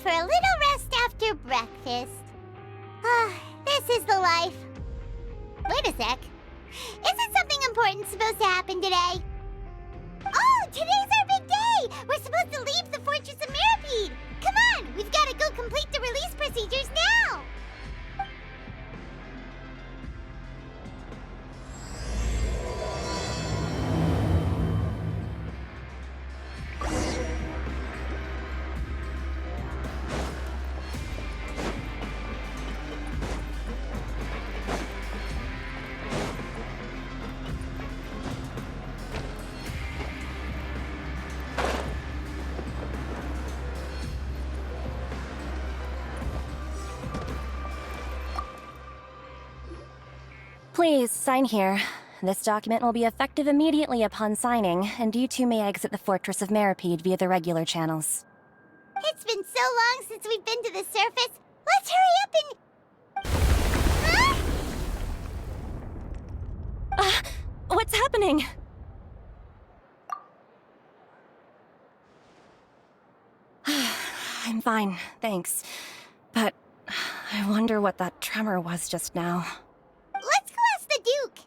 for a little rest after breakfast. This is the life. Wait a sec. Isn't something important supposed to happen today? Oh, today's our big day! We're supposed to leave the Fortress of Mirapede! Come on, we've got to go complete the release procedures now! Please, sign here. This document will be effective immediately upon signing, and you two may exit the Fortress of Mirapede via the regular channels. It's been so long since we've been to the surface. Let's hurry up and... Huh? What's happening? I'm fine, thanks. But I wonder what that tremor was just now. Let's go ask the Duke.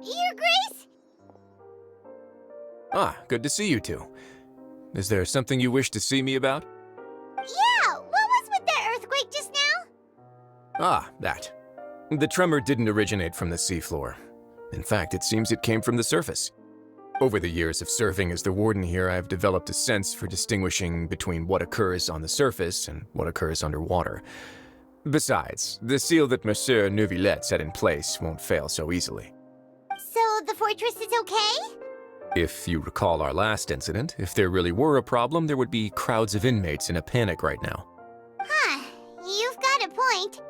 Your Grace? Ah, good to see you two. Is there something you wish to see me about? Yeah, what was with that earthquake just now? Ah, that. The tremor didn't originate from the seafloor. In fact, it seems it came from the surface. Over the years of serving as the warden here, I've developed a sense for distinguishing between what occurs on the surface and what occurs underwater. Besides, the seal that Monsieur Neuvillette set in place won't fail so easily. So the fortress is okay? If you recall our last incident, if there really were a problem, there would be crowds of inmates in a panic right now. Huh, you've got a point.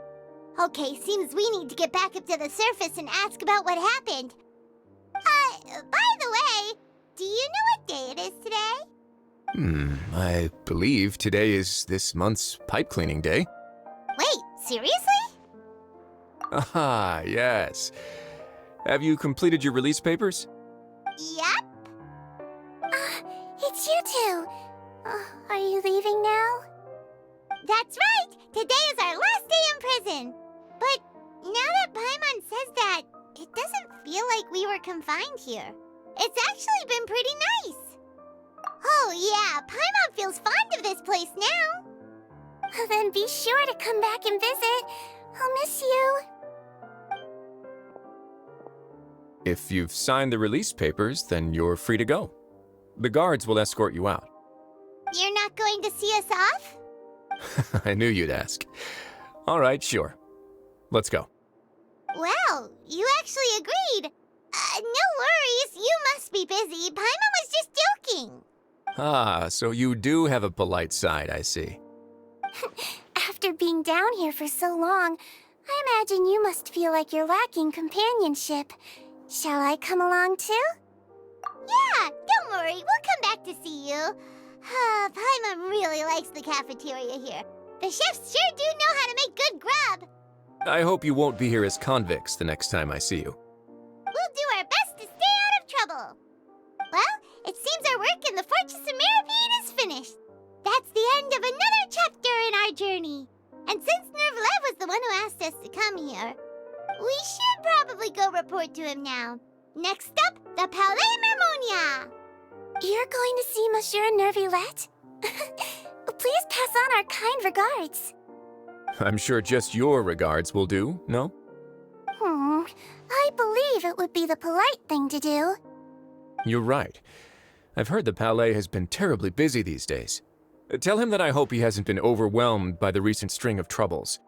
Okay, seems we need to get back up to the surface and ask about what happened. By the way, do you know what day it is today? I believe today is this month's pipe cleaning day. Wait, seriously? Ah, yes. Have you completed your release papers? Yep. It's you two. Are you leaving now? That's right! Today is our last day in prison! But now that Paimon says that, it doesn't feel like we were confined here. It's actually been pretty nice. Oh yeah, Paimon feels fond of this place now. Then be sure to come back and visit. I'll miss you. If you've signed the release papers, then you're free to go. The guards will escort you out. You're not going to see us off? I knew you'd ask. All right, sure. Let's go. Well, you actually agreed. No worries, you must be busy. Paimon was just joking. Ah, so you do have a polite side, I see. After being down here for so long, I imagine you must feel like you're lacking companionship. Shall I come along too? Yeah, don't worry, we'll come back to see you. Paimon really likes the cafeteria here. The chefs sure do know how to make good grub. I hope you won't be here as convicts the next time I see you. We'll do our best to stay out of trouble. Well, it seems our work in the Fortress of Mirapede is finished. That's the end of another chapter in our journey. And since Neuvillette was the one who asked us to come here, we should probably go report to him now. Next up, the Palais Mermonia. You're going to see Monsieur Neuvillette? Please pass on our kind regards. I'm sure just your regards will do, no? I believe it would be the polite thing to do. You're right. I've heard the Palais has been terribly busy these days. Tell him that I hope he hasn't been overwhelmed by the recent string of troubles.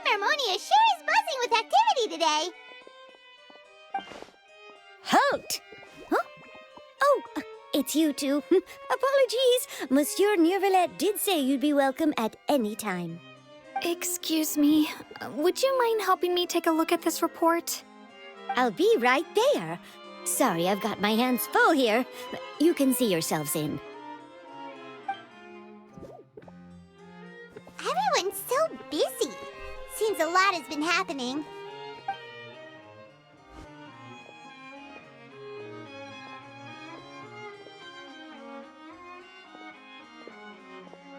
Mermonia sure is buzzing with activity today. Halt! Huh? Oh, it's you two. Apologies. Monsieur Neuvillette did say you'd be welcome at any time. Excuse me, would you mind helping me take a look at this report? I'll be right there. Sorry, I've got my hands full here. You can see yourselves in. Everyone's so busy. Seems a lot has been happening.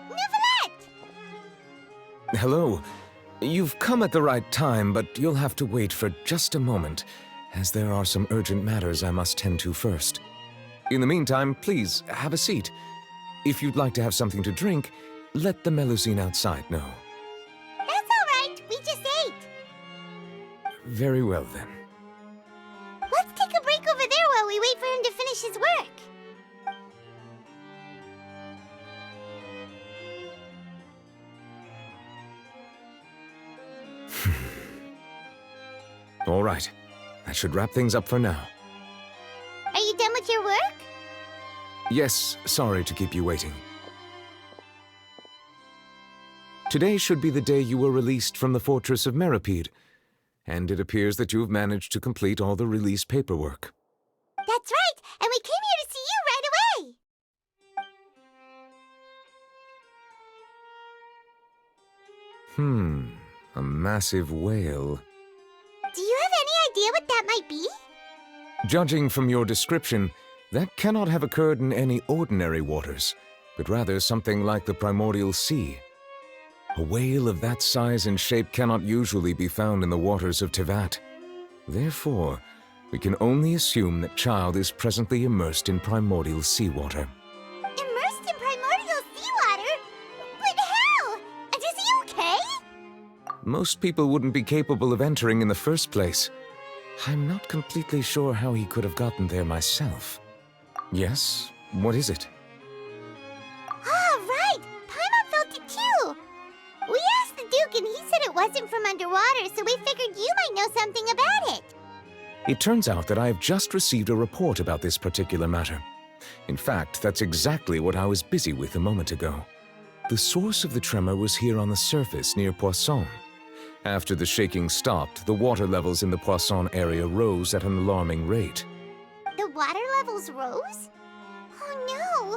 Neuvillette! Hello. You've come at the right time, but you'll have to wait for just a moment, as there are some urgent matters I must tend to first. In the meantime, please, have a seat. If you'd like to have something to drink, let the Melusine outside know. That's all right. We just ate. Very well, then. Let's take a break over there while we wait for him to finish his work. All right. That should wrap things up for now. Are you done with your work? Yes, sorry to keep you waiting. Today should be the day you were released from the Fortress of Meripede, and it appears that you have managed to complete all the release paperwork. That's right, and we came here to see you right away. A massive whale. Do you have any idea what that might be? Judging from your description, that cannot have occurred in any ordinary waters, but rather something like the primordial sea. A whale of that size and shape cannot usually be found in the waters of Tevat. Therefore, we can only assume that Child is presently immersed in primordial seawater. Immersed in primordial seawater? But how? And is he okay? Most people wouldn't be capable of entering in the first place. I'm not completely sure how he could have gotten there myself. Yes? What is it? Ah, right! Paimon felt it too! We asked the Duke and he said it wasn't from underwater, so we figured you might know something about it. It turns out that I have just received a report about this particular matter. In fact, that's exactly what I was busy with a moment ago. The source of the tremor was here on the surface near Poisson. After the shaking stopped, the water levels in the Poisson area rose at an alarming rate. The water levels rose? Oh no!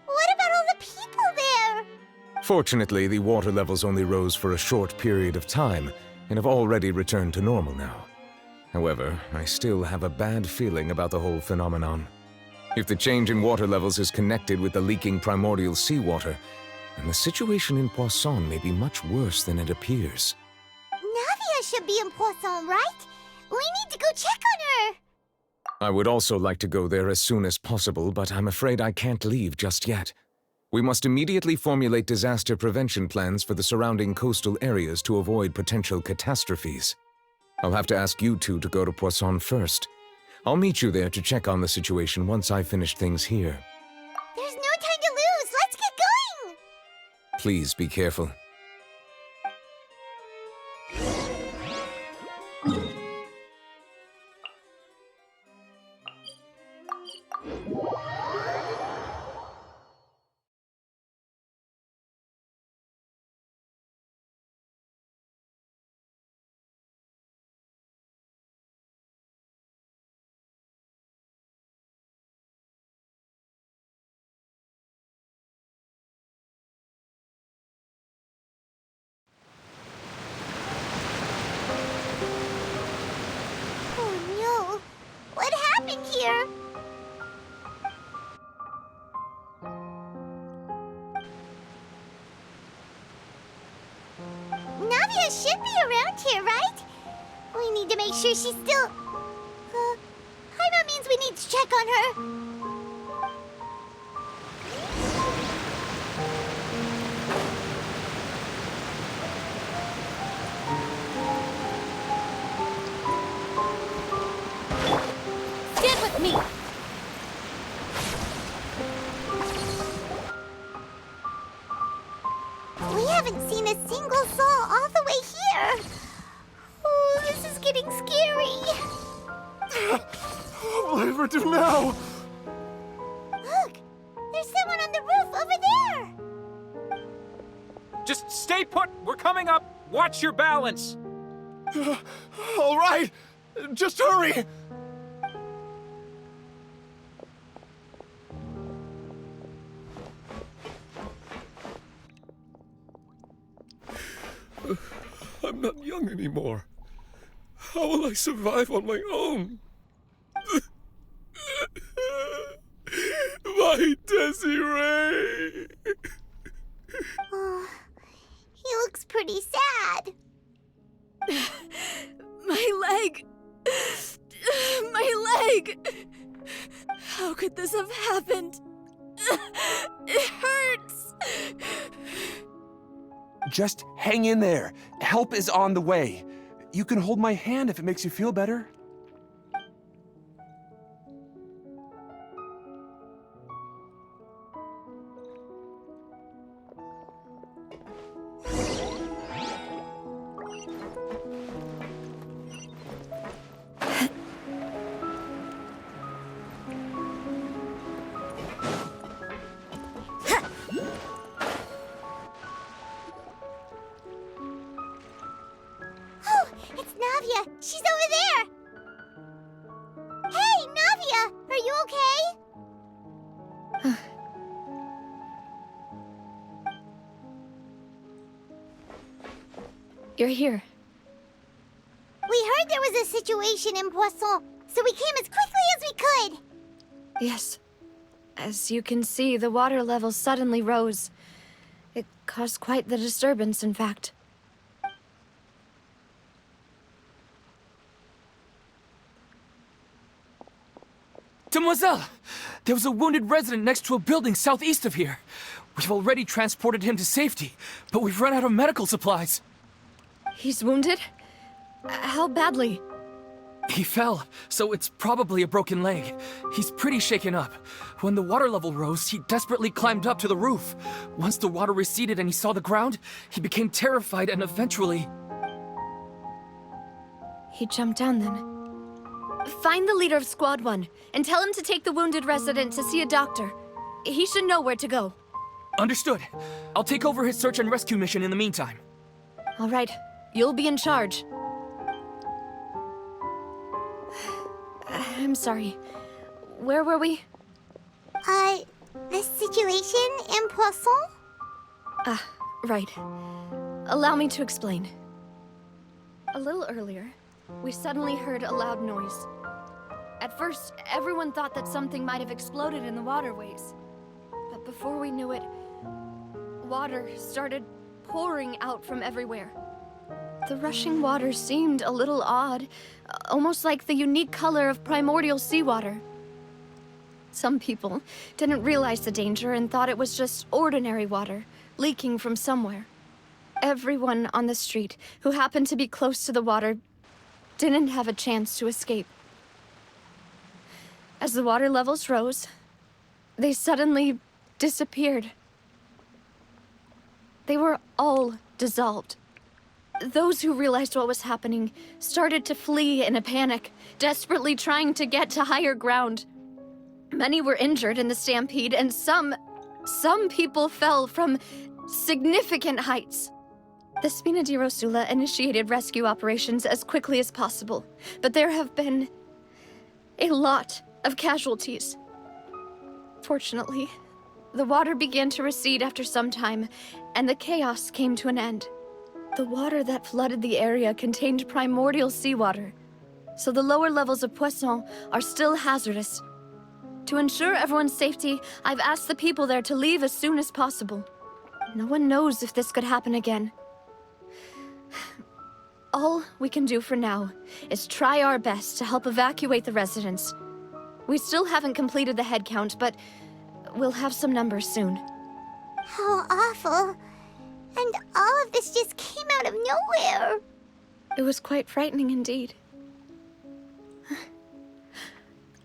What about all the people there? Fortunately, the water levels only rose for a short period of time and have already returned to normal now. However, I still have a bad feeling about the whole phenomenon. If the change in water levels is connected with the leaking primordial seawater, then the situation in Poisson may be much worse than it appears. Navia should be in Poisson, right? We need to go check on her! I would also like to go there as soon as possible, but I'm afraid I can't leave just yet. We must immediately formulate disaster prevention plans for the surrounding coastal areas to avoid potential catastrophes. I'll have to ask you two to go to Poisson first. I'll meet you there to check on the situation once I've finished things here. There's no time to lose! Let's get going! Please be careful. Oh no! What happened here? Navia should be around here, right? We need to make sure she's still... Paimon means we need to check on her. Get with me! We haven't seen a single soul all the way there. Oh, this is getting scary. What will I ever do now? Look, there's someone on the roof over there. Just stay put! We're coming up! Watch your balance! All right, just hurry. I'm not young anymore. How will I survive on my own? My Desiree! Oh, he looks pretty sad. My leg! My leg! How could this have happened? It hurts! Just hang in there. Help is on the way. You can hold my hand if it makes you feel better. Oh, it's Navia. She's over there. Hey, Navia, are you okay? You're here. We heard there was a situation in Poisson, so we came as quickly as we could. Yes. As you can see, the water level suddenly rose. It caused quite the disturbance, in fact. Demoiselle! There was a wounded resident next to a building southeast of here. We've already transported him to safety, but we've run out of medical supplies. He's wounded? How badly? He fell, so it's probably a broken leg. He's pretty shaken up. When the water level rose, he desperately climbed up to the roof. Once the water receded and he saw the ground, he became terrified and eventually... He jumped down then. Find the leader of Squad 1 and tell him to take the wounded resident to see a doctor. He should know where to go. Understood. I'll take over his search and rescue mission in the meantime. All right, you'll be in charge. I'm sorry. Where were we? The situation in Poisson? Ah, right. Allow me to explain. A little earlier, we suddenly heard a loud noise. At first, everyone thought that something might have exploded in the waterways. But before we knew it, water started pouring out from everywhere. The rushing water seemed a little odd, almost like the unique color of primordial seawater. Some people didn't realize the danger and thought it was just ordinary water, leaking from somewhere. Everyone on the street who happened to be close to the water didn't have a chance to escape. As the water levels rose, they suddenly disappeared. They were all dissolved. Those who realized what was happening started to flee in a panic, desperately trying to get to higher ground. Many were injured in the stampede, and some people fell from significant heights. The Spina di Rosula initiated rescue operations as quickly as possible, but there have been a lot of casualties. Fortunately, the water began to recede after some time, and the chaos came to an end. The water that flooded the area contained primordial seawater, so the lower levels of Poisson are still hazardous. To ensure everyone's safety, I've asked the people there to leave as soon as possible. No one knows if this could happen again. All we can do for now is try our best to help evacuate the residents. We still haven't completed the head count, but we'll have some numbers soon. How awful. And all of this just came out of nowhere. It was quite frightening indeed.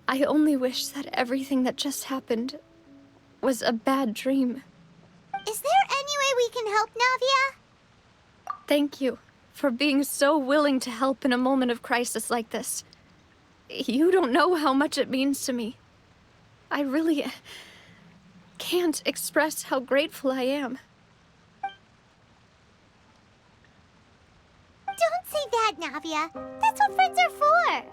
I only wish that everything that just happened was a bad dream. Is there any way we can help, Navia? Thank you for being so willing to help in a moment of crisis like this. You don't know how much it means to me. I really can't express how grateful I am. Don't say that, Navia. That's what friends are for.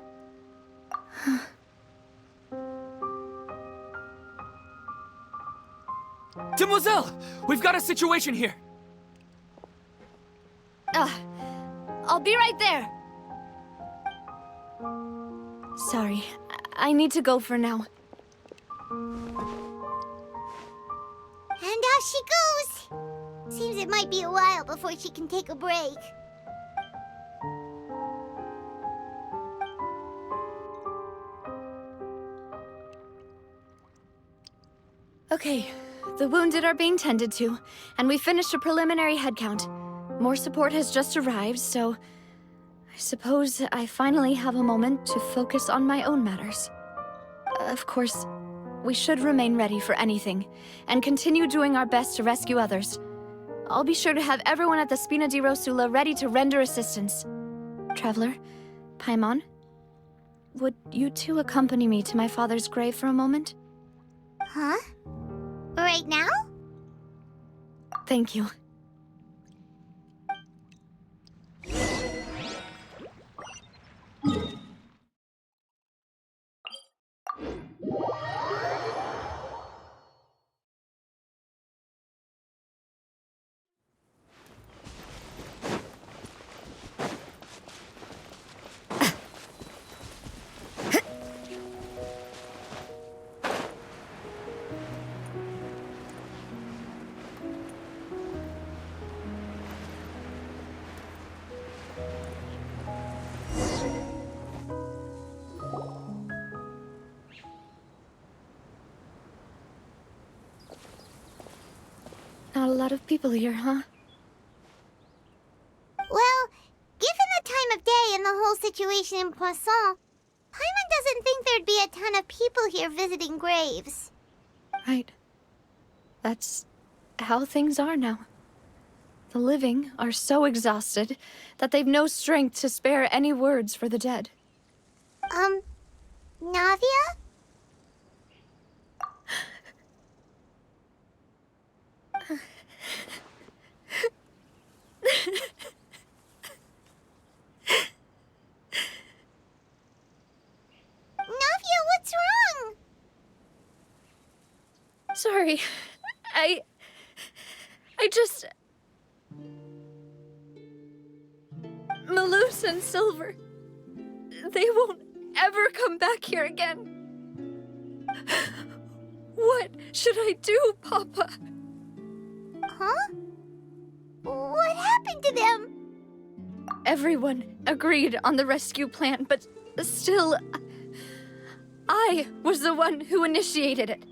Demoiselle! We've got a situation here! I'll be right there. Sorry, I need to go for now. And out she goes. Seems it might be a while before she can take a break. Okay, the wounded are being tended to, and we finished a preliminary head count. More support has just arrived, so I suppose I finally have a moment to focus on my own matters. Of course, we should remain ready for anything, and continue doing our best to rescue others. I'll be sure to have everyone at the Spina di Rosula ready to render assistance. Traveler, Paimon, would you two accompany me to my father's grave for a moment? Huh? Right now? Thank you. Not a lot of people here, huh? Well, given the time of day and the whole situation in Poisson, Paimon doesn't think there'd be a ton of people here visiting graves. Right. That's how things are now. The living are so exhausted that they've no strength to spare any words for the dead. Navia? Navia, what's wrong? Sorry. I just... Malus and Silver. They won't ever come back here again. What should I do, Papa? Huh? What happened to them? Everyone agreed on the rescue plan, but still, I was the one who initiated it.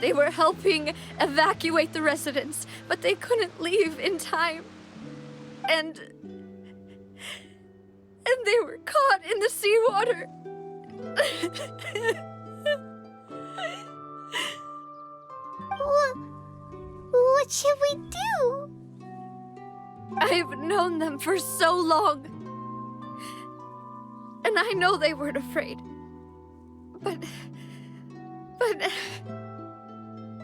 They were helping evacuate the residents, but they couldn't leave in time. And they were caught in the seawater. What should we do? I've known them for so long. And I know they weren't afraid. But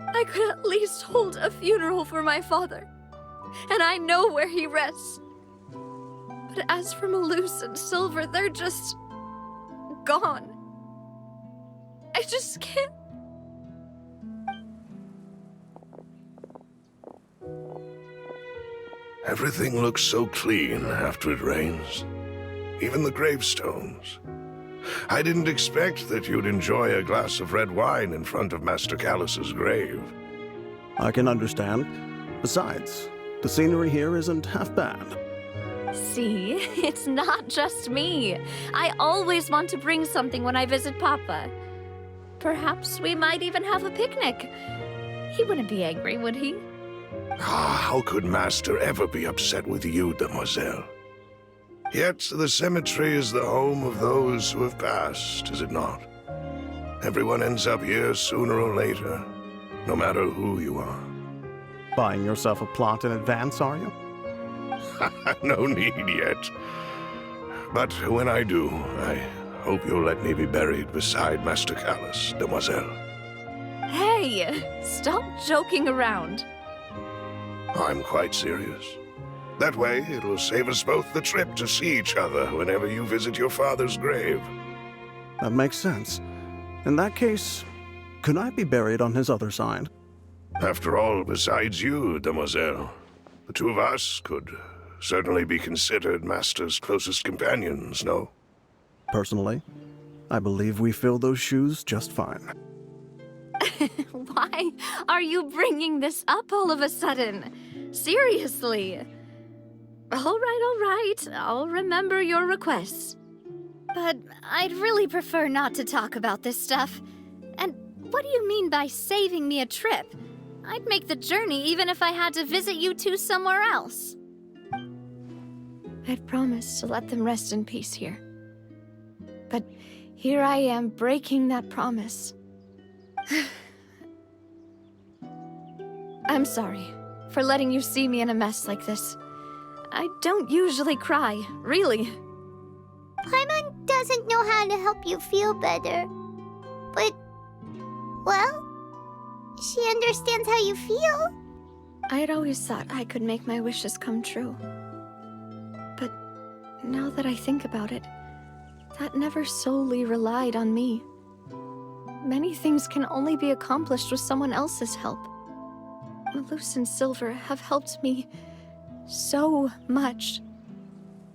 I could at least hold a funeral for my father. And I know where he rests. But as for Malus and Silver, they're just gone. I just can't. Everything looks so clean after it rains. Even the gravestones. I didn't expect that you'd enjoy a glass of red wine in front of Master Callus's grave. I can understand. Besides, the scenery here isn't half bad. See, it's not just me. I always want to bring something when I visit Papa. Perhaps we might even have a picnic. He wouldn't be angry, would he? How could Master ever be upset with you, Demoiselle? Yet the cemetery is the home of those who have passed, is it not? Everyone ends up here sooner or later, no matter who you are. Buying yourself a plot in advance, are you? No need yet. But when I do, I hope you'll let me be buried beside Master Callus, demoiselle. Hey, stop joking around. I'm quite serious. That way, it will save us both the trip to see each other whenever you visit your father's grave. That makes sense. In that case, could I be buried on his other side? After all, besides you, demoiselle, the two of us could certainly be considered Master's closest companions, no? Personally, I believe we fill those shoes just fine. Why are you bringing this up all of a sudden? Seriously. All right. I'll remember your requests. But I'd really prefer not to talk about this stuff. And what do you mean by saving me a trip? I'd make the journey even if I had to visit you two somewhere else. I'd promised to let them rest in peace here. But here I am breaking that promise. I'm sorry for letting you see me in a mess like this. I don't usually cry, really. Paimon doesn't know how to help you feel better. But, well, she understands how you feel. I had always thought I could make my wishes come true. But now that I think about it, that never solely relied on me. Many things can only be accomplished with someone else's help. Malus and Silver have helped me so much.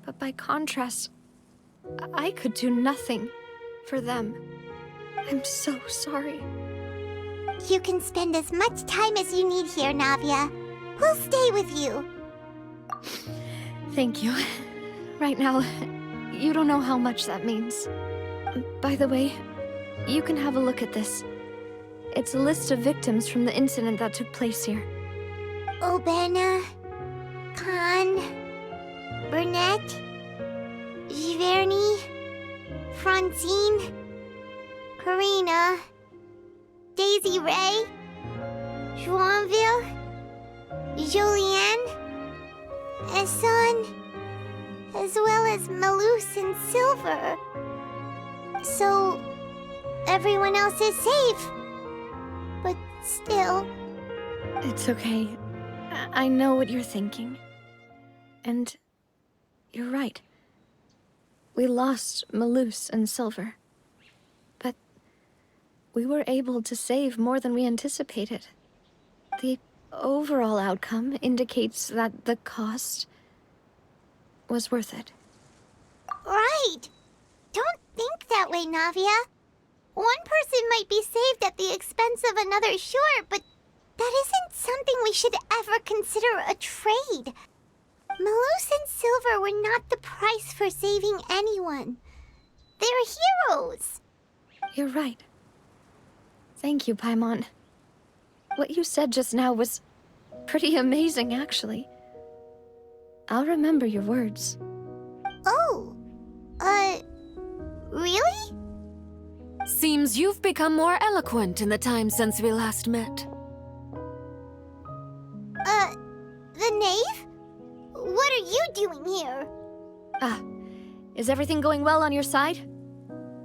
But by contrast, I could do nothing for them. I'm so sorry. You can spend as much time as you need here, Navia. We'll stay with you. Thank you. Right now, you don't know how much that means. By the way, you can have a look at this. It's a list of victims from the incident that took place here. Obena, Khan, Burnett, Giverny, Francine, Karina, Daisy Ray, Joinville, Julianne, Esson, as well as Malus and Silver. So, everyone else is safe. But still... It's okay. I know what you're thinking. And you're right. We lost Malus and Silver. But we were able to save more than we anticipated. The overall outcome indicates that the cost was worth it. Right! Don't think that way, Navia. One person might be saved at the expense of another, sure, but that isn't something we should ever consider a trade. Malus and Silver were not the price for saving anyone. They're heroes. You're right. Thank you, Paimon. What you said just now was pretty amazing, actually. I'll remember your words. Oh, really? Seems you've become more eloquent in the time since we last met. The knave? What are you doing here? Is everything going well on your side?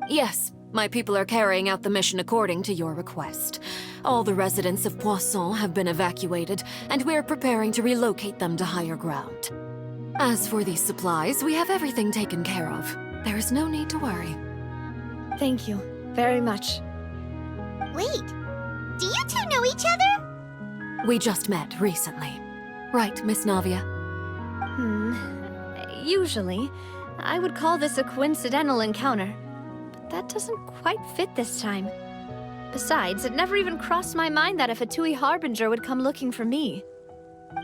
Yes, my people are carrying out the mission according to your request. All the residents of Poisson have been evacuated, and we're preparing to relocate them to higher ground. As for these supplies, we have everything taken care of. There is no need to worry. Thank you very much. Wait, do you two know each other? We just met recently. Right, Miss Navia? Usually, I would call this a coincidental encounter. But that doesn't quite fit this time. Besides, it never even crossed my mind that a Fatui Harbinger would come looking for me.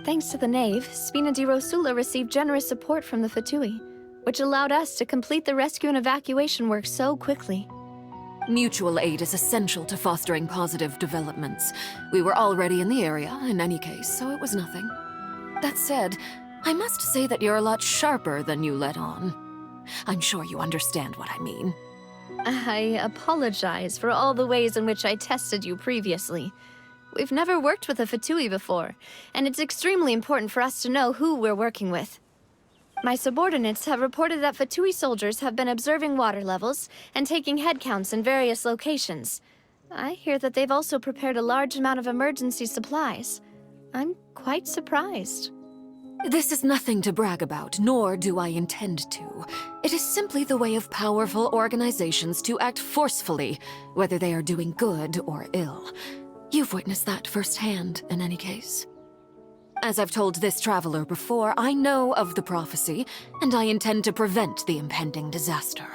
Thanks to the Knave, Spina di Rosula received generous support from the Fatui, which allowed us to complete the rescue and evacuation work so quickly. Mutual aid is essential to fostering positive developments. We were already in the area, in any case, so it was nothing. That said, I must say that you're a lot sharper than you let on. I'm sure you understand what I mean. I apologize for all the ways in which I tested you previously. We've never worked with a Fatui before, and it's extremely important for us to know who we're working with. My subordinates have reported that Fatui soldiers have been observing water levels and taking head counts in various locations. I hear that they've also prepared a large amount of emergency supplies. I'm quite surprised. This is nothing to brag about, nor do I intend to. It is simply the way of powerful organizations to act forcefully, whether they are doing good or ill. You've witnessed that firsthand, in any case. As I've told this traveler before, I know of the prophecy, and I intend to prevent the impending disaster.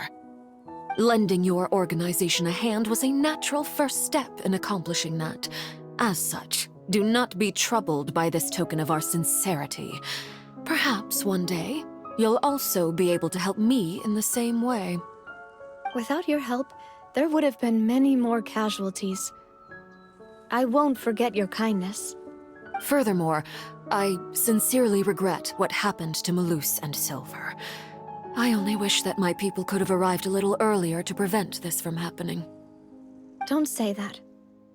Lending your organization a hand was a natural first step in accomplishing that. As such, do not be troubled by this token of our sincerity. Perhaps one day, you'll also be able to help me in the same way. Without your help, there would have been many more casualties. I won't forget your kindness. Furthermore, I sincerely regret what happened to Malus and Silver. I only wish that my people could have arrived a little earlier to prevent this from happening. Don't say that.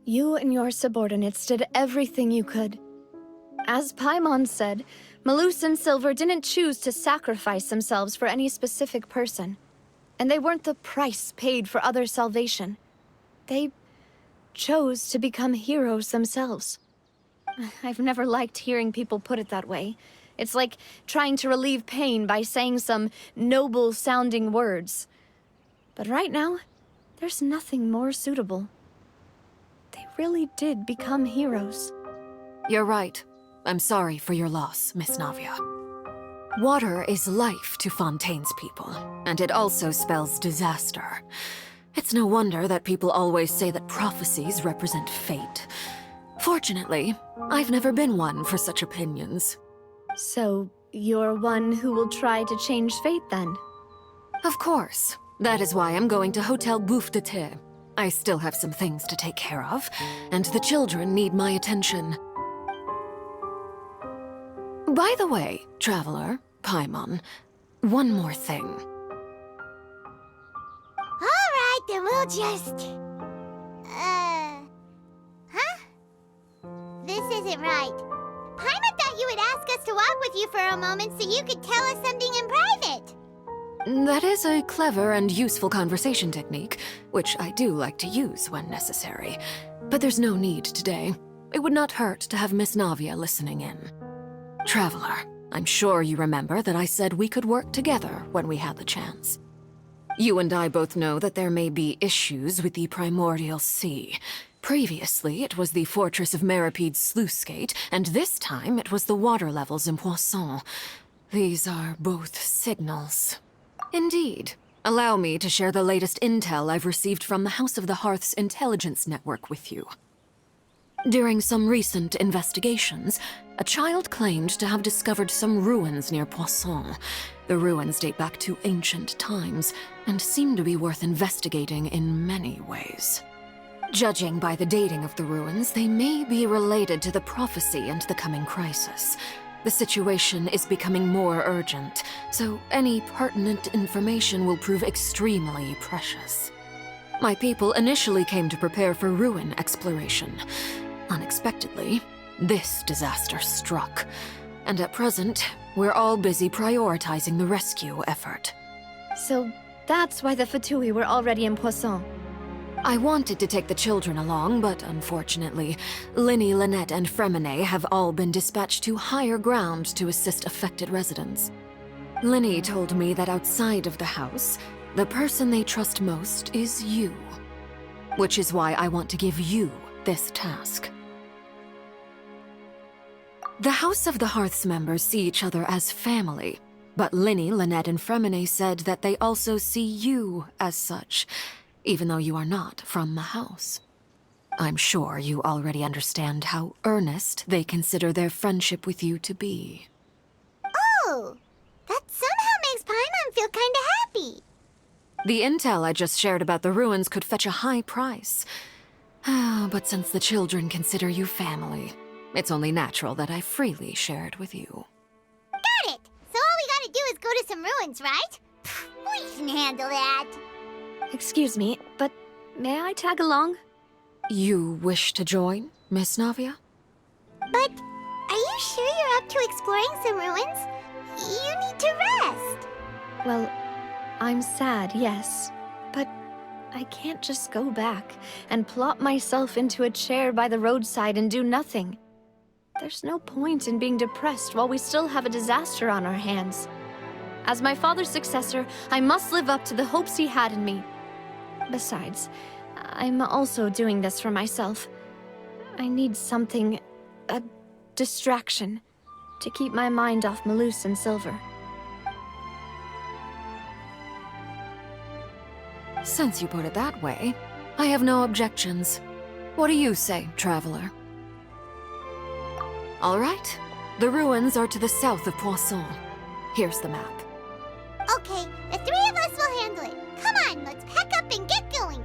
You and your subordinates did everything you could. As Paimon said, Malus and Silver didn't choose to sacrifice themselves for any specific person. And they weren't the price paid for other salvation. They chose to become heroes themselves. I've never liked hearing people put it that way. It's like trying to relieve pain by saying some noble-sounding words. But right now, there's nothing more suitable. They really did become heroes. You're right. I'm sorry for your loss, Miss Navia. Water is life to Fontaine's people, and it also spells disaster. It's no wonder that people always say that prophecies represent fate. Fortunately, I've never been one for such opinions. So, you're one who will try to change fate, then? Of course. That is why I'm going to Hotel Bouffe de Thé. I still have some things to take care of, and the children need my attention. By the way, Traveler, Paimon, one more thing. All right, then we'll just... This isn't right. Paimon thought you would ask us to walk with you for a moment so you could tell us something in private. That is a clever and useful conversation technique, which I do like to use when necessary. But there's no need today. It would not hurt to have Miss Navia listening in. Traveler, I'm sure you remember that I said we could work together when we had the chance. You and I both know that there may be issues with the Primordial Sea. Previously, it was the Fortress of Meripede's sluice gate, and this time it was the water levels in Poisson. These are both signals. Indeed. Allow me to share the latest intel I've received from the House of the Hearth's intelligence network with you. During some recent investigations, a child claimed to have discovered some ruins near Poisson. The ruins date back to ancient times, and seem to be worth investigating in many ways. Judging by the dating of the ruins, they may be related to the prophecy and the coming crisis. The situation is becoming more urgent, so any pertinent information will prove extremely precious. My people initially came to prepare for ruin exploration. Unexpectedly, this disaster struck, and at present, we're all busy prioritizing the rescue effort. So that's why the Fatui were already in Poisson. I wanted to take the children along, but unfortunately, Linny, Lynette, and Fremine have all been dispatched to higher ground to assist affected residents. Linny told me that outside of the house, the person they trust most is you. Which is why I want to give you this task. The House of the Hearth's members see each other as family, but Linny, Lynette, and Fremine said that they also see you as such, even though you are not from the house. I'm sure you already understand how earnest they consider their friendship with you to be. Oh, that somehow makes Paimon feel kinda happy. The intel I just shared about the ruins could fetch a high price. But since the children consider you family, it's only natural that I freely share it with you. Got it! So all we gotta do is go to some ruins, right? We can handle that. Excuse me, but may I tag along? You wish to join, Miss Navia? But are you sure you're up to exploring some ruins? You need to rest. Well, I'm sad, yes. But I can't just go back and plop myself into a chair by the roadside and do nothing. There's no point in being depressed while we still have a disaster on our hands. As my father's successor, I must live up to the hopes he had in me. Besides, I'm also doing this for myself. I need something, a distraction, to keep my mind off Malus and Silver. Since you put it that way, I have no objections. What do you say, traveler? All right. The ruins are to the south of Poisson. Here's the map. Okay, the three of us will handle it. Come on, let's pack up and get going.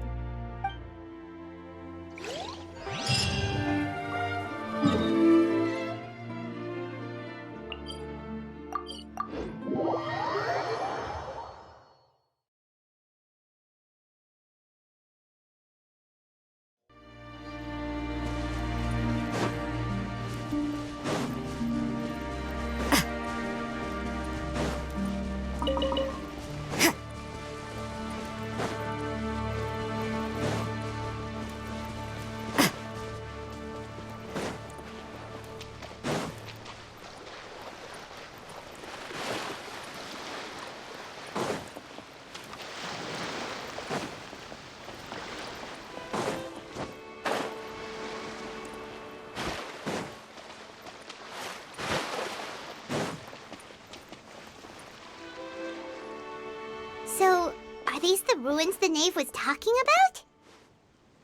So, are these the ruins the knave was talking about?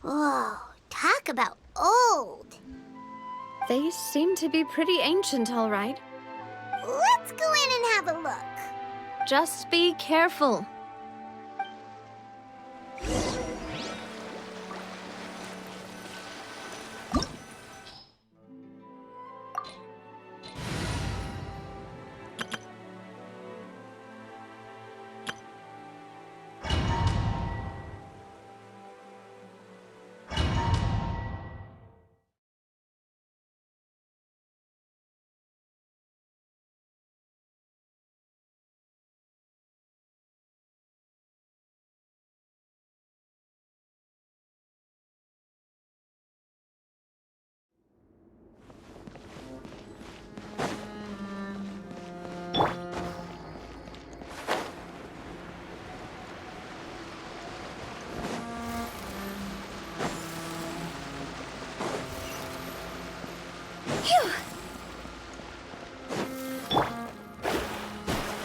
Whoa, talk about old. They seem to be pretty ancient, all right. Let's go in and have a look. Just be careful.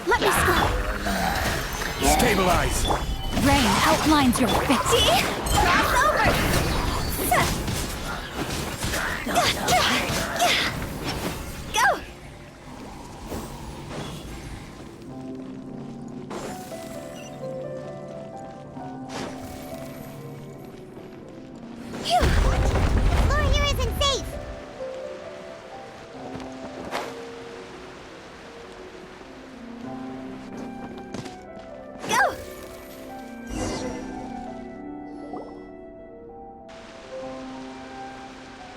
Let me stop. Stabilize! Rain outlines your fix. Cross over! Go! Phew! The floor here isn't safe. Go!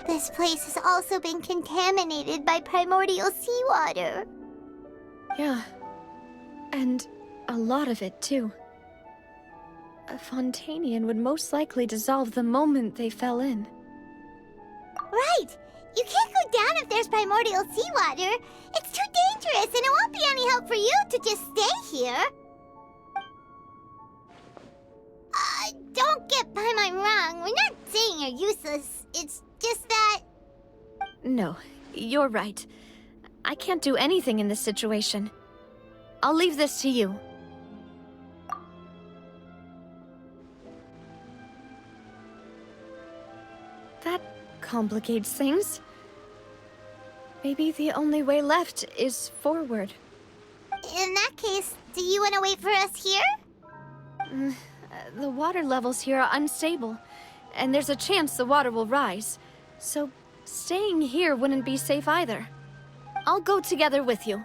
This place has also been contaminated by primordial seawater. Yeah. And a lot of it, too. A Fontainian would most likely dissolve the moment they fell in. Right! You can't go down if there's primordial seawater. It's too dangerous, and it won't be any help for you to just stay here. Don't get by my wrong. We're not saying you're useless. It's just that... No, you're right. I can't do anything in this situation. I'll leave this to you. That complicates things. Maybe the only way left is forward. In that case, do you want to wait for us here? The water levels here are unstable, and there's a chance the water will rise. So staying here wouldn't be safe either. I'll go together with you.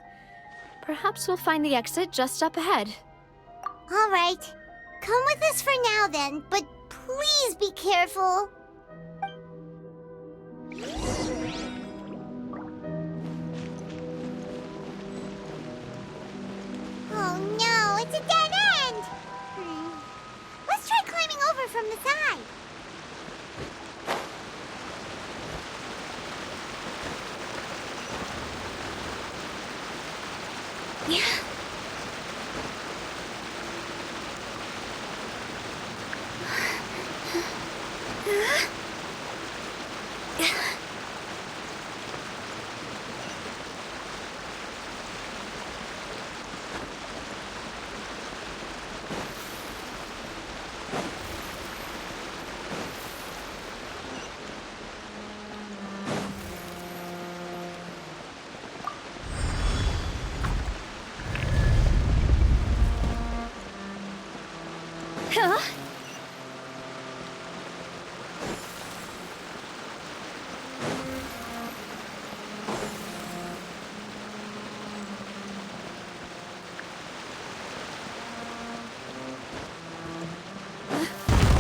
Perhaps we'll find the exit just up ahead. All right. Come with us for now then, but please be careful. It's a dead end! Let's try climbing over from the side. Yeah. Huh?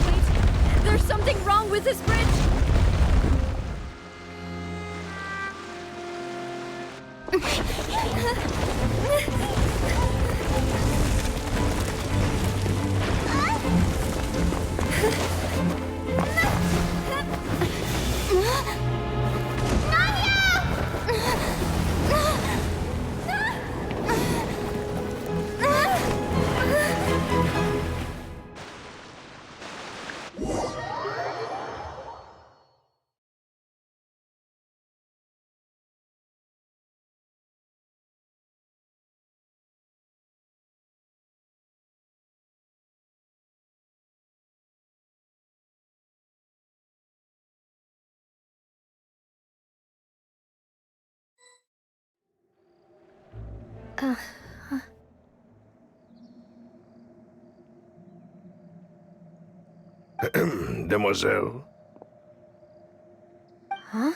Wait, there's something wrong with this bridge! Demoiselle? Huh?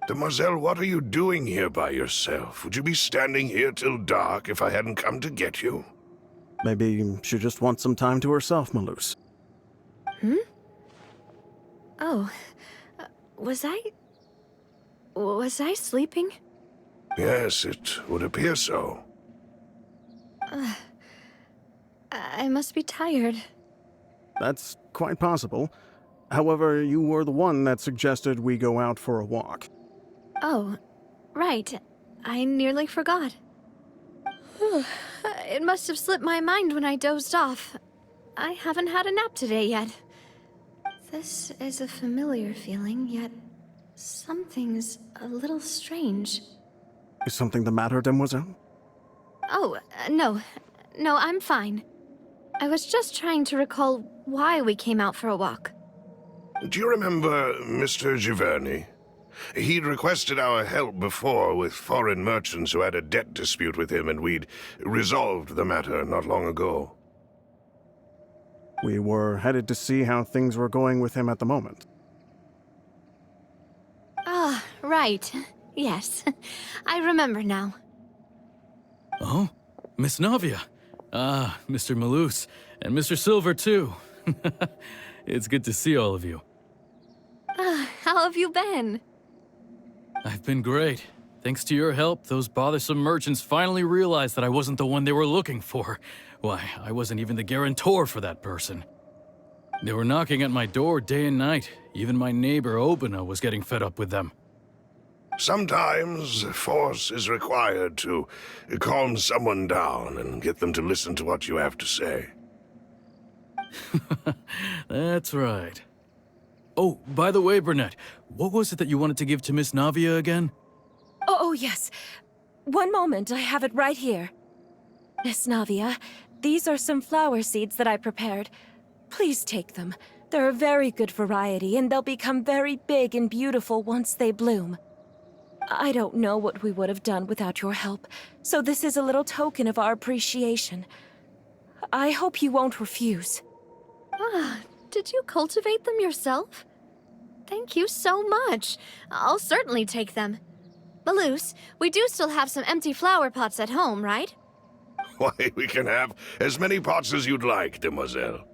Demoiselle, what are you doing here by yourself? Would you be standing here till dark if I hadn't come to get you? Maybe she just wants some time to herself, Maloose. Hmm? Oh, was I sleeping? Yes, it would appear so. I must be tired. That's quite possible. However, you were the one that suggested we go out for a walk. Oh, right. I nearly forgot. It must have slipped my mind when I dozed off. I haven't had a nap today yet. This is a familiar feeling, yet something's a little strange. Is something the matter, Demoiselle? Oh, no. No, I'm fine. I was just trying to recall why we came out for a walk. Do you remember Mr. Giverny? He'd requested our help before with foreign merchants who had a debt dispute with him, and we'd resolved the matter not long ago. We were headed to see how things were going with him at the moment. Ah, right. Yes. I remember now. Oh, Miss Navia. Ah, Mr. Maloose. And Mr. Silver, too. It's good to see all of you. How have you been? I've been great. Thanks to your help, those bothersome merchants finally realized that I wasn't the one they were looking for. Why, I wasn't even the guarantor for that person. They were knocking at my door day and night. Even my neighbor, Obina, was getting fed up with them. Sometimes force is required to calm someone down and get them to listen to what you have to say. That's right. Oh, by the way, Burnett, what was it that you wanted to give to Miss Navia again? Oh, yes. One moment, I have it right here. Miss Navia, these are some flower seeds that I prepared. Please take them. They're a very good variety, and they'll become very big and beautiful once they bloom. I don't know what we would have done without your help, so this is a little token of our appreciation. I hope you won't refuse. Ah, did you cultivate them yourself? Thank you so much. I'll certainly take them. Maloose, we do still have some empty flower pots at home, right? Why, we can have as many pots as you'd like, demoiselle.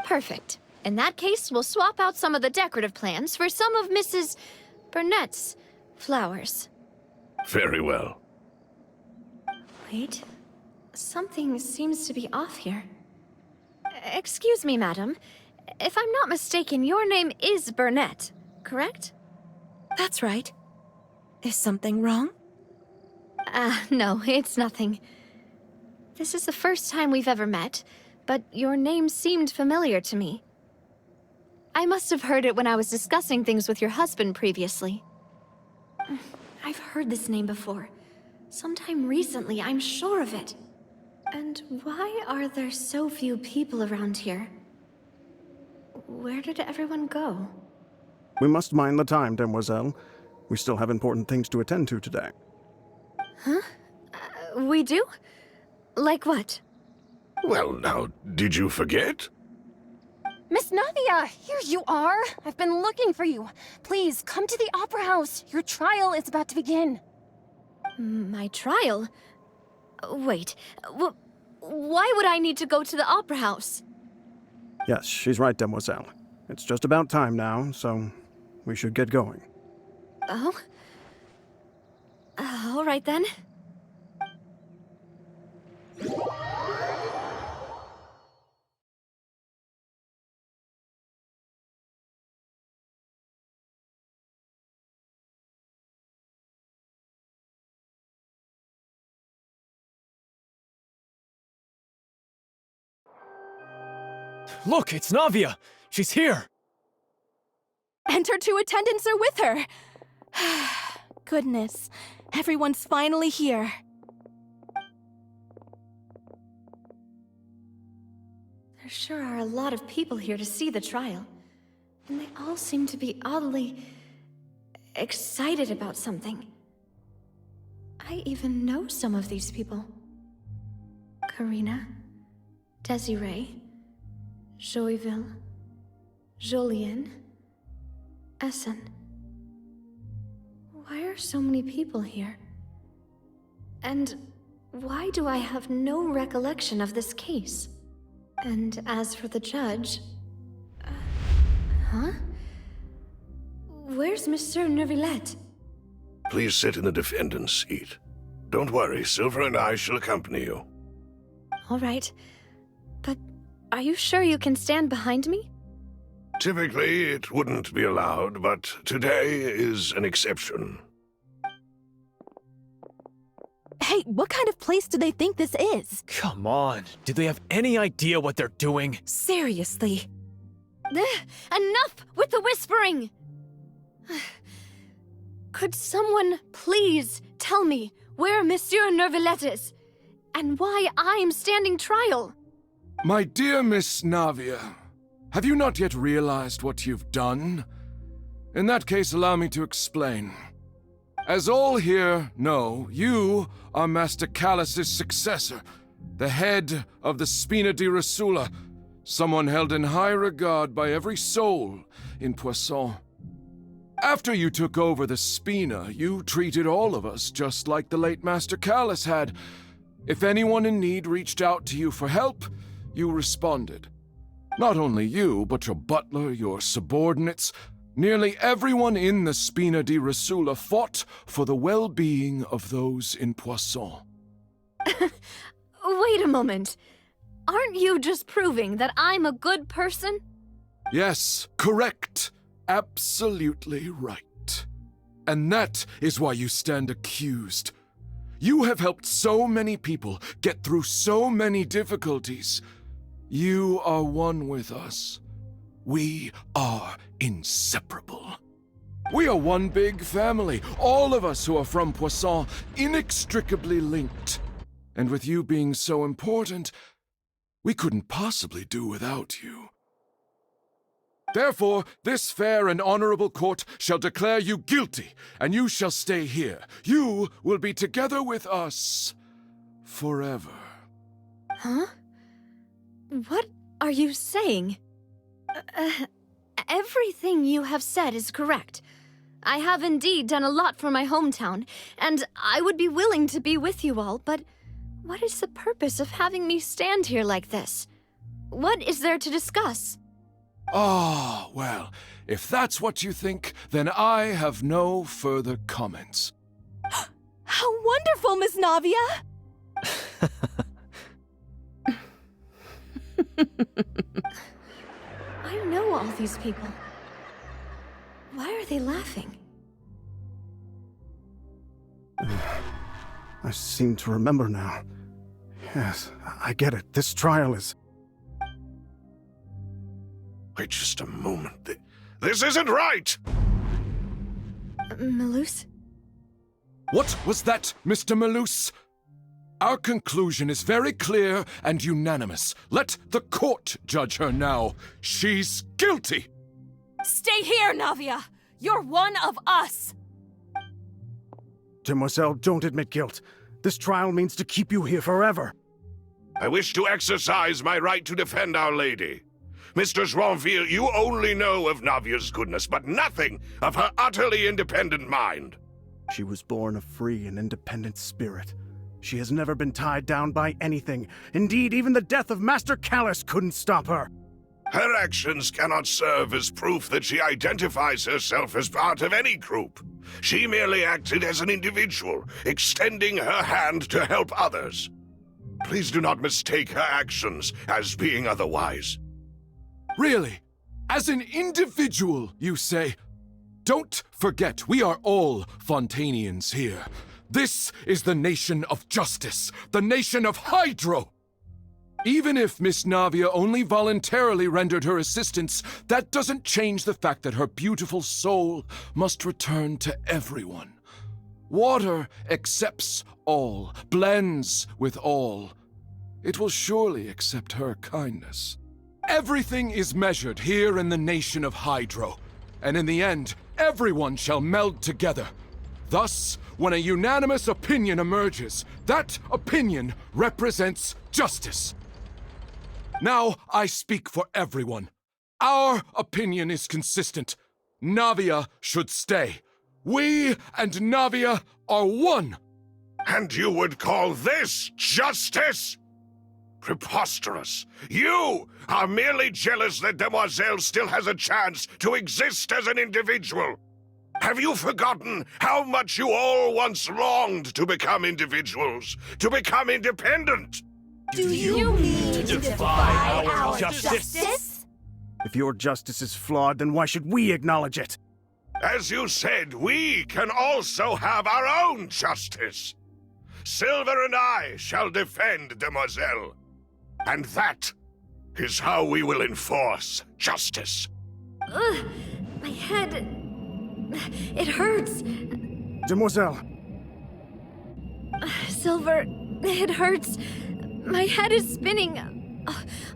Perfect. In that case, we'll swap out some of the decorative plants for some of Mrs. Burnett's flowers. Very well. Wait. Something seems to be off here. Excuse me, madam. If I'm not mistaken, your name is Burnett, correct? That's right. Is something wrong? No, it's nothing. This is the first time we've ever met, but your name seemed familiar to me. I must have heard it when I was discussing things with your husband previously. I've heard this name before. Sometime recently, I'm sure of it. And why are there so few people around here? Where did everyone go? We must mind the time, demoiselle. We still have important things to attend to today. Huh? We do? Like what? Well, now, did you forget? Miss Navia, here you are. I've been looking for you. Please, come to the Opera House. Your trial is about to begin. My trial? Wait, why would I need to go to the Opera House? Yes, she's right, demoiselle. It's just about time now, so we should get going. Oh? All right then. Look, it's Navia! She's here! And her two attendants are with her. Goodness, everyone's finally here. There sure are a lot of people here to see the trial. And they all seem to be oddly excited about something. I even know some of these people. Karina, Desiree, Joyville, Jolien, Essen. Why are so many people here? And why do I have no recollection of this case? And as for the judge... huh? Where's Monsieur Neuvillette? Please sit in the defendant's seat. Don't worry, Silver and I shall accompany you. All right. But are you sure you can stand behind me? Typically, it wouldn't be allowed, but today is an exception. Hey, what kind of place do they think this is? Come on, do they have any idea what they're doing? Seriously. Enough with the whispering! Could someone please tell me where Monsieur Neuvillette is? And why I'm standing trial? My dear Miss Navia, have you not yet realized what you've done? In that case, allow me to explain. As all here know, you are Master Callus's successor, the head of the Spina di Rosula, someone held in high regard by every soul in Poisson. After you took over the Spina, you treated all of us just like the late Master Callus had. If anyone in need reached out to you for help, you responded. Not only you, but your butler, your subordinates, nearly everyone in the Spina di Rosula fought for the well-being of those in Poisson. Wait a moment. Aren't you just proving that I'm a good person? Yes, correct. Absolutely right. And that is why you stand accused. You have helped so many people get through so many difficulties. You are one with us. We are inseparable. We are one big family, all of us who are from Poisson, inextricably linked. And with you being so important, we couldn't possibly do without you. Therefore, this fair and honorable court shall declare you guilty, and you shall stay here. You will be together with us forever. Huh? What are you saying? Everything you have said is correct. I have indeed done a lot for my hometown, and I would be willing to be with you all, but what is the purpose of having me stand here like this? What is there to discuss? Ah, well, if that's what you think, then I have no further comments. How wonderful, Miss Navia! I know all these people. Why are they laughing? I seem to remember now. Yes, I get it. This trial is... Wait just a moment. This isn't right! Malus? What was that, Mr. Malus? Our conclusion is very clear and unanimous. Let the court judge her now. She's guilty! Stay here, Navia! You're one of us! Demoiselle, don't admit guilt. This trial means to keep you here forever. I wish to exercise my right to defend Our Lady. Mr. Joinville, you only know of Navia's goodness, but nothing of her utterly independent mind. She was born a free and independent spirit. She has never been tied down by anything. Indeed, even the death of Master Callus couldn't stop her. Her actions cannot serve as proof that she identifies herself as part of any group. She merely acted as an individual, extending her hand to help others. Please do not mistake her actions as being otherwise. Really? As an individual, you say? Don't forget, we are all Fontainians here. This is the nation of justice, the nation of Hydro! Even if Miss Navia only voluntarily rendered her assistance, that doesn't change the fact that her beautiful soul must return to everyone. Water accepts all, blends with all. It will surely accept her kindness. Everything is measured here in the nation of Hydro, and in the end, everyone shall meld together. Thus, when a unanimous opinion emerges, that opinion represents justice. Now I speak for everyone. Our opinion is consistent. Navia should stay. We and Navia are one. And you would call this justice? Preposterous. You are merely jealous that Demoiselle still has a chance to exist as an individual. Have you forgotten how much you all once longed to become individuals, to become independent? Do you mean to defy our justice? If your justice is flawed, then why should we acknowledge it? As you said, we can also have our own justice. Silver and I shall defend Demoiselle. And that is how we will enforce justice. Ugh, my head... It hurts. Demoiselle! Silver, it hurts. My head is spinning.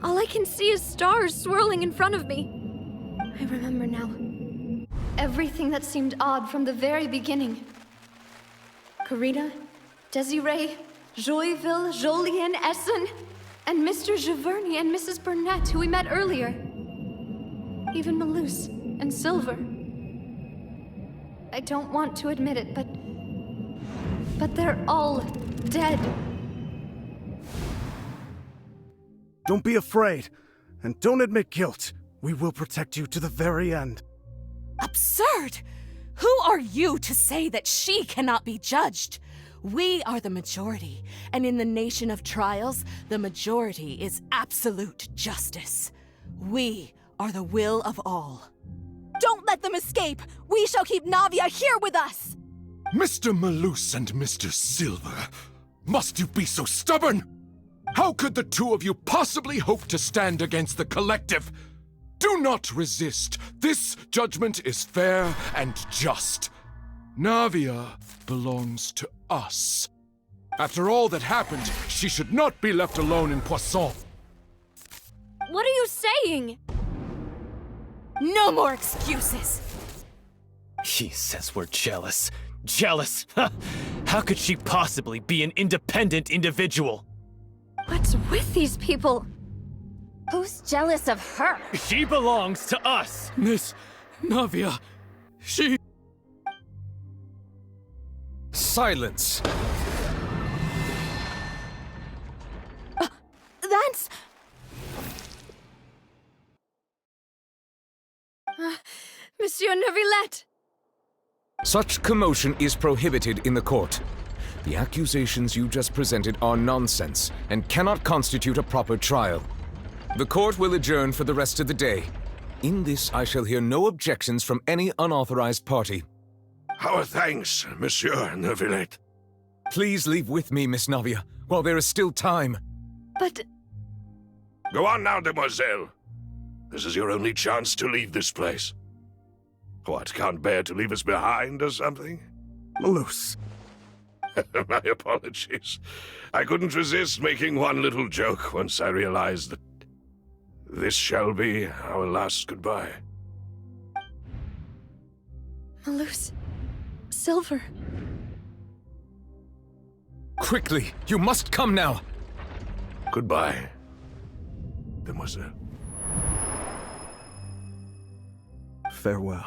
All I can see is stars swirling in front of me. I remember now. Everything that seemed odd from the very beginning. Karina, Desiree, Joyville, Jolien, Essen, and Mr. Giverny and Mrs. Burnett, who we met earlier. Even Malus and Silver. I don't want to admit it, but they're all dead. Don't be afraid, and don't admit guilt. We will protect you to the very end. Absurd! Who are you to say that she cannot be judged? We are the majority, and in the nation of trials, the majority is absolute justice. We are the will of all. Don't let them escape! We shall keep Navia here with us! Mr. Malus and Mr. Silver, must you be so stubborn? How could the two of you possibly hope to stand against the collective? Do not resist. This judgment is fair and just. Navia belongs to us. After all that happened, she should not be left alone in Poisson. What are you saying? No more excuses! He says we're jealous. Jealous? How could she possibly be an independent individual? What's with these people? Who's jealous of her? She belongs to us! Miss Navia, she... Silence! That's... Monsieur Neuvillette! Such commotion is prohibited in the court. The accusations you just presented are nonsense and cannot constitute a proper trial. The court will adjourn for the rest of the day. In this, I shall hear no objections from any unauthorized party. Our thanks, Monsieur Neuvillette. Please leave with me, Miss Navia, while there is still time. But... Go on now, demoiselle. This is your only chance to leave this place. What, can't bear to leave us behind or something? Malus. My apologies. I couldn't resist making one little joke once I realized that this shall be our last goodbye. Malus... Silver... Quickly! You must come now! Goodbye, demoiselle. Farewell.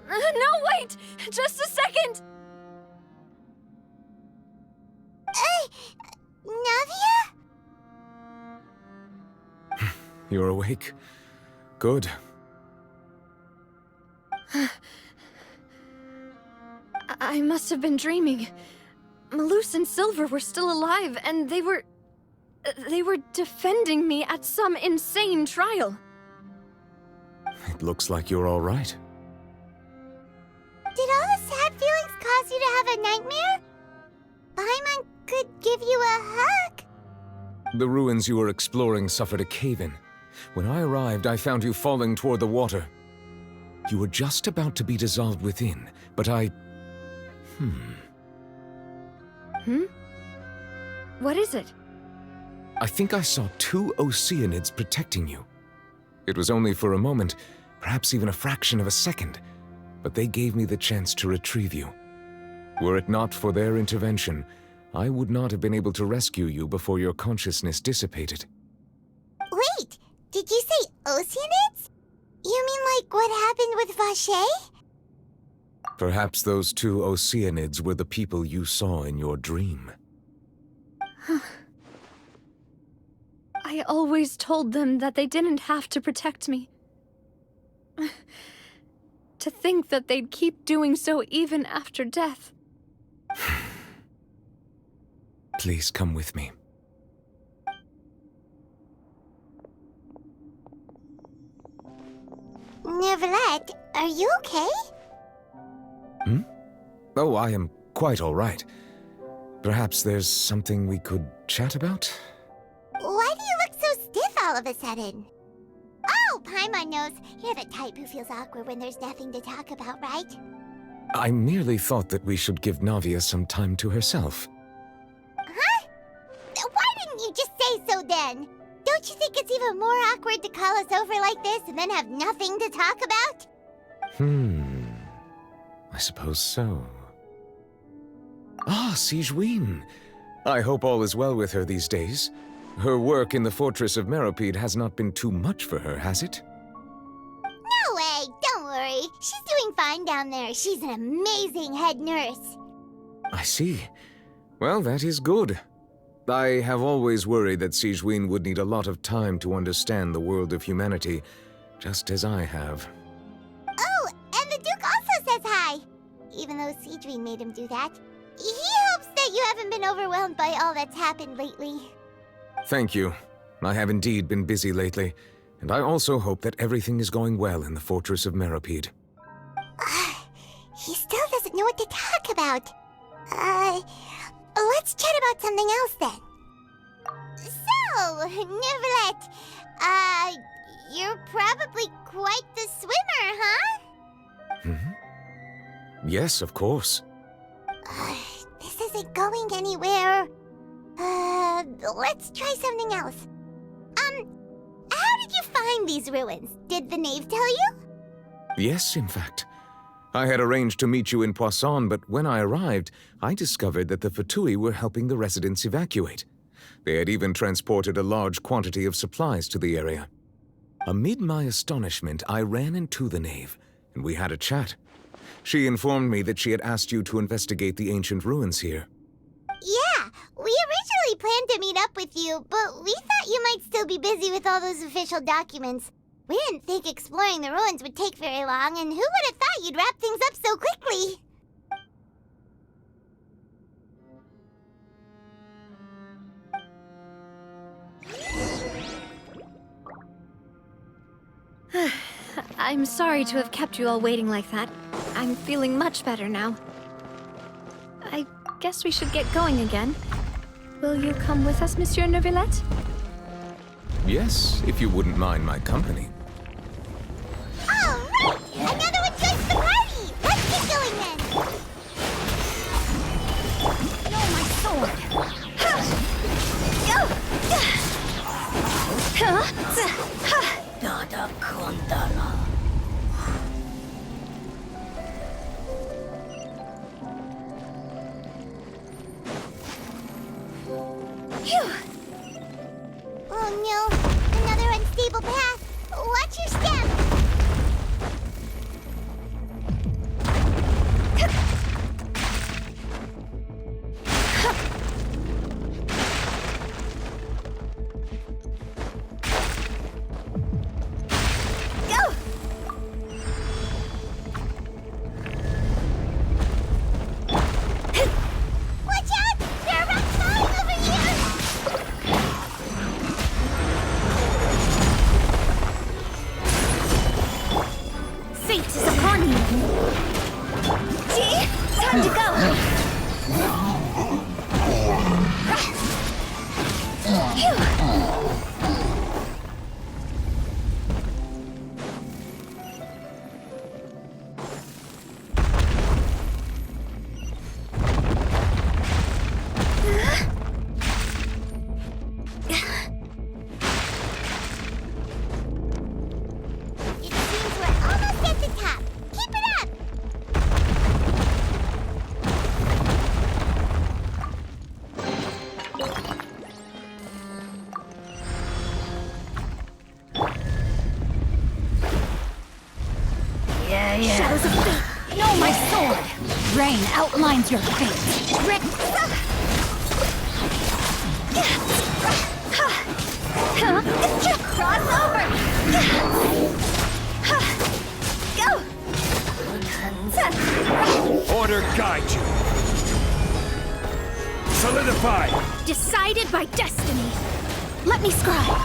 No, wait! Just a second! Navia? You're awake? Good. I must have been dreaming. Malus and Silver were still alive, and they were defending me at some insane trial. It looks like you're all right. Did all the sad feelings cause you to have a nightmare? Paimon could give you a hug. The ruins you were exploring suffered a cave-in. When I arrived, I found you falling toward the water. You were just about to be dissolved within, but I... What is it? I think I saw 2 Oceanids protecting you. It was only for a moment, perhaps even a fraction of a second, but they gave me the chance to retrieve you. Were it not for their intervention, I would not have been able to rescue you before your consciousness dissipated. Wait, did you say Oceanids? You mean like what happened with Vache? Perhaps those 2 Oceanids were the people you saw in your dream. I always told them that they didn't have to protect me. To think that they'd keep doing so even after death. Please come with me. Neuvillette, are you okay? Oh, I am quite all right. Perhaps there's something we could chat about? Why do you look so stiff all of a sudden? Oh, Paimon knows. You're the type who feels awkward when there's nothing to talk about, right? I merely thought that we should give Navia some time to herself. Huh? Why didn't you just say so then? Don't you think it's even more awkward to call us over like this and then have nothing to talk about? I suppose so. Ah, Sigewinne. I hope all is well with her these days. Her work in the Fortress of Meropide has not been too much for her, has it? No way, don't worry. She's doing fine down there. She's an amazing head nurse. I see. Well, that is good. I have always worried that Sigewinne would need a lot of time to understand the world of humanity, just as I have. Oh, and the Duke also says hi. Even though Sigewinne made him do that. He hopes that you haven't been overwhelmed by all that's happened lately. Thank you. I have indeed been busy lately, and I also hope that everything is going well in the Fortress of Meropide. He still doesn't know what to talk about. Let's chat about something else then. So, Neuvillette, you're probably quite the swimmer, huh? Yes, of course. This isn't going anywhere. Let's try something else. How did you find these ruins? Did the knave tell you? Yes, in fact. I had arranged to meet you in Poisson, but when I arrived, I discovered that the Fatui were helping the residents evacuate. They had even transported a large quantity of supplies to the area. Amid my astonishment, I ran into the knave, and we had a chat. She informed me that she had asked you to investigate the ancient ruins here. Yeah, we originally planned to meet up with you, but we thought you might still be busy with all those official documents. We didn't think exploring the ruins would take very long, and who would have thought you'd wrap things up so quickly? I'm sorry to have kept you all waiting like that. I'm feeling much better now. I guess we should get going again. Will you come with us, Monsieur Neuvillette? Yes, if you wouldn't mind my company. All right! Another one joins the party! Let's get going then! No, my sword! Dada Kondala. Phew! Oh no, another unstable path. Watch your step. Shadows of fate! No, my sword! Rain outlines your fate! Rick! Cross over! Go! Order guide you. Solidify! Decided by destiny! Let me scribe!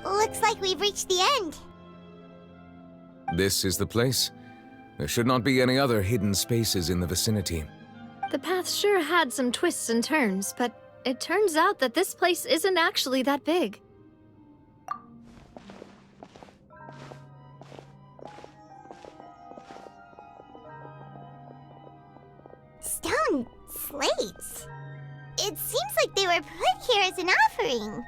Looks like we've reached the end. This is the place. There should not be any other hidden spaces in the vicinity. The path sure had some twists and turns, but it turns out that this place isn't actually that big. Stone slates? It seems like they were put here as an offering.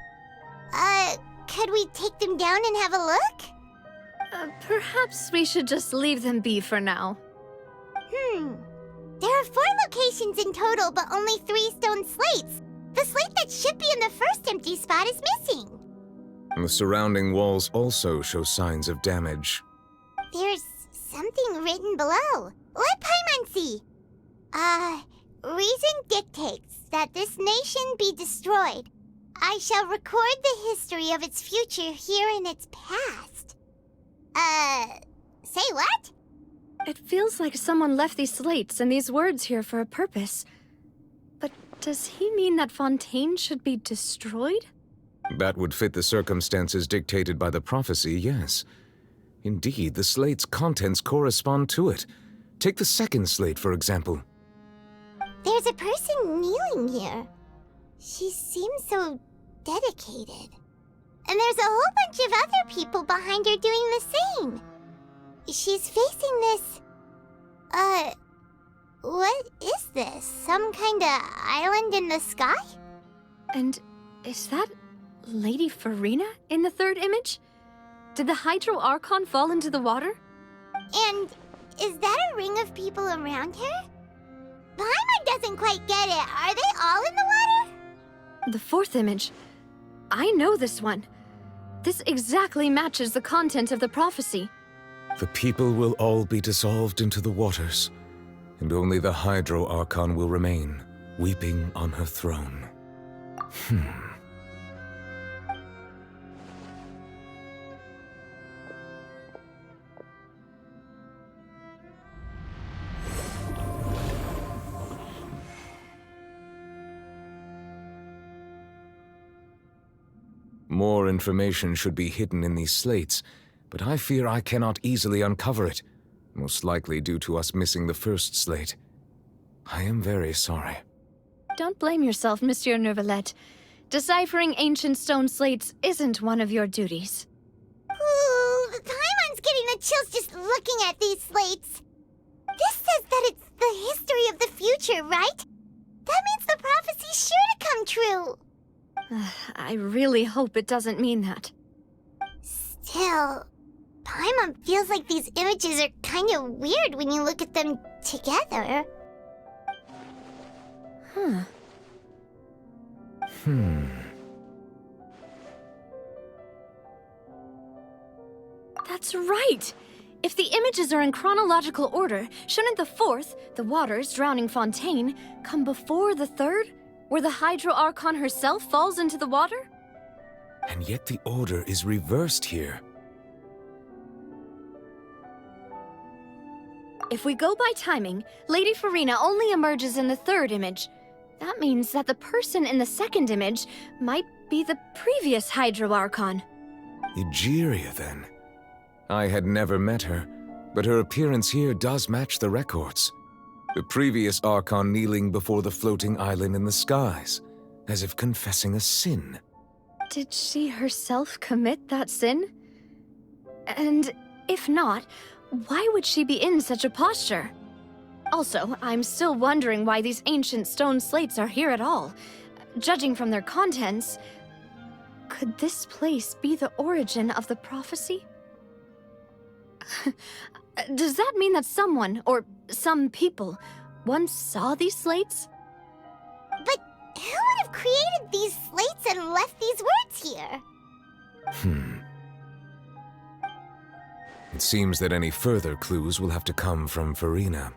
Could we take them down and have a look? Perhaps we should just leave them be for now. There are 4 locations in total, but only 3 stone slates. The slate that should be in the first empty spot is missing. The surrounding walls also show signs of damage. There's something written below. Let Paimon see. Reason dictates that this nation be destroyed. I shall record the history of its future here in its past. Say what? It feels like someone left these slates and these words here for a purpose. But does he mean that Fontaine should be destroyed? That would fit the circumstances dictated by the prophecy, yes. Indeed, the slate's contents correspond to it. Take the second slate, for example. There's a person kneeling here. She seems so dedicated. And there's a whole bunch of other people behind her doing the same. She's facing this... what is this? Some kind of island in the sky? And is that Lady Farina in the third image? Did the Hydro Archon fall into the water? And is that a ring of people around her? Paimon doesn't quite get it. Are they all in the water? The fourth image. I know this one. This exactly matches the content of the prophecy. The people will all be dissolved into the waters, and only the Hydro Archon will remain, weeping on her throne. More information should be hidden in these slates, but I fear I cannot easily uncover it, most likely due to us missing the first slate. I am very sorry. Don't blame yourself, Monsieur Neuvillette. Deciphering ancient stone slates isn't one of your duties. Ooh, Paimon's getting the chills just looking at these slates. This says that it's the history of the future, right? That means the prophecy's sure to come true. I really hope it doesn't mean that. Still, Paimon feels like these images are kind of weird when you look at them together. That's right! If the images are in chronological order, shouldn't the fourth, the waters drowning Fontaine, come before the third, where the Hydro Archon herself falls into the water? And yet the order is reversed here. If we go by timing, Lady Farina only emerges in the third image. That means that the person in the second image might be the previous Hydro Archon. Egeria, then. I had never met her, but her appearance here does match the records. The previous Archon kneeling before the floating island in the skies, as if confessing a sin. Did she herself commit that sin? And if not, why would she be in such a posture? Also, I'm still wondering why these ancient stone slates are here at all. Judging from their contents, could this place be the origin of the prophecy? Does that mean that someone, or some people, once saw these slates? But who would have created these slates and left these words here? It seems that any further clues will have to come from Farina.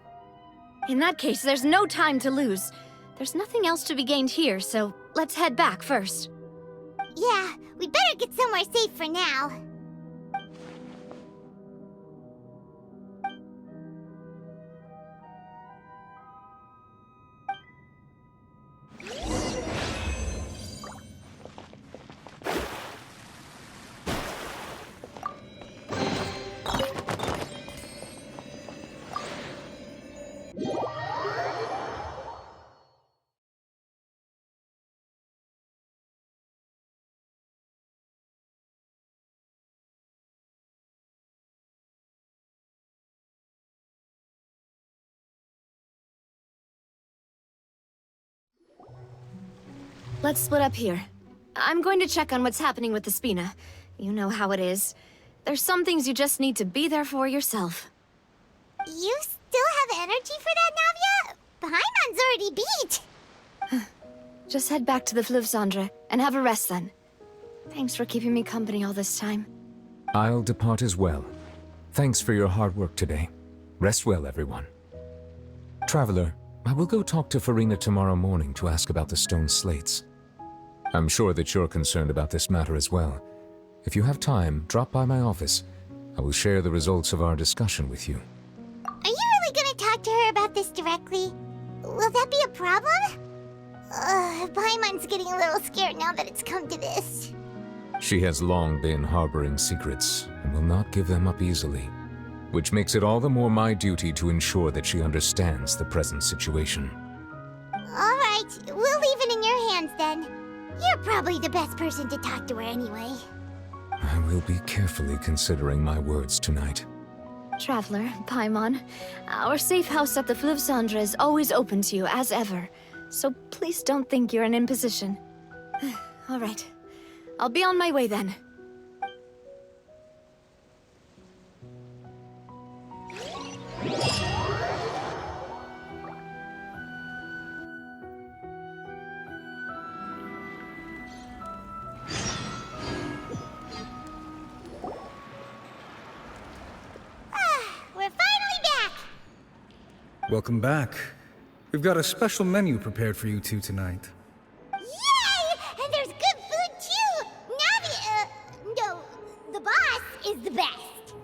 In that case, there's no time to lose. There's nothing else to be gained here, so let's head back first. Yeah, we better get somewhere safe for now. Let's split up here. I'm going to check on what's happening with the Spina. You know how it is. There's some things you just need to be there for yourself. You still have energy for that, Navia? Paimon's already beat. Just head back to the Fleuve Cendre and have a rest then. Thanks for keeping me company all this time. I'll depart as well. Thanks for your hard work today. Rest well, everyone. Traveler, I will go talk to Farina tomorrow morning to ask about the stone slates. I'm sure that you're concerned about this matter as well. If you have time, drop by my office. I will share the results of our discussion with you. Are you really gonna talk to her about this directly? Will that be a problem? Paimon's getting a little scared now that it's come to this. She has long been harboring secrets and will not give them up easily, which makes it all the more my duty to ensure that she understands the present situation. Alright, we'll leave it in your hands then. You're probably the best person to talk to her anyway. I will be carefully considering my words tonight. Traveler, Paimon, our safe house at the Fleuve Cendre is always open to you, as ever. So please don't think you're an imposition. All right. I'll be on my way then. We're finally back! Welcome back. We've got a special menu prepared for you two tonight. Yay! And there's good food too! No, the boss is the best.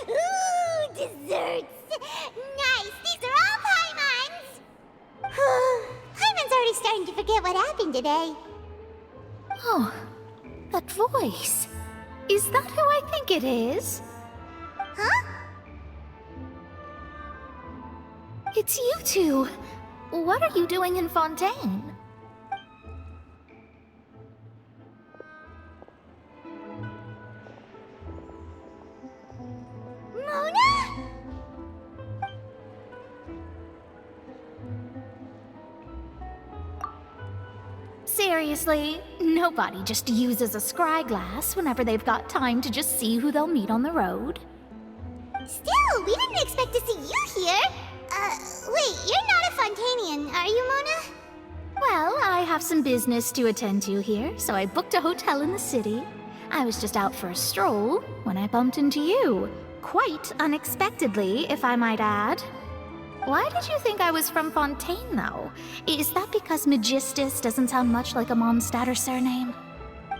Ooh, desserts! Nice, these are all Paimon's! Paimon's already starting to forget what happened today. Oh, that voice. Is that who I think it is? Huh? It's you two. What are you doing in Fontaine? Mona? Seriously, nobody just uses a scry glass whenever they've got time to just see who they'll meet on the road. Still, we didn't expect to see you here. Wait, you're not a Fontainian, are you, Mona? Well, I have some business to attend to here, so I booked a hotel in the city. I was just out for a stroll when I bumped into you. Quite unexpectedly, if I might add. Why did you think I was from Fontaine, though? Is that because Magistus doesn't sound much like a Mondstadter surname?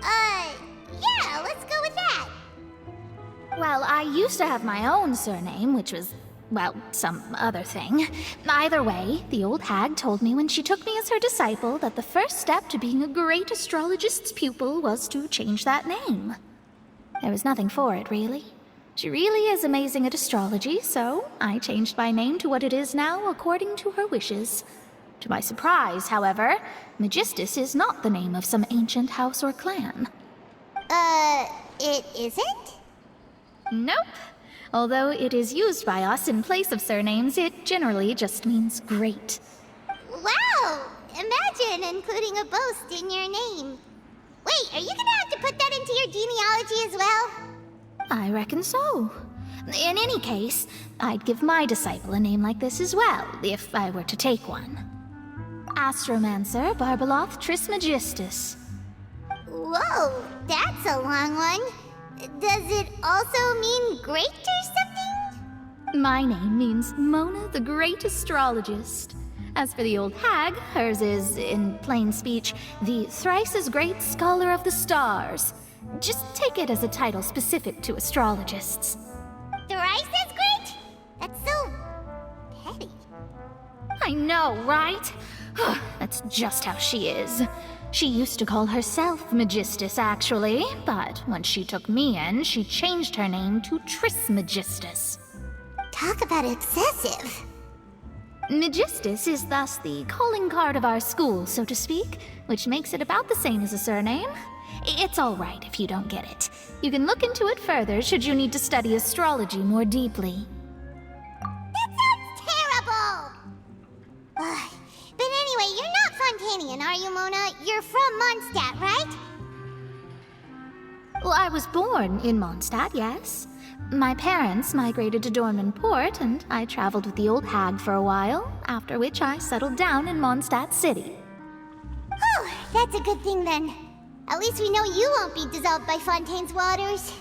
Yeah, let's go with that. Well, I used to have my own surname, which was, well, some other thing. Either way, the old hag told me when she took me as her disciple that the first step to being a great astrologist's pupil was to change that name. There was nothing for it, really. She really is amazing at astrology, so I changed my name to what it is now according to her wishes. To my surprise, however, Magistus is not the name of some ancient house or clan. It isn't? Nope. Although it is used by us in place of surnames, it generally just means great. Wow! Imagine including a boast in your name. Wait, are you gonna have to put that into your genealogy as well? I reckon so. In any case, I'd give my disciple a name like this as well, if I were to take one. Astromancer Barbeloth Trismegistus. Whoa, that's a long one. Does it also mean great or something? My name means Mona the Great Astrologist. As for the old hag, hers is, in plain speech, the thrice-as-great Scholar of the Stars. Just take it as a title specific to astrologists. Thrice as great? That's so petty. I know, right? That's just how she is. She used to call herself Magistus, actually, but when she took me in, she changed her name to Trismegistus. Talk about excessive. Magistus is thus the calling card of our school, so to speak, which makes it about the same as a surname. It's all right if you don't get it. You can look into it further should you need to study astrology more deeply. That sounds terrible! But anyway, you're not Fontainian, are you, Mona? You're from Mondstadt, right? Well, I was born in Mondstadt, yes. My parents migrated to Dorman Port, and I traveled with the old hag for a while, after which I settled down in Mondstadt City. Oh, that's a good thing then. At least we know you won't be dissolved by Fontaine's waters.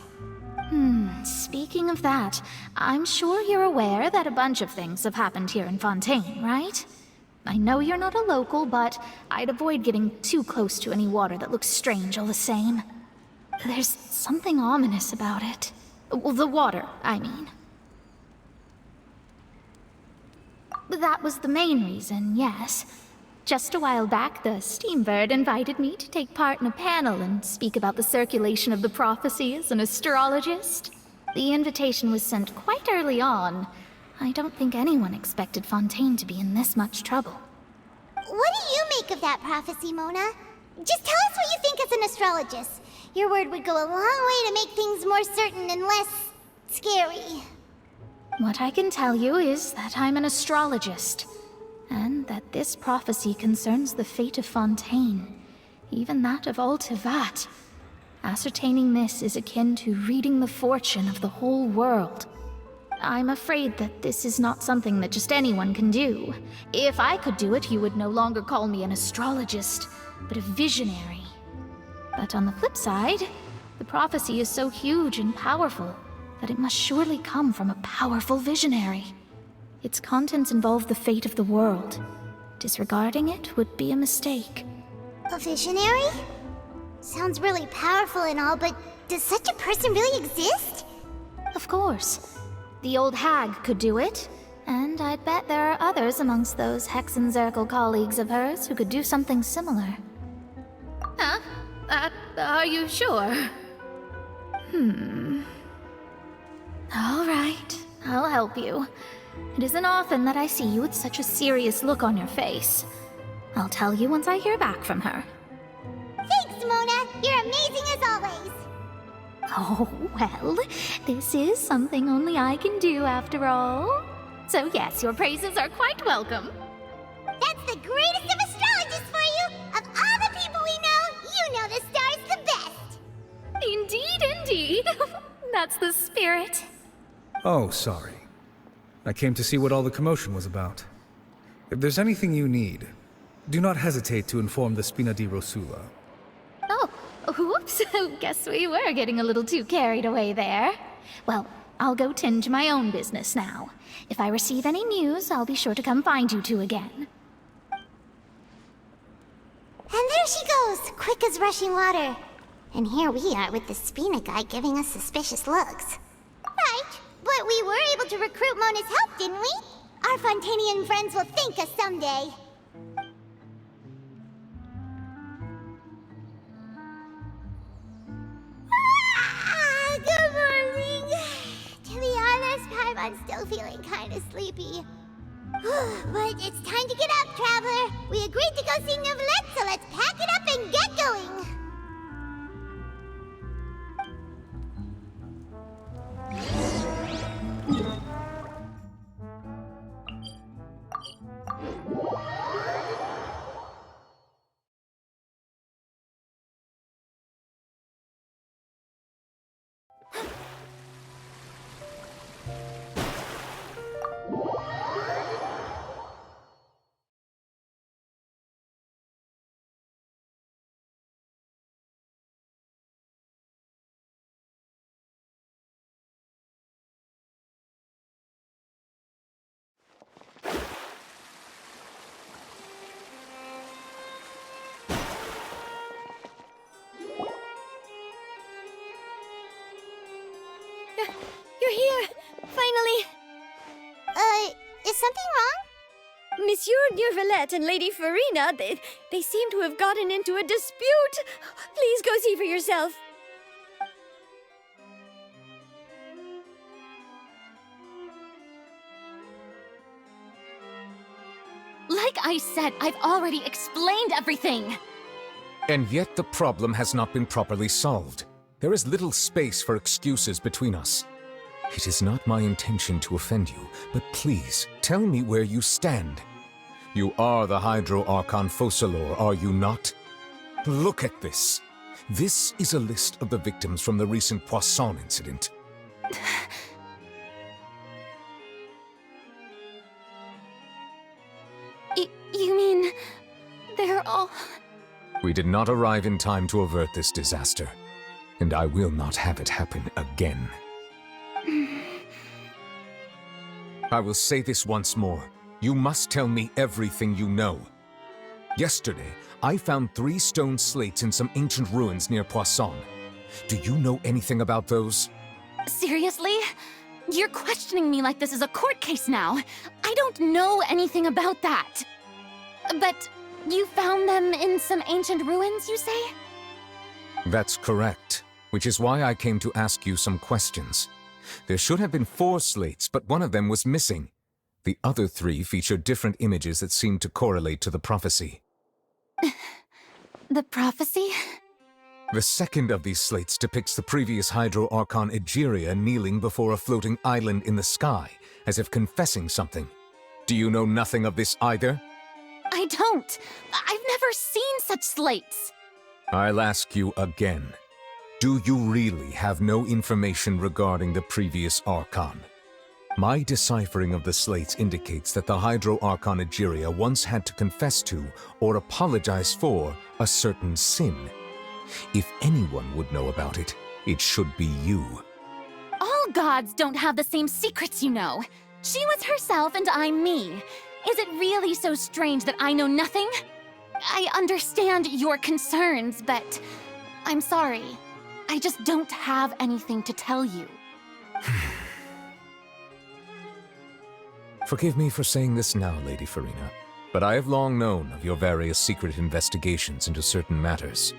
Speaking of that, I'm sure you're aware that a bunch of things have happened here in Fontaine, right? I know you're not a local, but I'd avoid getting too close to any water that looks strange all the same. There's something ominous about it. Well, the water, I mean. That was the main reason, yes. Just a while back, the Steambird invited me to take part in a panel and speak about the circulation of the prophecy as an astrologist. The invitation was sent quite early on. I don't think anyone expected Fontaine to be in this much trouble. What do you make of that prophecy, Mona? Just tell us what you think as an astrologist. Your word would go a long way to make things more certain and less scary. What I can tell you is that I'm an astrologist, and that this prophecy concerns the fate of Fontaine, even that of all Tevat. Ascertaining this is akin to reading the fortune of the whole world. I'm afraid that this is not something that just anyone can do. If I could do it, you would no longer call me an astrologist, but a visionary. But on the flip side, the prophecy is so huge and powerful that it must surely come from a powerful visionary. Its contents involve the fate of the world. Disregarding it would be a mistake. A visionary? Sounds really powerful and all, but does such a person really exist? Of course. The old hag could do it, and I'd bet there are others amongst those Hexenzirkel colleagues of hers who could do something similar. Huh? Are you sure? All right, I'll help you. It isn't often that I see you with such a serious look on your face. I'll tell you once I hear back from her. Thanks, Mona! You're amazing as always! Oh, well, this is something only I can do after all. So yes, your praises are quite welcome. That's the greatest of astrologists for you! Of all the people we know, you know the star's the best! Indeed. That's the spirit. Oh, sorry. I came to see what all the commotion was about. If there's anything you need, do not hesitate to inform the Spina di Rosula. Oh, whoops. Guess we were getting a little too carried away there. Well, I'll go tend to my own business now. If I receive any news, I'll be sure to come find you two again. And there she goes, quick as rushing water. And here we are with the Spina guy giving us suspicious looks. Right, but we were able to recruit Mona's help, didn't we? Our Fontainian friends will thank us someday. Good morning. To be honest, Paimon's still feeling kind of sleepy. But it's time to get up, Traveler. We agreed to go see Neuvillette, so let's pack it up and get going. You're here! Finally! Is something wrong? Monsieur Neuvillette and Lady Farina, they seem to have gotten into a dispute. Please go see for yourself. Like I said, I've already explained everything! And yet the problem has not been properly solved. There is little space for excuses between us. It is not my intention to offend you, but please, tell me where you stand. You are the Hydro Archon Focalor, are you not? Look at this. This is a list of the victims from the recent Poisson incident. You mean... they're all... We did not arrive in time to avert this disaster, and I will not have it happen again. I will say this once more. You must tell me everything you know. Yesterday, I found 3 stone slates in some ancient ruins near Poisson. Do you know anything about those? Seriously? You're questioning me like this is a court case now. I don't know anything about that. But you found them in some ancient ruins, you say? That's correct, which is why I came to ask you some questions. There should have been 4 slates, but one of them was missing. The other 3 feature different images that seem to correlate to the prophecy. The prophecy? The second of these slates depicts the previous Hydro Archon Egeria kneeling before a floating island in the sky, as if confessing something. Do you know nothing of this either? I don't. I've never seen such slates. I'll ask you again. Do you really have no information regarding the previous Archon? My deciphering of the slates indicates that the Hydro Archon Egeria once had to confess to, or apologize for, a certain sin. If anyone would know about it, it should be you. All gods don't have the same secrets, you know. She was herself and I'm me. Is it really so strange that I know nothing? I understand your concerns, but I'm sorry. I just don't have anything to tell you. Forgive me for saying this now, Lady Farina, but I have long known of your various secret investigations into certain matters.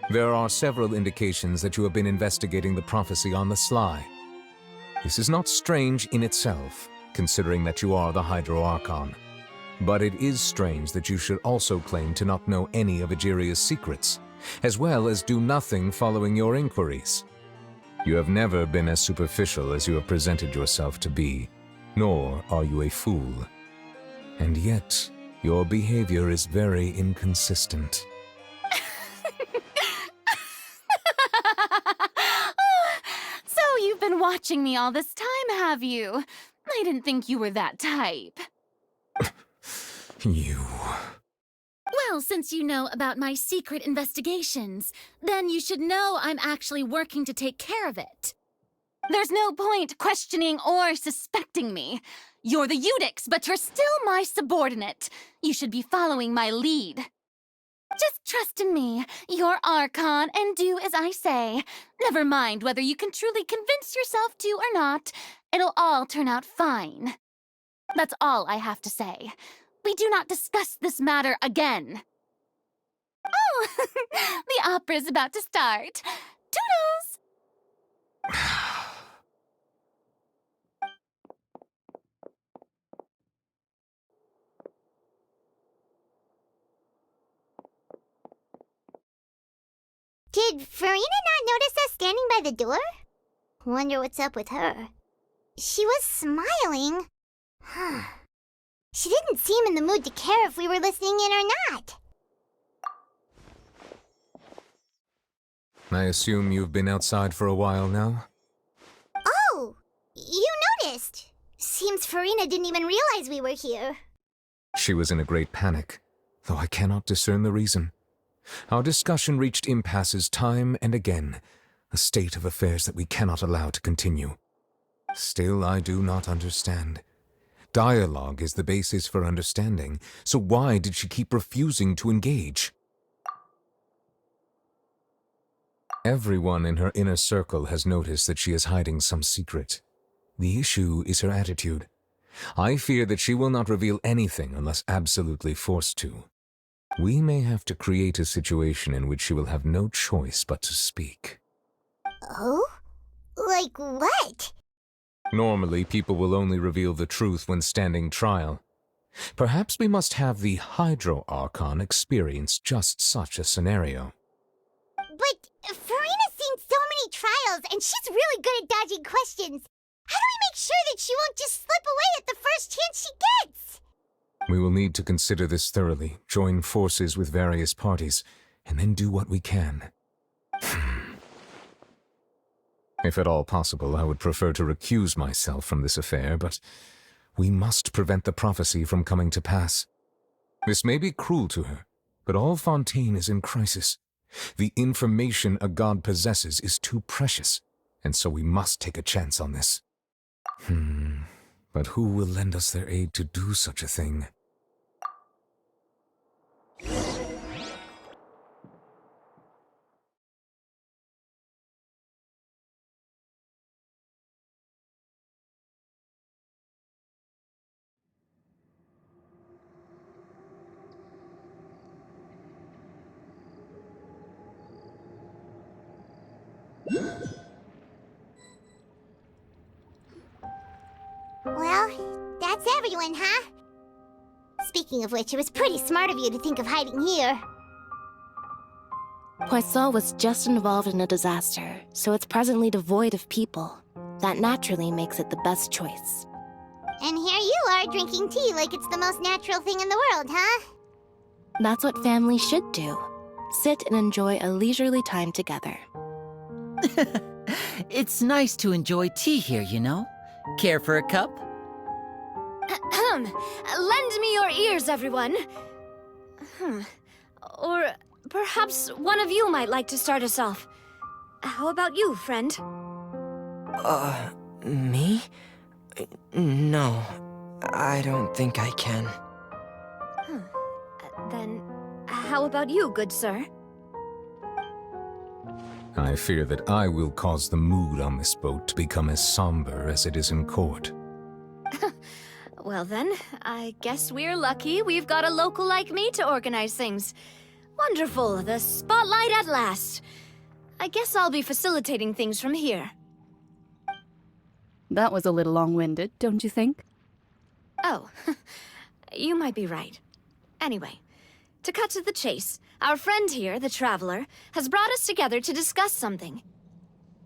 There are several indications that you have been investigating the prophecy on the sly. This is not strange in itself, considering that you are the Hydro Archon. But it is strange that you should also claim to not know any of Egeria's secrets, as well as do nothing following your inquiries. You have never been as superficial as you have presented yourself to be, nor are you a fool. And yet, your behavior is very inconsistent. So you've been watching me all this time, have you? I didn't think you were that type. You... Well, since you know about my secret investigations, then you should know I'm actually working to take care of it. There's no point questioning or suspecting me. You're the Eudix, but you're still my subordinate. You should be following my lead. Just trust in me, you're Archon, and do as I say. Never mind whether you can truly convince yourself to or not. It'll all turn out fine. That's all I have to say. We do not discuss this matter again. Oh, the opera's about to start. Toodles! Did Farina not notice us standing by the door? Wonder what's up with her. She was smiling. She didn't seem in the mood to care if we were listening in or not. I assume you've been outside for a while now? Oh, you noticed. Seems Farina didn't even realize we were here. She was in a great panic, though I cannot discern the reason. Our discussion reached impasses time and again, a state of affairs that we cannot allow to continue. Still, I do not understand. Dialogue is the basis for understanding, so why did she keep refusing to engage? Everyone in her inner circle has noticed that she is hiding some secret. The issue is her attitude. I fear that she will not reveal anything unless absolutely forced to. We may have to create a situation in which she will have no choice but to speak. Oh? Like what? Normally, people will only reveal the truth when standing trial. Perhaps we must have the Hydro Archon experience just such a scenario. But Farina's seen so many trials, and she's really good at dodging questions. How do we make sure that she won't just slip away at the first chance she gets? We will need to consider this thoroughly, join forces with various parties, and then do what we can. If at all possible, I would prefer to recuse myself from this affair, but we must prevent the prophecy from coming to pass. This may be cruel to her, but all Fontaine is in crisis. The information a god possesses is too precious, and so we must take a chance on this. But who will lend us their aid to do such a thing? Well, that's everyone, huh? Speaking of which, it was pretty smart of you to think of hiding here. Poisson was just involved in a disaster, so it's presently devoid of people. That naturally makes it the best choice. And here you are drinking tea like it's the most natural thing in the world, huh? That's what families should do. Sit and enjoy a leisurely time together. It's nice to enjoy tea here, you know? Care for a cup? Lend me your ears, everyone. Or perhaps one of you might like to start us off. How about you, friend? Me? No, I don't think I can. Then, how about you, good sir? I fear that I will cause the mood on this boat to become as somber as it is in court. Well then, I guess we're lucky we've got a local like me to organize things. Wonderful, the spotlight at last. I guess I'll be facilitating things from here. That was a little long-winded, don't you think? Oh, you might be right. Anyway, to cut to the chase, our friend here, the Traveler, has brought us together to discuss something.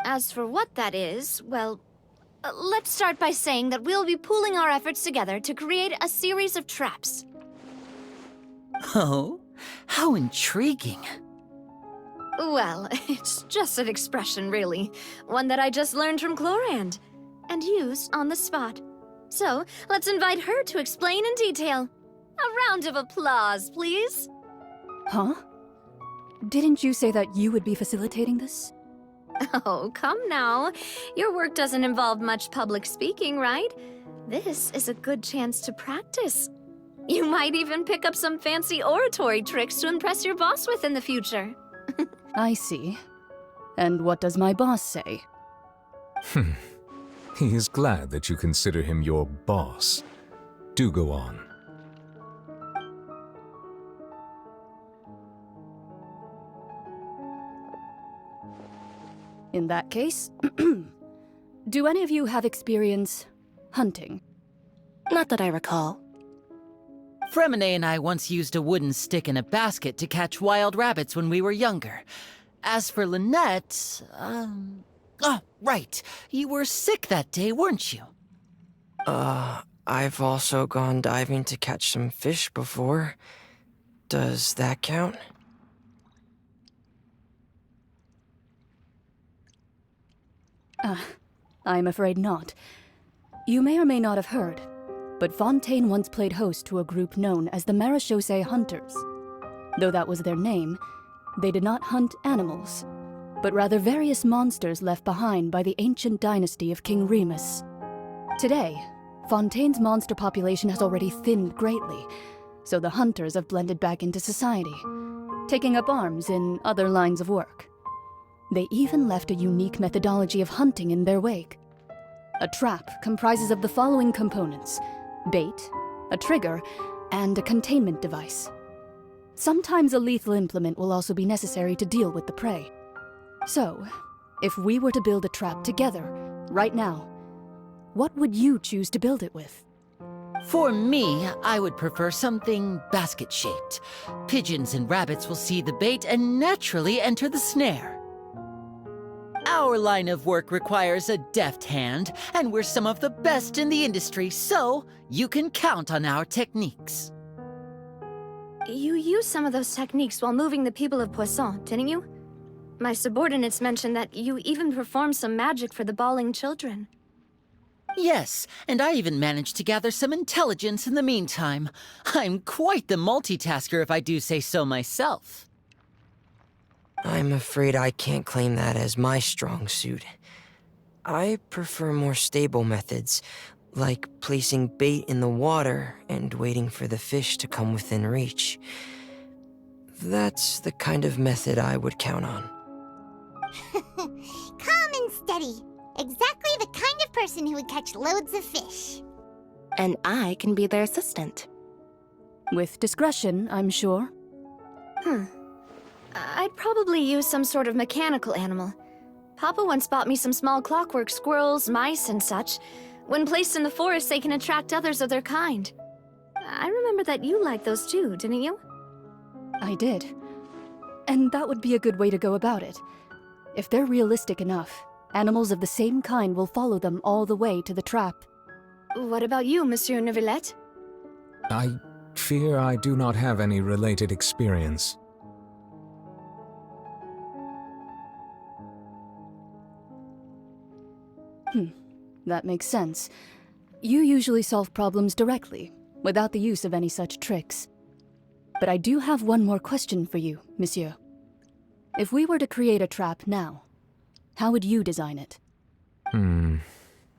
As for what that is, well, let's start by saying that we'll be pooling our efforts together to create a series of traps. Oh, how intriguing. Well, it's just an expression, really. One that I just learned from Chlorand, and used on the spot. So, let's invite her to explain in detail. A round of applause, please. Huh? Didn't you say that you would be facilitating this? Oh, come now. Your work doesn't involve much public speaking, right? This is a good chance to practice. You might even pick up some fancy oratory tricks to impress your boss with in the future. I see. And what does my boss say? He is glad that you consider him your boss. Do go on. In that case, do any of you have experience hunting? Not that I recall. Fremine and I once used a wooden stick in a basket to catch wild rabbits when we were younger. As for Lynette, oh, right. You were sick that day, weren't you? I've also gone diving to catch some fish before. Does that count? I'm afraid not. You may or may not have heard, but Fontaine once played host to a group known as the Marechaussee Hunters. Though that was their name, they did not hunt animals, but rather various monsters left behind by the ancient dynasty of King Remus. Today, Fontaine's monster population has already thinned greatly, so the hunters have blended back into society, taking up arms in other lines of work. They even left a unique methodology of hunting in their wake. A trap comprises of the following components: bait, a trigger, and a containment device. Sometimes a lethal implement will also be necessary to deal with the prey. So, if we were to build a trap together, right now, what would you choose to build it with? For me, I would prefer something basket-shaped. Pigeons and rabbits will see the bait and naturally enter the snare. Our line of work requires a deft hand, and we're some of the best in the industry, so you can count on our techniques. You used some of those techniques while moving the people of Poisson, didn't you? My subordinates mentioned that you even performed some magic for the bawling children. Yes, and I even managed to gather some intelligence in the meantime. I'm quite the multitasker if I do say so myself. I'm afraid I can't claim that as my strong suit. I prefer more stable methods, Like placing bait in the water and waiting for the fish to come within reach. That's the kind of method I would count on. Calm and steady. Exactly the kind of person who would catch loads of fish. And I can be their assistant. With discretion, I'm sure. I'd probably use some sort of mechanical animal. Papa once bought me some small clockwork squirrels, mice, and such. When placed in the forest, they can attract others of their kind. I remember that you liked those too, didn't you? I did. And that would be a good way to go about it. If they're realistic enough, animals of the same kind will follow them all the way to the trap. What about you, Monsieur Neuvillette? I fear I do not have any related experience. That makes sense. You usually solve problems directly, without the use of any such tricks. But I do have one more question for you, monsieur. If we were to create a trap now, how would you design it? I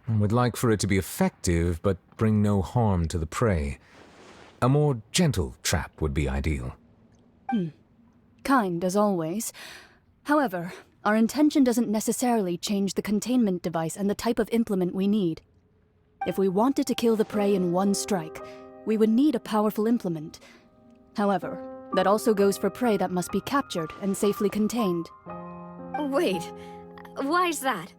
would like for it to be effective, but bring no harm to the prey. A more gentle trap would be ideal. Kind, as always. However, our intention doesn't necessarily change the containment device and the type of implement we need. If we wanted to kill the prey in one strike, we would need a powerful implement. However, that also goes for prey that must be captured and safely contained. Wait, why's that?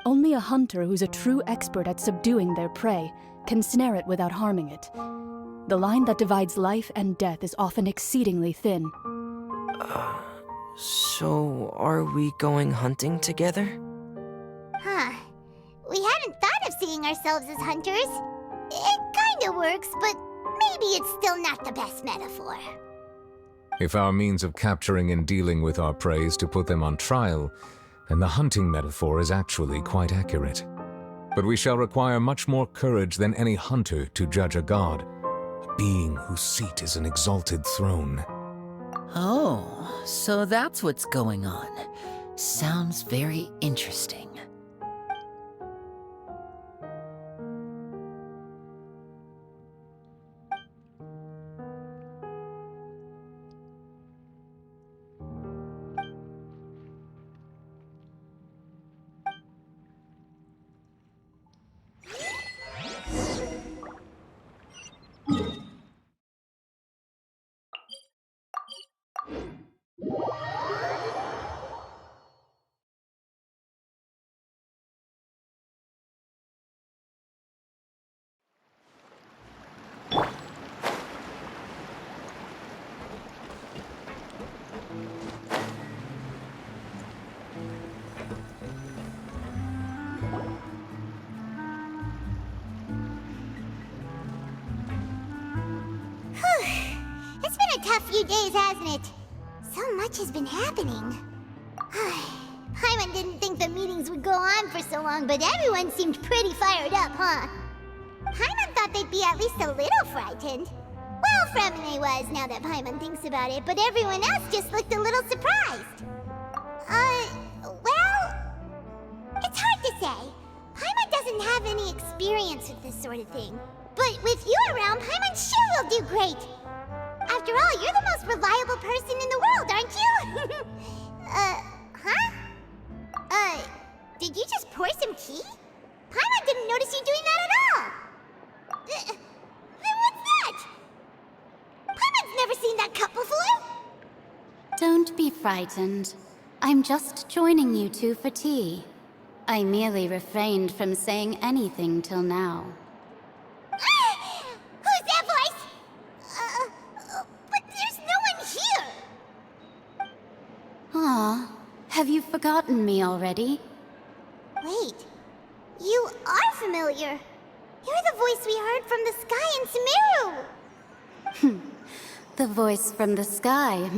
Only a hunter who's a true expert at subduing their prey can snare it without harming it. The line that divides life and death is often exceedingly thin. So, are we going hunting together? We hadn't thought of seeing ourselves as hunters. It kinda works, but maybe it's still not the best metaphor. If our means of capturing and dealing with our prey is to put them on trial, then the hunting metaphor is actually quite accurate. But we shall require much more courage than any hunter to judge a god, a being whose seat is an exalted throne. Oh, so that's what's going on. Sounds very interesting. It's been a tough few days, hasn't it? So much has been happening. Paimon didn't think the meetings would go on for so long, but everyone seemed pretty fired up, huh? Paimon thought they'd be at least a little frightened. Well, Fremine was, now that Paimon thinks about it, but everyone else just looked a little surprised. Well, it's hard to say. Paimon doesn't have any experience with this sort of thing. But with you around, Paimon sure will do great. After all, you're the most reliable person in the world, aren't you? Did you just pour some tea? Paimon didn't notice you doing that at all. Then what's that? Paimon's never seen that cup before. Don't be frightened. I'm just joining you two for tea. I merely refrained from saying anything till now. Who's that voice? But there's no one here. Aw, have you forgotten me already? Wait, you are familiar. You're the voice we heard from the sky in Sumeru. The voice from the sky,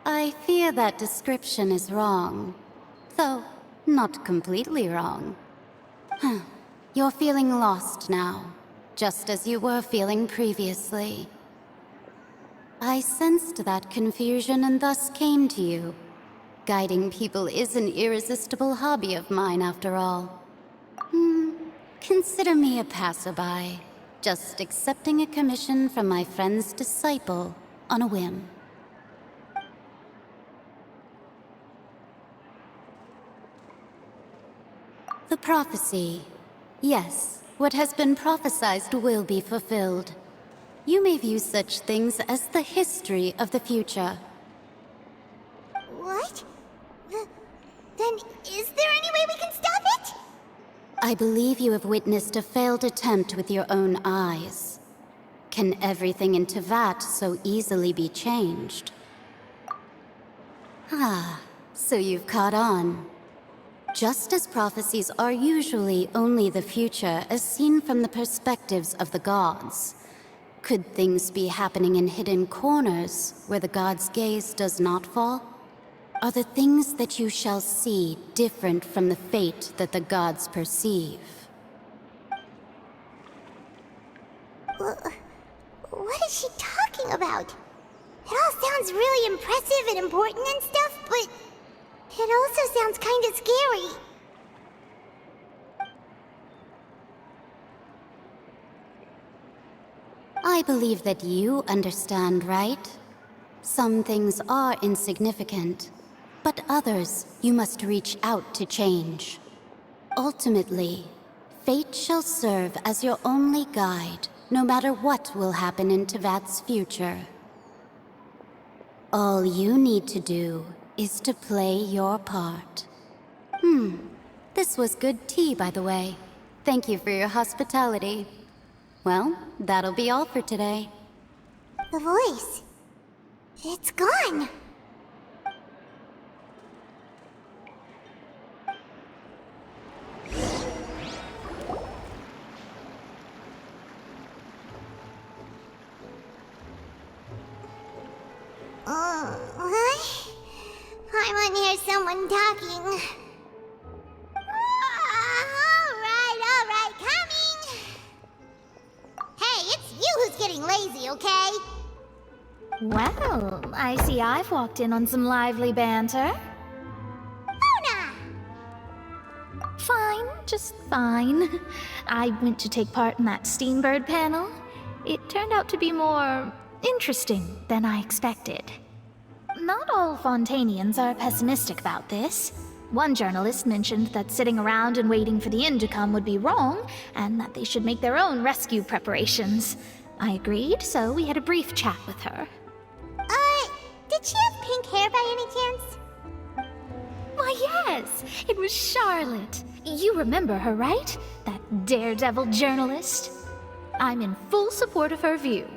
I fear that description is wrong. Though, not completely wrong. You're feeling lost now, just as you were feeling previously. I sensed that confusion and thus came to you. Guiding people is an irresistible hobby of mine, after all. Consider me a passerby, just accepting a commission from my friend's disciple on a whim. The prophecy. Yes, what has been prophesied will be fulfilled. You may view such things as the history of the future. What? Then is there any way we can stop it? I believe you have witnessed a failed attempt with your own eyes. Can everything in Tevat so easily be changed? Ah, so you've caught on. Just as prophecies are usually only the future as seen from the perspectives of the gods, could things be happening in hidden corners where the gods' gaze does not fall? Are the things that you shall see different from the fate that the gods perceive? What is she talking about? It all sounds really impressive and important and stuff, but it also sounds kind of scary. I believe that you understand, right? Some things are insignificant, but others you must reach out to change. Ultimately, fate shall serve as your only guide, no matter what will happen in Tevat's future. All you need to do is to play your part. This was good tea, by the way. Thank you for your hospitality. Well, that'll be all for today. The voice. It's gone. What? I want to hear someone talking. All right, coming. Hey, it's you who's getting lazy, okay? Well, I see I've walked in on some lively banter. Luna! Fine, just fine. I went to take part in that Steambird panel. It turned out to be more interesting than I expected. Not all Fontainians are pessimistic about this. One journalist mentioned that sitting around and waiting for the end to come would be wrong, and that they should make their own rescue preparations. I agreed, so we had a brief chat with her. Did she have pink hair by any chance? Why, yes! It was Charlotte. You remember her, right? That daredevil journalist? I'm in full support of her view.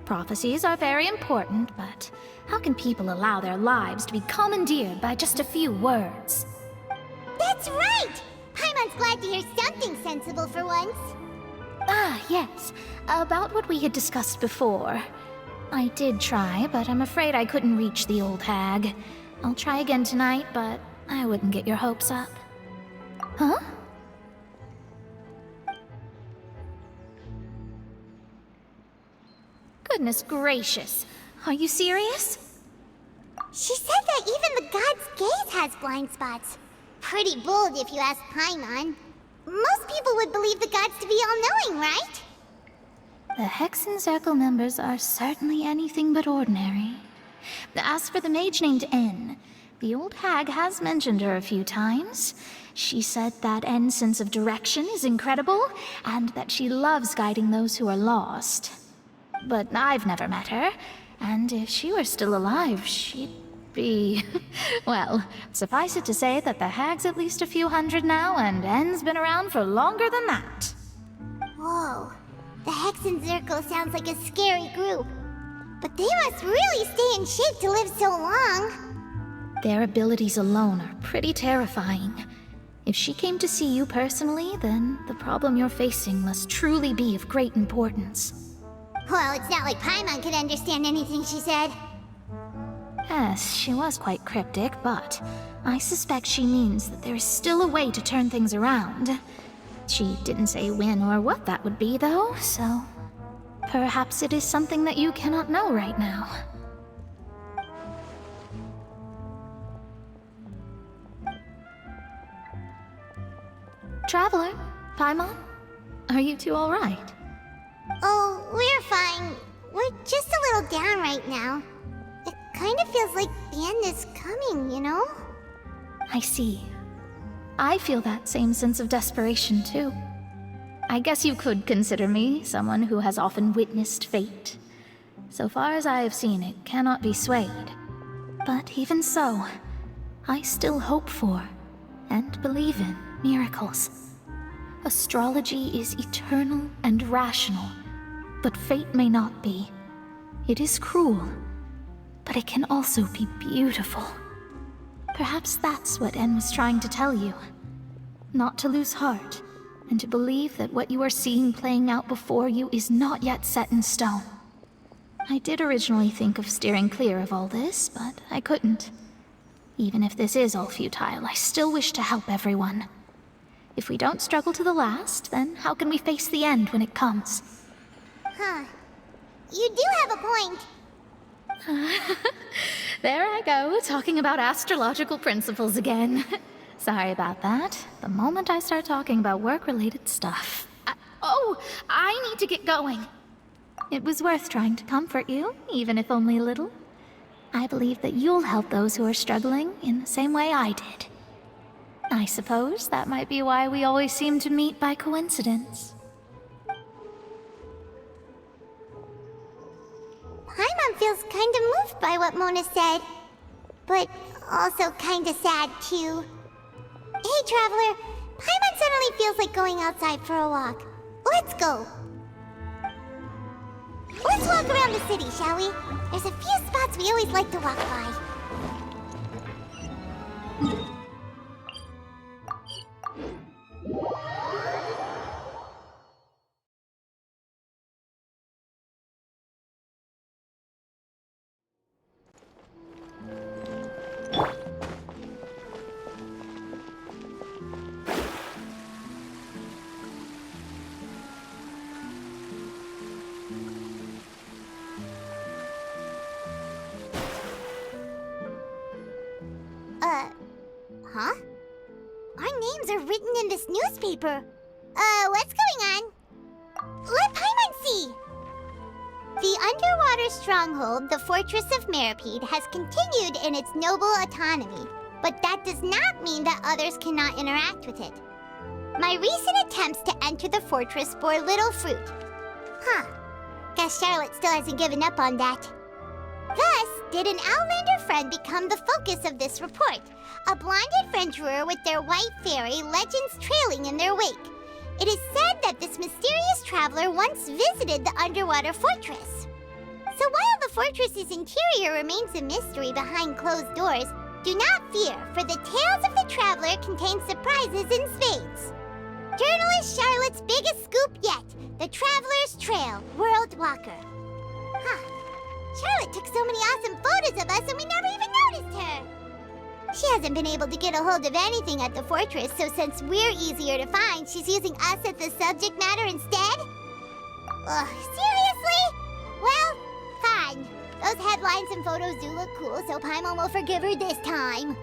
Prophecies are very important, but how can people allow their lives to be commandeered by just a few words? That's right! Paimon's glad to hear something sensible for once. Ah, yes. About what we had discussed before. I did try, but I'm afraid I couldn't reach the old hag. I'll try again tonight, but I wouldn't get your hopes up. Huh? Goodness gracious. Are you serious? She said that even the god's gaze has blind spots. Pretty bold if you ask Paimon. Most people would believe the gods to be all-knowing, right? The Hexen Circle members are certainly anything but ordinary. As for the mage named N, the old hag has mentioned her a few times. She said that N's sense of direction is incredible, and that she loves guiding those who are lost. But I've never met her, and if she were still alive, she'd be... well, suffice it to say that the hag's at least a few hundred now, and N's been around for longer than that. Whoa. The Hexen Circle sounds like a scary group. But they must really stay in shape to live so long. Their abilities alone are pretty terrifying. If she came to see you personally, then the problem you're facing must truly be of great importance. Well, it's not like Paimon could understand anything she said. Yes, she was quite cryptic, but I suspect she means that there is still a way to turn things around. She didn't say when or what that would be, though, so... perhaps it is something that you cannot know right now. Traveler, Paimon, Are you two alright? Oh, we're fine. We're just a little down right now. It kind of feels like the end is coming, you know? I see. I feel that same sense of desperation, too. I guess you could consider me someone who has often witnessed fate. So far as I have seen, it cannot be swayed. But even so, I still hope for, and believe in, miracles. Astrology is eternal and rational, but fate may not be. It is cruel, but it can also be beautiful. Perhaps that's what En was trying to tell you. Not to lose heart, and to believe that what you are seeing playing out before you is not yet set in stone. I did originally think of steering clear of all this, but I couldn't. Even if this is all futile, I still wish to help everyone. If we don't struggle to the last, then how can we face the end when it comes? Huh. You do have a point. There I go, talking about astrological principles again. Sorry about that. The moment I start talking about work-related stuff. I need to get going. It was worth trying to comfort you, even if only a little. I believe that you'll help those who are struggling in the same way I did. I suppose that might be why we always seem to meet by coincidence. Paimon feels kind of moved by what Mona said, but also kind of sad too. Hey, Traveler, Paimon suddenly feels like going outside for a walk. Let's go. Let's walk around the city, shall we? There's a few spots we always like to walk by. Huh? Our names are written in this newspaper. What's going on? Let Paimon see! The underwater stronghold, the Fortress of Meripede, has continued in its noble autonomy, but that does not mean that others cannot interact with it. My recent attempts to enter the fortress bore little fruit. Huh. Guess Charlotte still hasn't given up on that. Thus, did an Outlander friend become the focus of this report, a blonde adventurer with their white fairy legends trailing in their wake. It is said that this mysterious traveler once visited the underwater fortress. So while the fortress's interior remains a mystery behind closed doors, do not fear, for the tales of the traveler contain surprises in spades. Journalist Charlotte's biggest scoop yet, the Traveler's Trail, World Walker. Huh. Charlotte took so many awesome photos of us and we never even noticed her. She hasn't been able to get a hold of anything at the fortress, so since we're easier to find, she's using us as the subject matter instead? Ugh, seriously? Well, fine. Those headlines and photos do look cool, so Paimon will forgive her this time.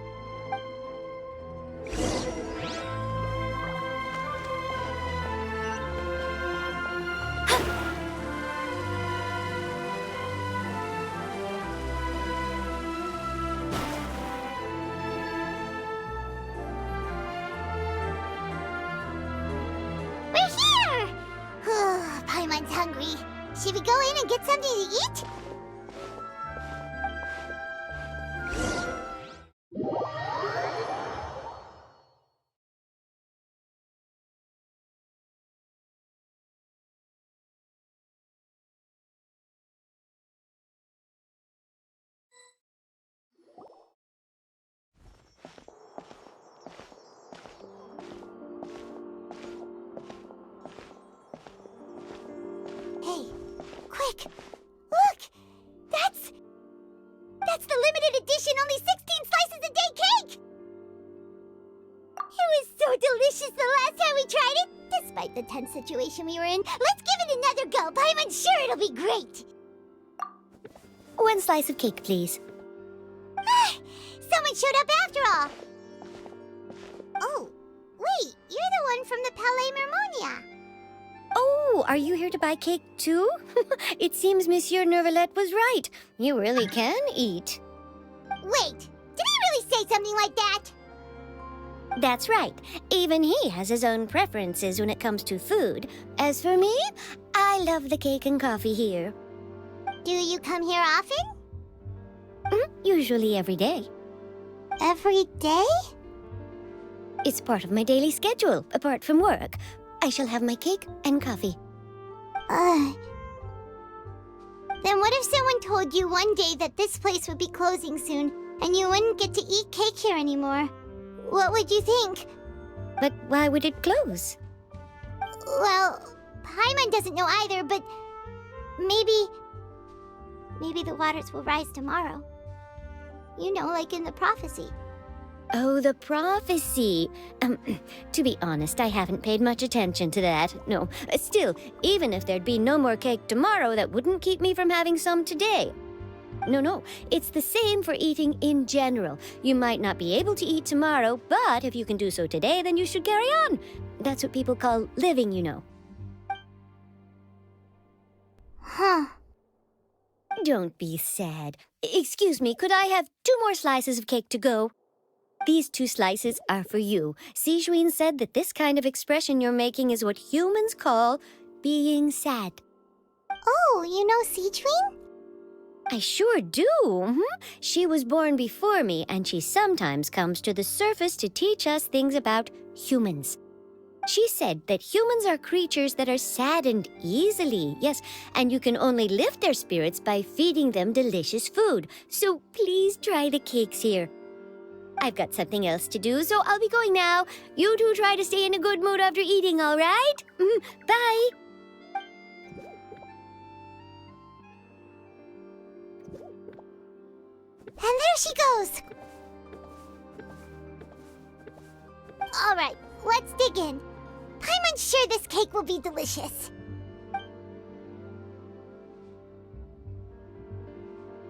Paimon's hungry. Should we go in and get something to eat? Hey, quick! Look! That's the limited edition only 16 slices a day cake! It was so delicious the last time we tried it, despite the tense situation we were in. Let's give it another go. Paimon's sure it'll be great. One slice of cake, please. Someone showed up after all. Oh, wait, you're the one from the Palais Mermonia. Oh, are you here to buy cake too? It seems Monsieur Nervalet was right. You really can eat. Wait, did he really say something like that? That's right. Even he has his own preferences when it comes to food. As for me, I love the cake and coffee here. Do you come here often? Usually every day. Every day? It's part of my daily schedule, apart from work. I shall have my cake and coffee. Then what if someone told you one day that this place would be closing soon, and you wouldn't get to eat cake here anymore? What would you think? But why would it close? Well, Paimon doesn't know either, but maybe the waters will rise tomorrow. You know, like in the prophecy. Oh, the prophecy. To be honest, I haven't paid much attention to that. No, still, even if there'd be no more cake tomorrow, that wouldn't keep me from having some today. No, it's the same for eating in general. You might not be able to eat tomorrow, but if you can do so today, then you should carry on. That's what people call living, you know. Huh. Don't be sad. Excuse me, could I have 2 more slices of cake to go? These 2 slices are for you. Sijuin said that this kind of expression you're making is what humans call being sad. Oh, you know Sijuin? I sure do. She was born before me, and she sometimes comes to the surface to teach us things about humans. She said that humans are creatures that are saddened easily, yes, and you can only lift their spirits by feeding them delicious food. So please try the cakes here. I've got something else to do, so I'll be going now. You two try to stay in a good mood after eating, all right? Bye. And there she goes. All right, let's dig in. Paimon's sure this cake will be delicious.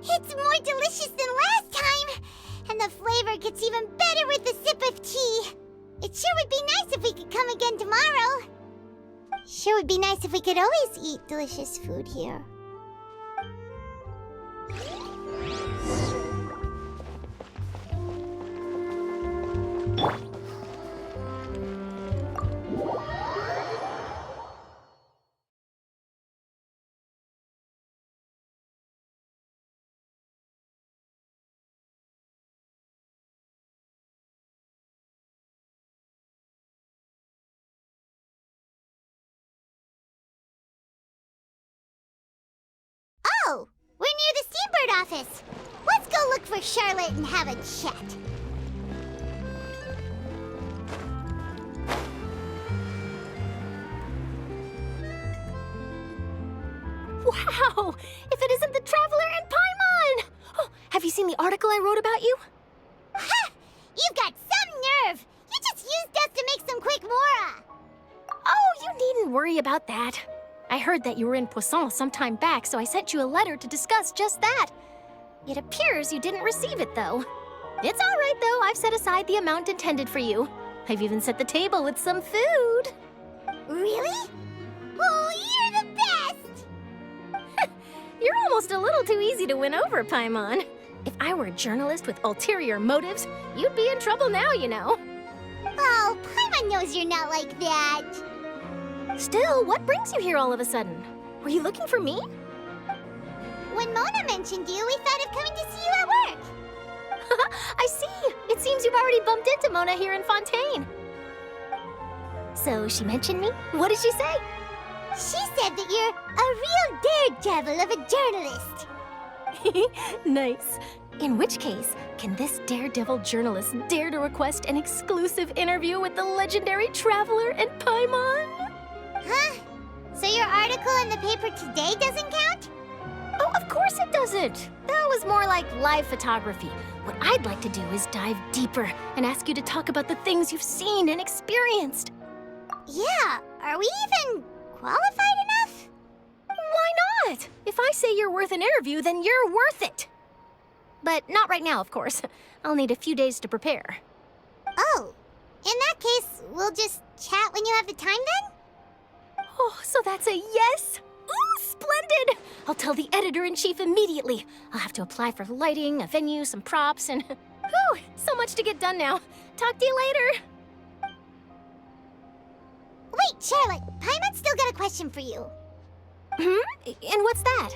It's more delicious than last time, and the flavor gets even better with a sip of tea. It sure would be nice if we could come again tomorrow. Sure would be nice if we could always eat delicious food here. Oh, we're near the Steambird office. Let's go look for Charlotte and have a chat. Wow! If it isn't the Traveler and Paimon! Oh, have you seen the article I wrote about you? Ha! You've got some nerve! You just used us to make some quick mora! Oh, you needn't worry about that. I heard that you were in Poisson some time back, so I sent you a letter to discuss just that. It appears you didn't receive it, though. It's all right, though. I've set aside the amount intended for you. I've even set the table with some food. Really? Oh, you're the best! You're almost a little too easy to win over, Paimon. If I were a journalist with ulterior motives, you'd be in trouble now, you know. Oh, Paimon knows you're not like that. Still, what brings you here all of a sudden? Were you looking for me? When Mona mentioned you, we thought of coming to see you at work. I see. It seems you've already bumped into Mona here in Fontaine. So she mentioned me? What did she say? She said that you're a real daredevil of a journalist. Nice. In which case, can this daredevil journalist dare to request an exclusive interview with the legendary Traveler and Paimon? Huh? So your article in the paper today doesn't count? Oh, of course it doesn't. That was more like live photography. What I'd like to do is dive deeper and ask you to talk about the things you've seen and experienced. Yeah, are we even qualified enough? Why not? If I say you're worth an interview, then you're worth it. But not right now, of course. I'll need a few days to prepare. Oh, in that case, we'll just chat when you have the time then? Oh, so that's a yes? Ooh, splendid! I'll tell the editor-in-chief immediately. I'll have to apply for lighting, a venue, some props, and... Whew, so much to get done now. Talk to you later. Wait, Charlotte, Paimon's still got a question for you. And what's that?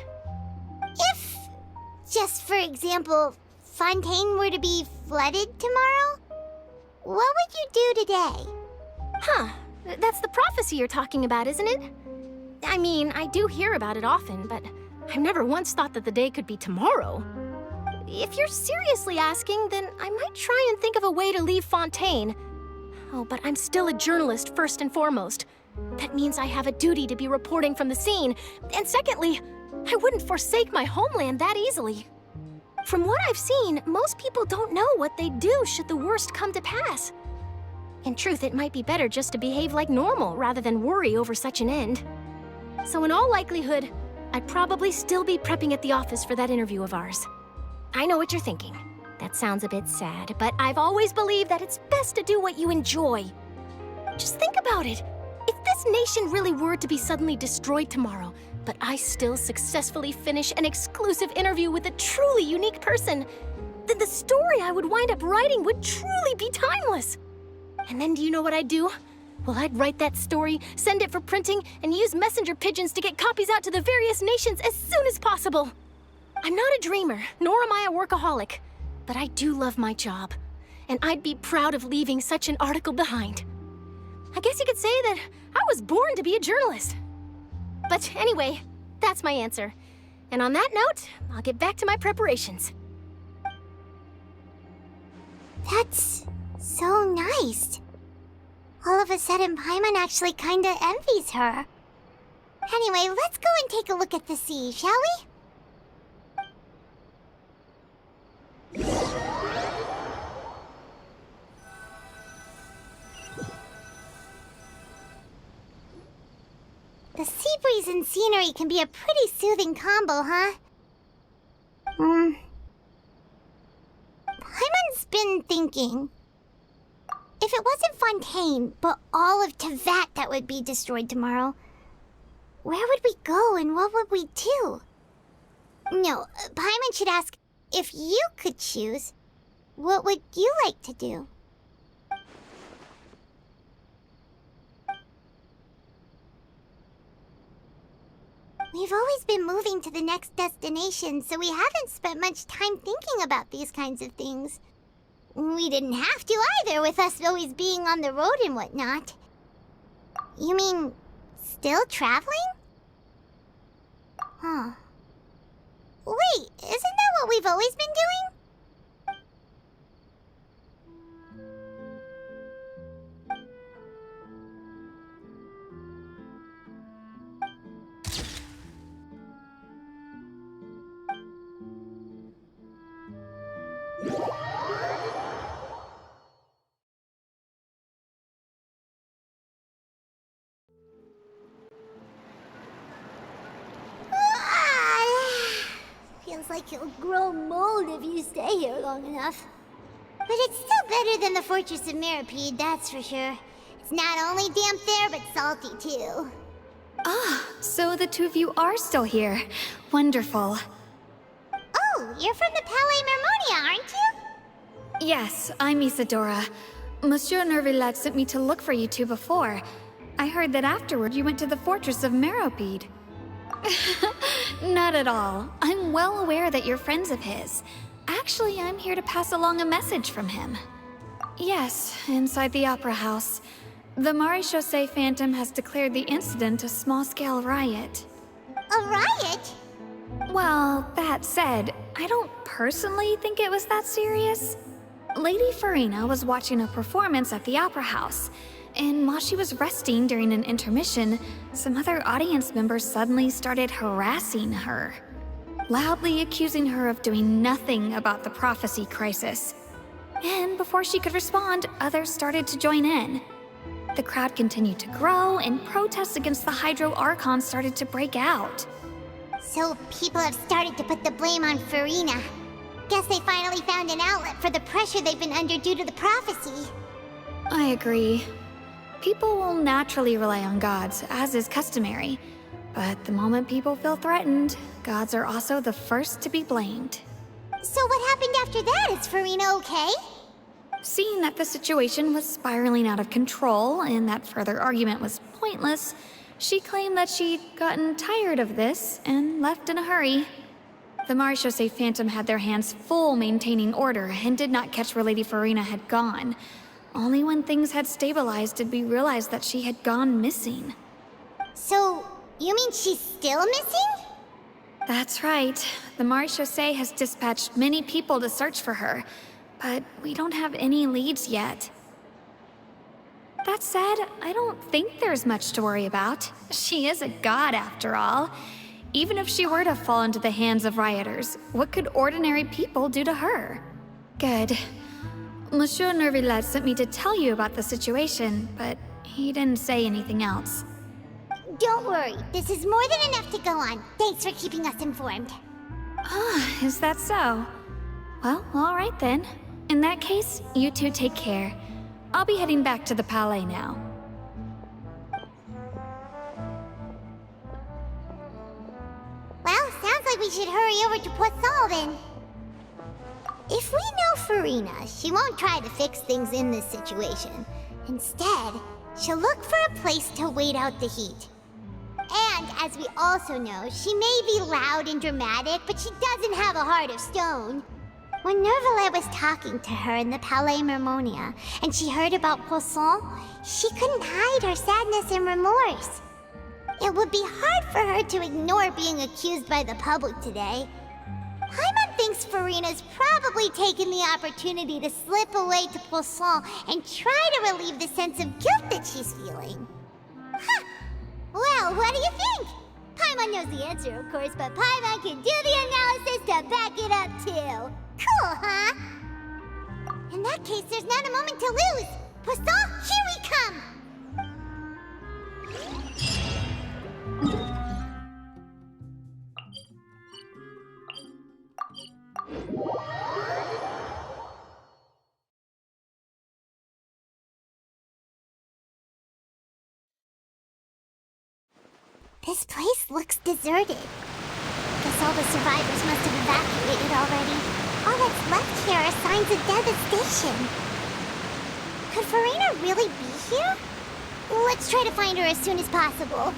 If, just for example, Fontaine were to be flooded tomorrow, what would you do today? Huh, that's the prophecy you're talking about, isn't it? I mean, I do hear about it often, but I've never once thought that the day could be tomorrow. If you're seriously asking, then I might try and think of a way to leave Fontaine. Oh, but I'm still a journalist first and foremost. That means I have a duty to be reporting from the scene. And secondly, I wouldn't forsake my homeland that easily. From what I've seen, most people don't know what they'd do should the worst come to pass. In truth, it might be better just to behave like normal rather than worry over such an end. So in all likelihood, I'd probably still be prepping at the office for that interview of ours. I know what you're thinking. That sounds a bit sad, but I've always believed that it's best to do what you enjoy. Just think about it. If this nation really were to be suddenly destroyed tomorrow, but I still successfully finish an exclusive interview with a truly unique person, then the story I would wind up writing would truly be timeless. And then do you know what I'd do? Well, I'd write that story, send it for printing, and use messenger pigeons to get copies out to the various nations as soon as possible. I'm not a dreamer, nor am I a workaholic, but I do love my job, and I'd be proud of leaving such an article behind. I guess you could say that I was born to be a journalist. But anyway, that's my answer. And on that note, I'll get back to my preparations. That's so nice. All of a sudden, Paimon actually kinda envies her. Anyway, let's go and take a look at the sea, shall we? The sea breeze and scenery can be a pretty soothing combo, huh? Paimon's been thinking. If it wasn't Fontaine, but all of Tevat that would be destroyed tomorrow, where would we go and what would we do? No, Paimon should ask, if you could choose, what would you like to do? We've always been moving to the next destination, so we haven't spent much time thinking about these kinds of things. We didn't have to either, with us always being on the road and whatnot. You mean, still traveling? Huh. Wait, isn't that what we've always been doing? Feels like you'll grow mold if you stay here long enough. But it's still better than the Fortress of Meripede, that's for sure. It's not only damp there, but salty too. Ah, so the two of you are still here. Wonderful. Oh, you're from the Palais Mermonia, aren't you? Yes, I'm Isadora. Monsieur Nervillat sent me to look for you two before. I heard that afterward you went to the Fortress of Meripede. Not at all. I'm well aware that you're friends of his. Actually, I'm here to pass along a message from him. Yes, inside the Opera House. The Maréchaussée Phantom has declared the incident a small-scale riot. A riot? Well, that said, I don't personally think it was that serious. Lady Farina was watching a performance at the Opera House, and while she was resting during an intermission, some other audience members suddenly started harassing her, loudly accusing her of doing nothing about the prophecy crisis. And before she could respond, others started to join in. The crowd continued to grow, and protests against the Hydro Archon started to break out. So people have started to put the blame on Farina. Guess they finally found an outlet for the pressure they've been under due to the prophecy. I agree. People will naturally rely on gods, as is customary. But the moment people feel threatened, gods are also the first to be blamed. So what happened after that? Is Farina okay? Seeing that the situation was spiraling out of control and that further argument was pointless, she claimed that she'd gotten tired of this and left in a hurry. The Marechaussee Phantom had their hands full maintaining order and did not catch where Lady Farina had gone. Only when things had stabilized did we realize that she had gone missing. So, you mean she's still missing? That's right. The Marechaussee has dispatched many people to search for her, but we don't have any leads yet. That said, I don't think there's much to worry about. She is a god after all. Even if she were to fall into the hands of rioters, what could ordinary people do to her? Good. Monsieur Nervillet sent me to tell you about the situation, but he didn't say anything else. Don't worry, this is more than enough to go on. Thanks for keeping us informed. Ah, is that so? Well, all right then. In that case, you two take care. I'll be heading back to the Palais now. Well, sounds like we should hurry over to Poisson then. If we know Farina, she won't try to fix things in this situation. Instead, she'll look for a place to wait out the heat. And, as we also know, she may be loud and dramatic, but she doesn't have a heart of stone. When Nervillet was talking to her in the Palais Mermonia, and she heard about Poisson, she couldn't hide her sadness and remorse. It would be hard for her to ignore being accused by the public today. Paimon thinks Farina's probably taken the opportunity to slip away to Poisson and try to relieve the sense of guilt that she's feeling. Huh! Well, what do you think? Paimon knows the answer, of course, but Paimon can do the analysis to back it up, too. Cool, huh? In that case, there's not a moment to lose. Poisson, here we come! This place looks deserted. Guess all the survivors must have evacuated already. All that's left here are signs of devastation. Could Farina really be here? Let's try to find her as soon as possible.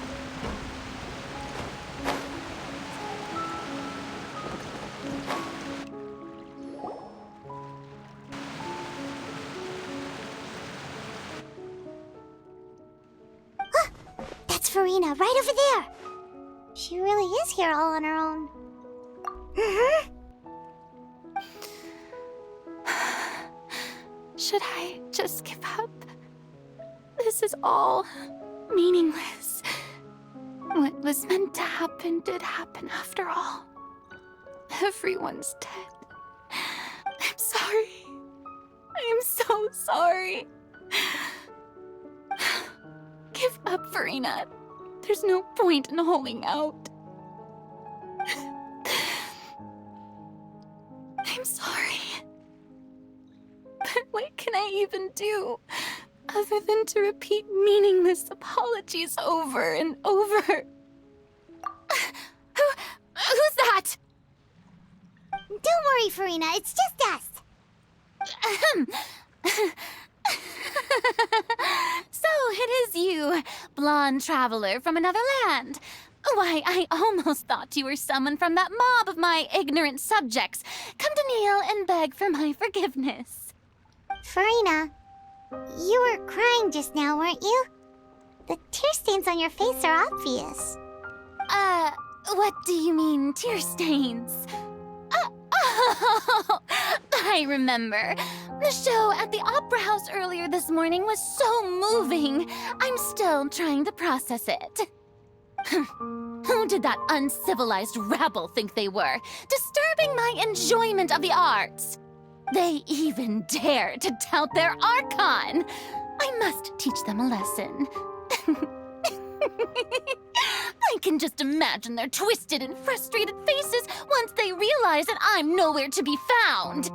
That's Farina, right over there! She really is here all on her own. Should I just give up? This is all meaningless. What was meant to happen did happen after all. Everyone's dead. I'm sorry. I'm so sorry. Give up, Farina. There's no point in holding out. I'm sorry. But what can I even do other than to repeat meaningless apologies over and over? Who's that? Don't worry, Farina. It's just us. So it is you, blonde traveler from another land. Why, I almost thought you were someone from that mob of my ignorant subjects. Come to kneel and beg for my forgiveness. Farina, you were crying just now, weren't you? The tear stains on your face are obvious. What do you mean, tear stains? Oh, I remember. The show at the Opera House earlier this morning was so moving. I'm still trying to process it. Who did that uncivilized rabble think they were, disturbing my enjoyment of the arts? They even dare to tout their Archon. I must teach them a lesson. I can just imagine their twisted and frustrated faces once they realize that I'm nowhere to be found.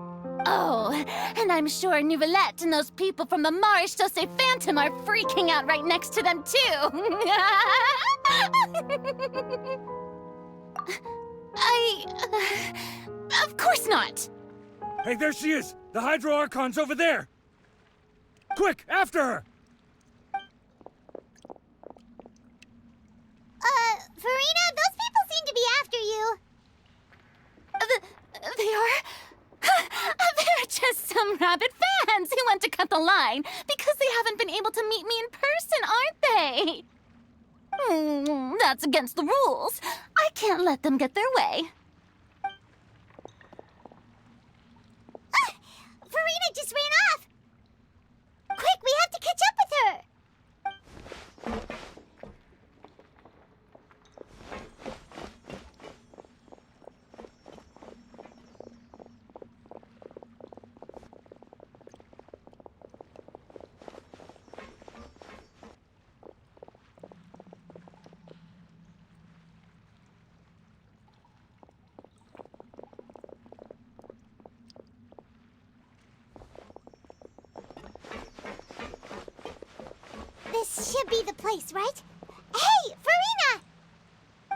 Oh, and I'm sure Nouvellette and those people from the Marche Chaussee Phantom are freaking out right next to them, too. Of course not. Hey, there she is! The Hydro Archon's over there! Quick, after her! Farina, those people seem to be after you. They are? They're just some rabid fans who want to cut the line because they haven't been able to meet me in person, aren't they? That's against the rules. I can't let them get their way. Farina just ran off! Quick, we have to catch up with her! This should be the place, right? Hey, Farina!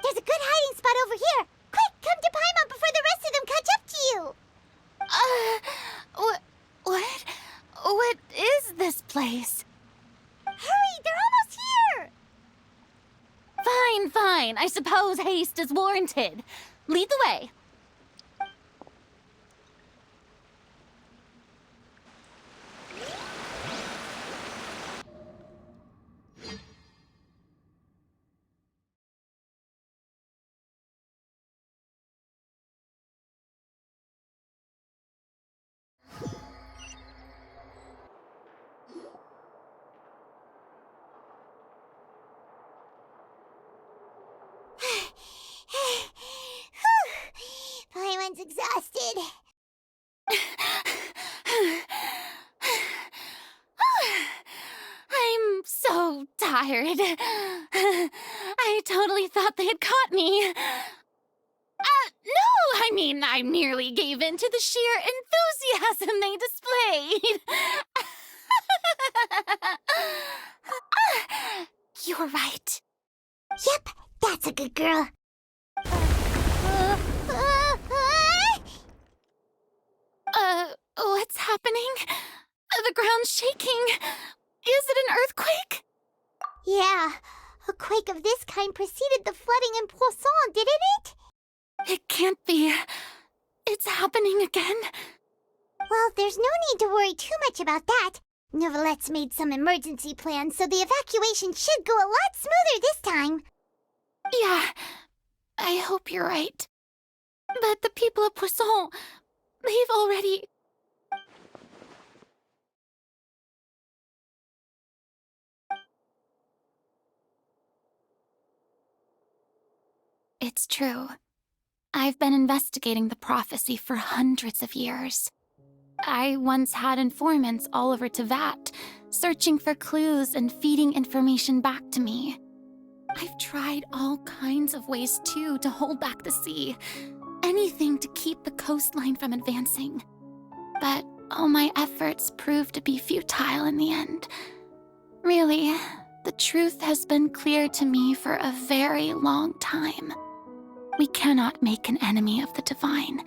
There's a good hiding spot over here. Quick, come to Paimon before the rest of them catch up to you. What is this place? Hurry, they're almost here! Fine. I suppose haste is warranted. Lead the way. Paimon's exhausted. I'm so tired. I totally thought they had caught me. No, I mean, I merely gave in to the sheer enthusiasm they displayed. You're right. Yep, that's a good girl. What's happening? The ground's shaking. Is it an earthquake? Yeah, a quake of this kind preceded the flooding in Poisson, didn't it? It can't be. It's happening again. Well, there's no need to worry too much about that. Nouvellette's made some emergency plans, so the evacuation should go a lot smoother this time. Yeah, I hope you're right. But the people of Poisson, they've already... It's true. I've been investigating the prophecy for hundreds of years. I once had informants all over Tevat, searching for clues and feeding information back to me. I've tried all kinds of ways, too, to hold back the sea. Anything to keep the coastline from advancing. But all my efforts proved to be futile in the end. Really, the truth has been clear to me for a very long time. We cannot make an enemy of the divine.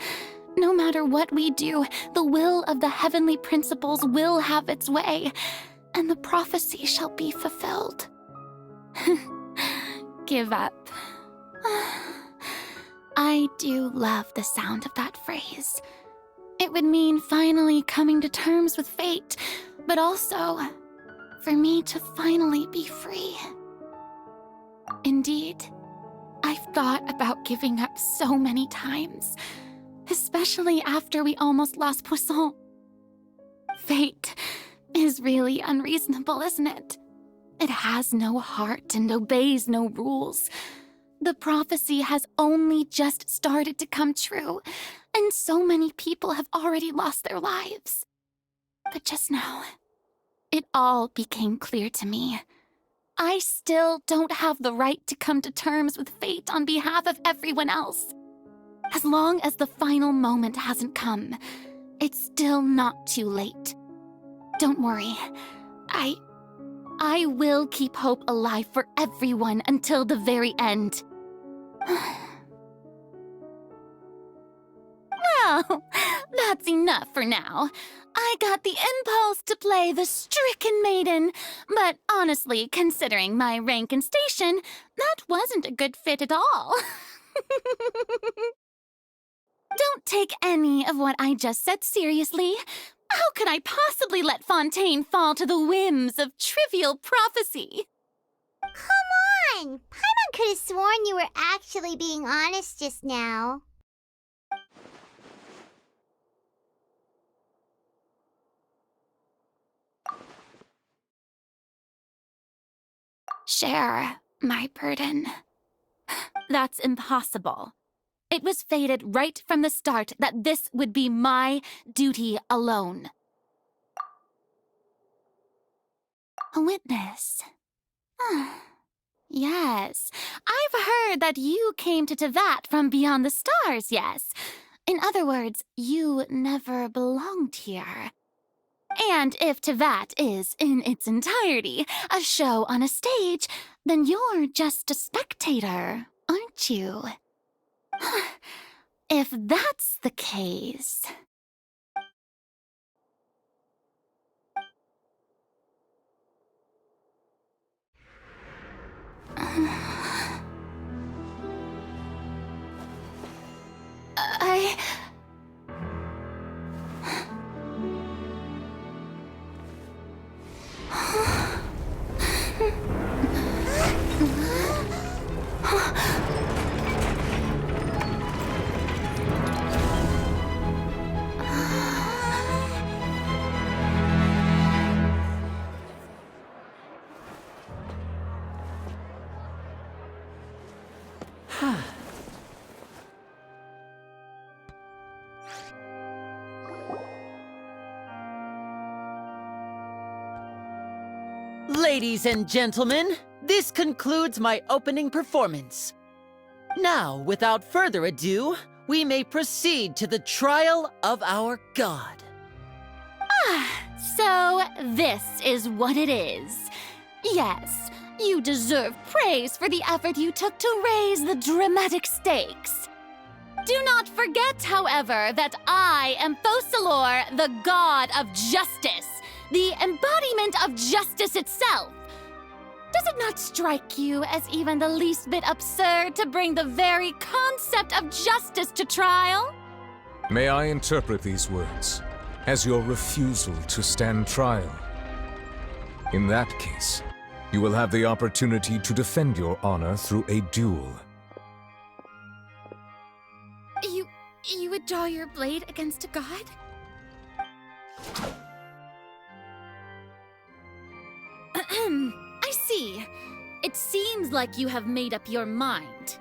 No matter what we do, the will of the heavenly principles will have its way, and the prophecy shall be fulfilled. Give up. I do love the sound of that phrase. It would mean finally coming to terms with fate, but also for me to finally be free. Indeed, I've thought about giving up so many times, especially after we almost lost Poisson. Fate is really unreasonable, isn't it? It has no heart and obeys no rules. The prophecy has only just started to come true, and so many people have already lost their lives. But just now, it all became clear to me. I still don't have the right to come to terms with fate on behalf of everyone else. As long as the final moment hasn't come, it's still not too late. Don't worry. I will keep hope alive for everyone until the very end. Well, that's enough for now. I got the impulse to play the stricken maiden, but honestly, considering my rank and station, that wasn't a good fit at all. Don't take any of what I just said seriously. How could I possibly let Fontaine fall to the whims of trivial prophecy? Come on! Paimon could have sworn you were actually being honest just now. Share my burden. That's impossible. It was fated right from the start that this would be my duty alone. A witness. Yes, I've heard that you came to Tevat from beyond the stars, yes. In other words, you never belonged here. And if Tevat is, in its entirety, a show on a stage, then you're just a spectator, aren't you? If that's the case... Ladies and gentlemen, this concludes my opening performance. Now, without further ado, we may proceed to the trial of our god. So this is what it is. Yes, you deserve praise for the effort you took to raise the dramatic stakes. Do not forget, however, that I am Focalor, the god of justice, the embodiment of justice itself. Does it not strike you as even the least bit absurd to bring the very concept of justice to trial? May I interpret these words as your refusal to stand trial? In that case, you will have the opportunity to defend your honor through a duel. You would draw your blade against a god? I see. It seems like you have made up your mind.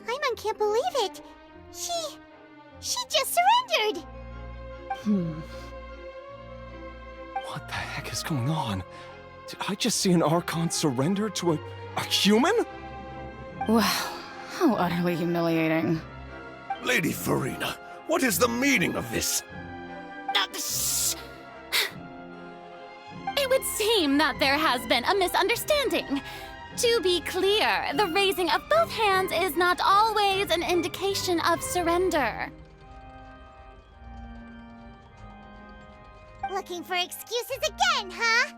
Paimon can't believe it. She just surrendered. What the heck is going on? Did I just see an Archon surrender to a human? Wow, how utterly humiliating. Lady Farina, what is the meaning of this? Shh! It would seem that there has been a misunderstanding. To be clear, the raising of both hands is not always an indication of surrender. Looking for excuses again, huh?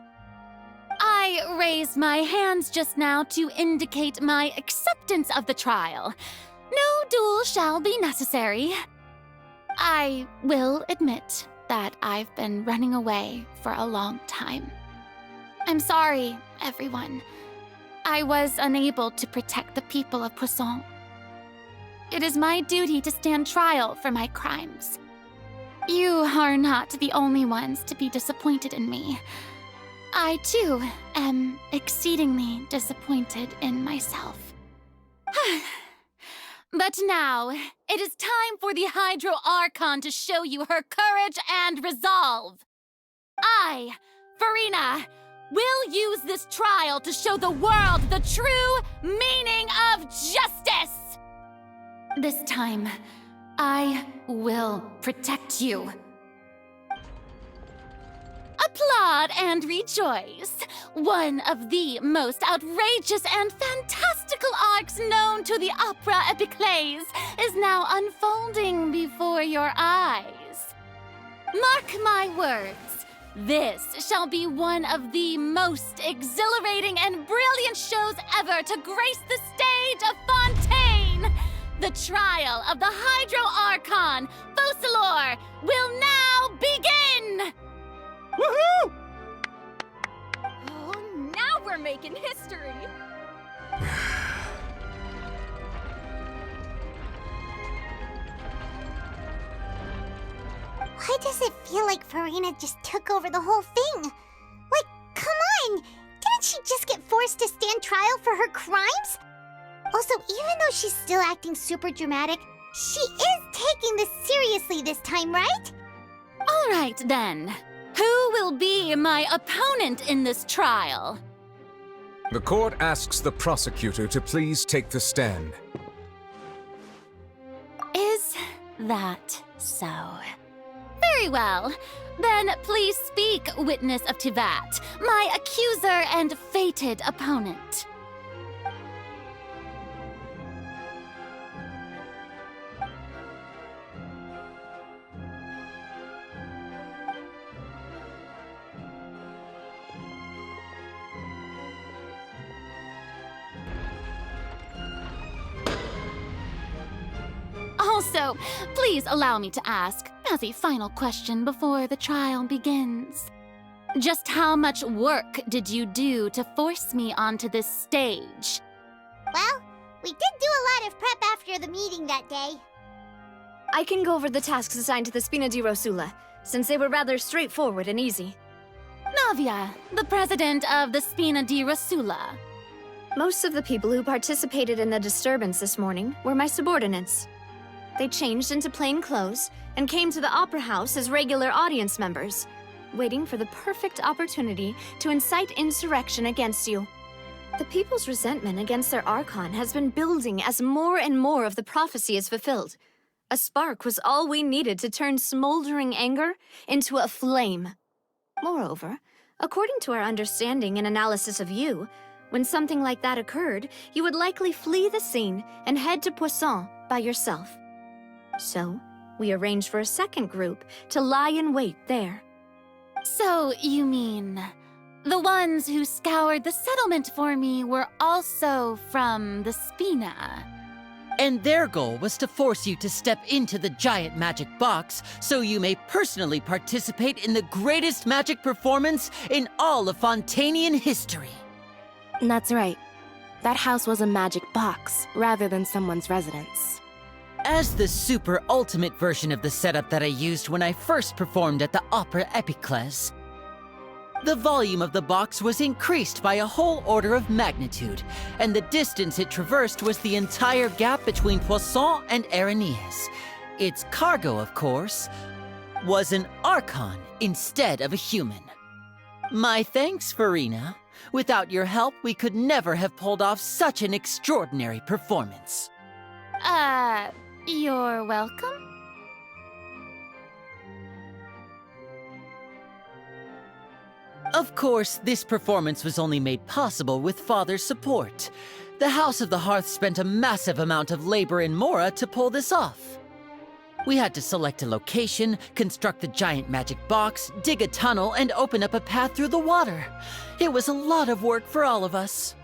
I raised my hands just now to indicate my acceptance of the trial. No duel shall be necessary. I will admit that I've been running away for a long time. I'm sorry, everyone. I was unable to protect the people of Poisson. It is my duty to stand trial for my crimes. You are not the only ones to be disappointed in me. I, too, am exceedingly disappointed in myself. But now, it is time for the Hydro Archon to show you her courage and resolve. I, Farina, We'll use this trial to show the world the true meaning of justice! This time, I will protect you. Applaud and rejoice! One of the most outrageous and fantastical arcs known to the opera epiclese is now unfolding before your eyes. Mark my words, this shall be one of the most exhilarating and brilliant shows ever to grace the stage of Fontaine! The trial of the Hydro Archon, Focalor, will now begin! Woohoo! Oh, now we're making history! Why does it feel like Farina just took over the whole thing? Like, come on! Didn't she just get forced to stand trial for her crimes? Also, even though she's still acting super dramatic, she is taking this seriously this time, right? All right, then. Who will be my opponent in this trial? The court asks the prosecutor to please take the stand. Is that so? Very well. Then please speak, witness of Tivat, my accuser and fated opponent. Also, please allow me to ask, as a final question before the trial begins. Just how much work did you do to force me onto this stage? Well, we did do a lot of prep after the meeting that day. I can go over the tasks assigned to the Spina di Rosula, since they were rather straightforward and easy. Navia, the president of the Spina di Rosula. Most of the people who participated in the disturbance this morning were my subordinates. They changed into plain clothes and came to the Opera House as regular audience members, waiting for the perfect opportunity to incite insurrection against you. The people's resentment against their Archon has been building as more and more of the prophecy is fulfilled. A spark was all we needed to turn smoldering anger into a flame. Moreover, according to our understanding and analysis of you, when something like that occurred, you would likely flee the scene and head to Poisson by yourself. So, we arranged for a second group to lie in wait there. So, you mean, the ones who scoured the settlement for me were also from the Spina? And their goal was to force you to step into the giant magic box so you may personally participate in the greatest magic performance in all of Fontainian history. That's right. That house was a magic box, rather than someone's residence. As the super ultimate version of the setup that I used when I first performed at the Opera Epiclese, the volume of the box was increased by a whole order of magnitude, and the distance it traversed was the entire gap between Poisson and Areneas. Its cargo, of course, was an Archon instead of a human. My thanks, Farina. Without your help, we could never have pulled off such an extraordinary performance. You're welcome? Of course, this performance was only made possible with Father's support. The House of the Hearth spent a massive amount of labor in Mora to pull this off. We had to select a location, construct the giant magic box, dig a tunnel, and open up a path through the water. It was a lot of work for all of us.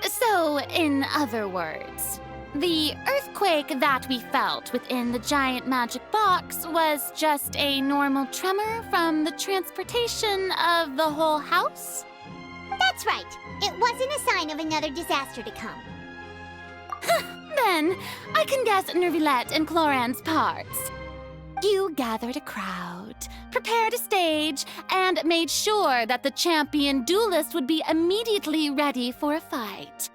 So, in other words, the earthquake that we felt within the giant magic box was just a normal tremor from the transportation of the whole house? That's right. It wasn't a sign of another disaster to come. Then, I can guess Nervilette and Cloran's parts. You gathered a crowd, prepared a stage, and made sure that the champion duelist would be immediately ready for a fight.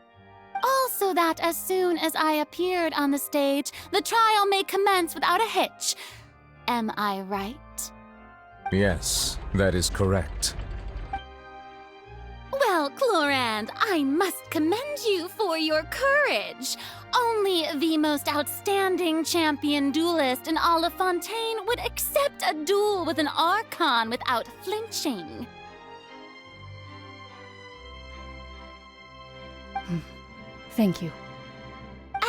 Also that as soon as I appeared on the stage, the trial may commence without a hitch. Am I right? Yes, that is correct. Well, Clorand, I must commend you for your courage. Only the most outstanding champion duelist in all of Fontaine would accept a duel with an Archon without flinching. Thank you.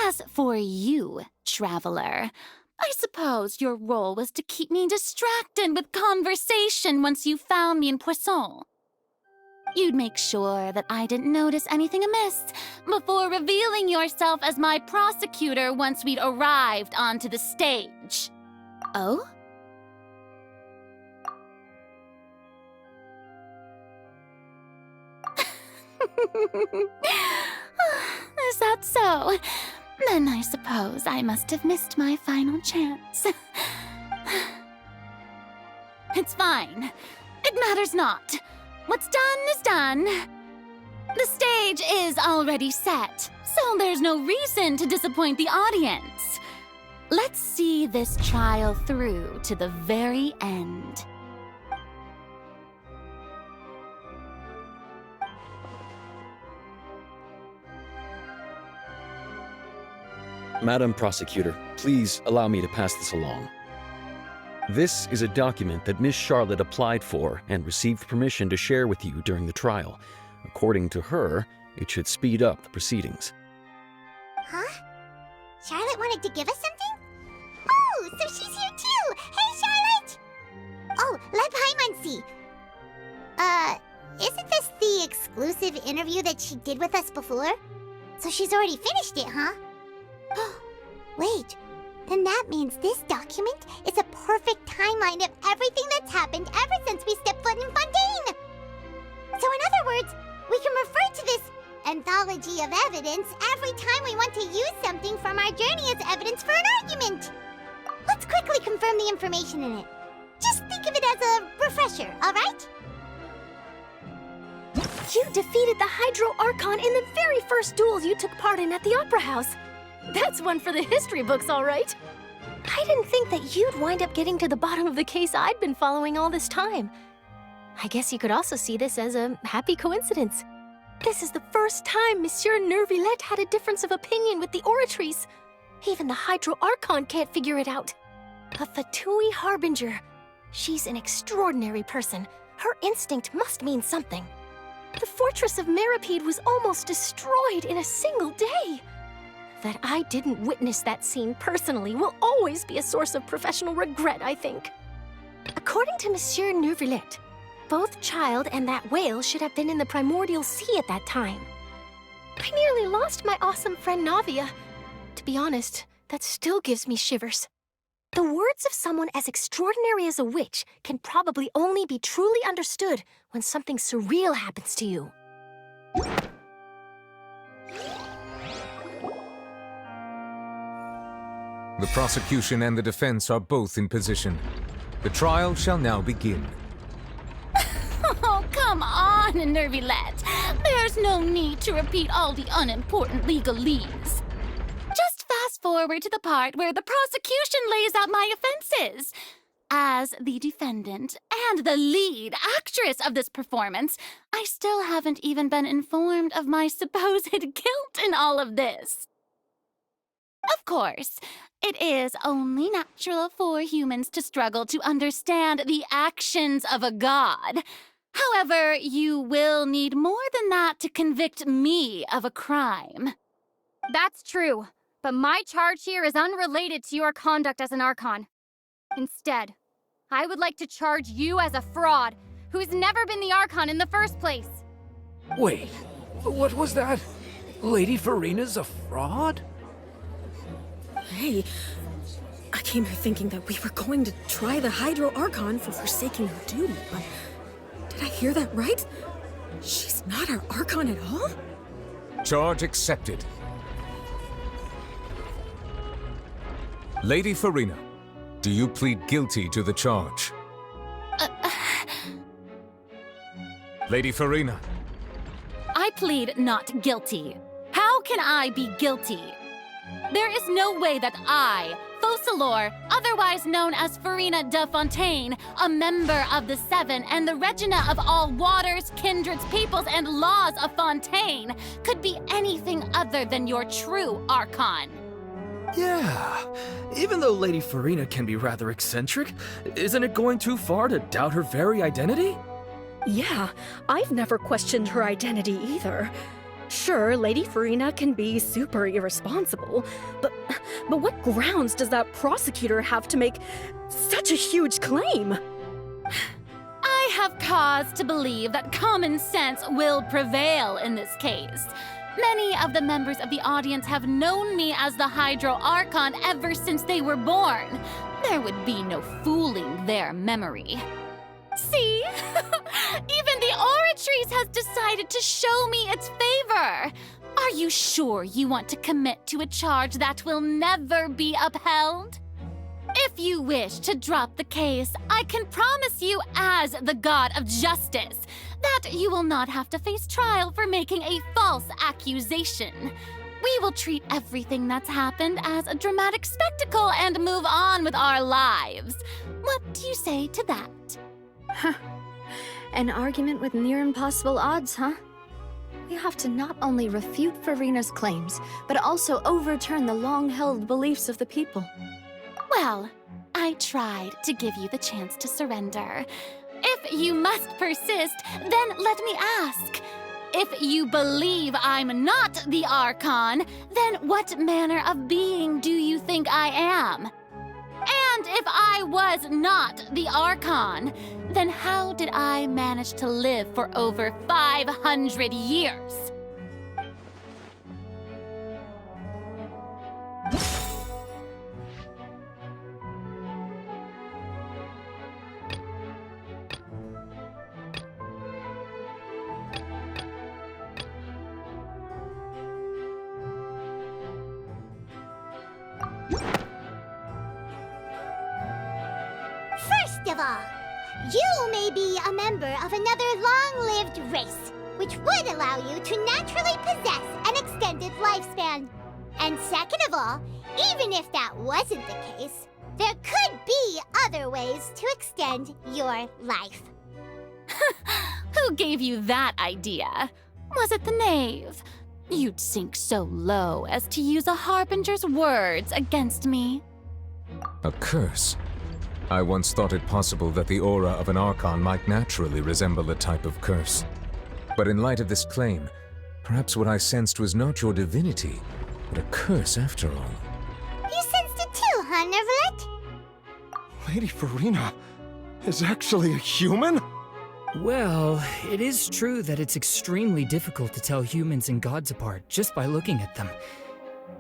As for you, traveler, I suppose your role was to keep me distracted with conversation once you found me in Poisson. You'd make sure that I didn't notice anything amiss before revealing yourself as my prosecutor once we'd arrived onto the stage. Oh? Is that so? Then I suppose I must have missed my final chance. It's fine. It matters not. What's done is done. The stage is already set, so there's no reason to disappoint the audience. Let's see this trial through to the very end. Madam Prosecutor, please allow me to pass this along. This is a document that Miss Charlotte applied for and received permission to share with you during the trial. According to her, it should speed up the proceedings. Huh? Charlotte wanted to give us something? Oh, so she's here too! Hey, Charlotte! Oh, let Paimon see. Isn't this the exclusive interview that she did with us before? So she's already finished it, huh? Wait, then that means this document is a perfect timeline of everything that's happened ever since we stepped foot in Fontaine! So in other words, we can refer to this anthology of evidence every time we want to use something from our journey as evidence for an argument! Let's quickly confirm the information in it. Just think of it as a refresher, alright? You defeated the Hydro Archon in the very first duels you took part in at the Opera House. That's one for the history books, all right. I didn't think that you'd wind up getting to the bottom of the case I'd been following all this time. I guess you could also see this as a happy coincidence. This is the first time Monsieur Neuvillette had a difference of opinion with the Oratrice. Even the Hydro Archon can't figure it out. A Fatui Harbinger. She's an extraordinary person. Her instinct must mean something. The fortress of Meripede was almost destroyed in a single day. That I didn't witness that scene personally will always be a source of professional regret, I think. According to Monsieur Neuvillette, both Child and that whale should have been in the primordial sea at that time. I nearly lost my awesome friend Navia. To be honest, that still gives me shivers. The words of someone as extraordinary as a witch can probably only be truly understood when something surreal happens to you. The prosecution and the defense are both in position. The trial shall now begin. Oh, come on, Neuvillette. There's no need to repeat all the unimportant legalese. Just fast forward to the part where the prosecution lays out my offenses. As the defendant and the lead actress of this performance, I still haven't even been informed of my supposed guilt in all of this. Of course, it is only natural for humans to struggle to understand the actions of a god. However, you will need more than that to convict me of a crime. That's true, but my charge here is unrelated to your conduct as an Archon. Instead, I would like to charge you as a fraud who's never been the Archon in the first place. Wait, what was that? Lady Farina's a fraud? Hey, I came here thinking that we were going to try the Hydro Archon for forsaking her duty, but did I hear that right? She's not our Archon at all? Charge accepted. Lady Farina, do you plead guilty to the charge? Lady Farina. I plead not guilty. How can I be guilty? There is no way that I, Focalor, otherwise known as Farina de Fontaine, a member of the Seven and the Regina of all waters, kindreds, peoples, and laws of Fontaine, could be anything other than your true Archon. Yeah, even though Lady Farina can be rather eccentric, isn't it going too far to doubt her very identity? Yeah, I've never questioned her identity either. Sure, Lady Farina can be super irresponsible, but what grounds does that prosecutor have to make such a huge claim? I have cause to believe that common sense will prevail in this case. Many of the members of the audience have known me as the Hydro Archon ever since they were born. There would be no fooling their memory. See? Even the Oratrice has decided to show me its favor. Are you sure you want to commit to a charge that will never be upheld? If you wish to drop the case, I can promise you as the God of Justice that you will not have to face trial for making a false accusation. We will treat everything that's happened as a dramatic spectacle and move on with our lives. What do you say to that? Huh. An argument with near impossible odds, huh? We have to not only refute Farina's claims, but also overturn the long-held beliefs of the people. Well, I tried to give you the chance to surrender. If you must persist, then let me ask. If you believe I'm not the Archon, then what manner of being do you think I am? And if I was not the Archon, then how did I manage to live for over 500 years? First of all, you may be a member of another long-lived race, which would allow you to naturally possess an extended lifespan. And second of all, even if that wasn't the case, there could be other ways to extend your life. Who gave you that idea? Was it the knave? You'd sink so low as to use a harbinger's words against me. A curse? I once thought it possible that the aura of an Archon might naturally resemble a type of curse. But in light of this claim, perhaps what I sensed was not your divinity, but a curse after all. You sensed it too, huh, Nervalet? Lady Farina is actually a human? Well, it is true that it's extremely difficult to tell humans and gods apart just by looking at them.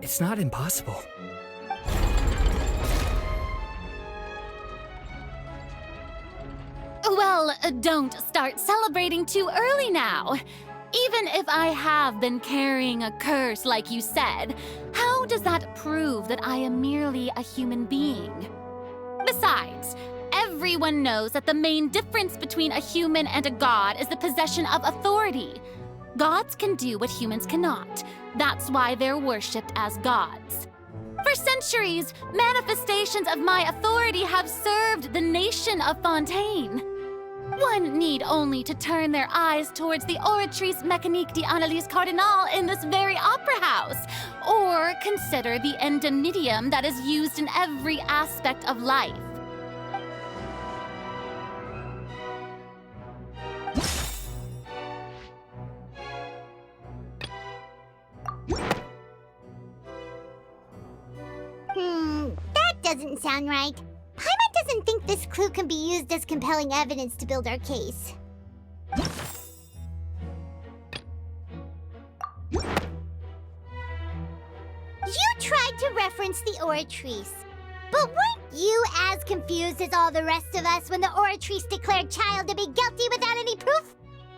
It's not impossible. Well, don't start celebrating too early now. Even if I have been carrying a curse like you said, how does that prove that I am merely a human being? Besides, everyone knows that the main difference between a human and a god is the possession of authority. Gods can do what humans cannot. That's why they're worshipped as gods. For centuries, manifestations of my authority have served the nation of Fontaine. One need only to turn their eyes towards the Oratrice Mécanique d'Analyse Cardinal in this very opera house, or consider the endemnitium that is used in every aspect of life. That doesn't sound right. Paimon doesn't think this clue can be used as compelling evidence to build our case. You tried to reference the Oratrice, but weren't you as confused as all the rest of us when the Oratrice declared Child to be guilty without any proof?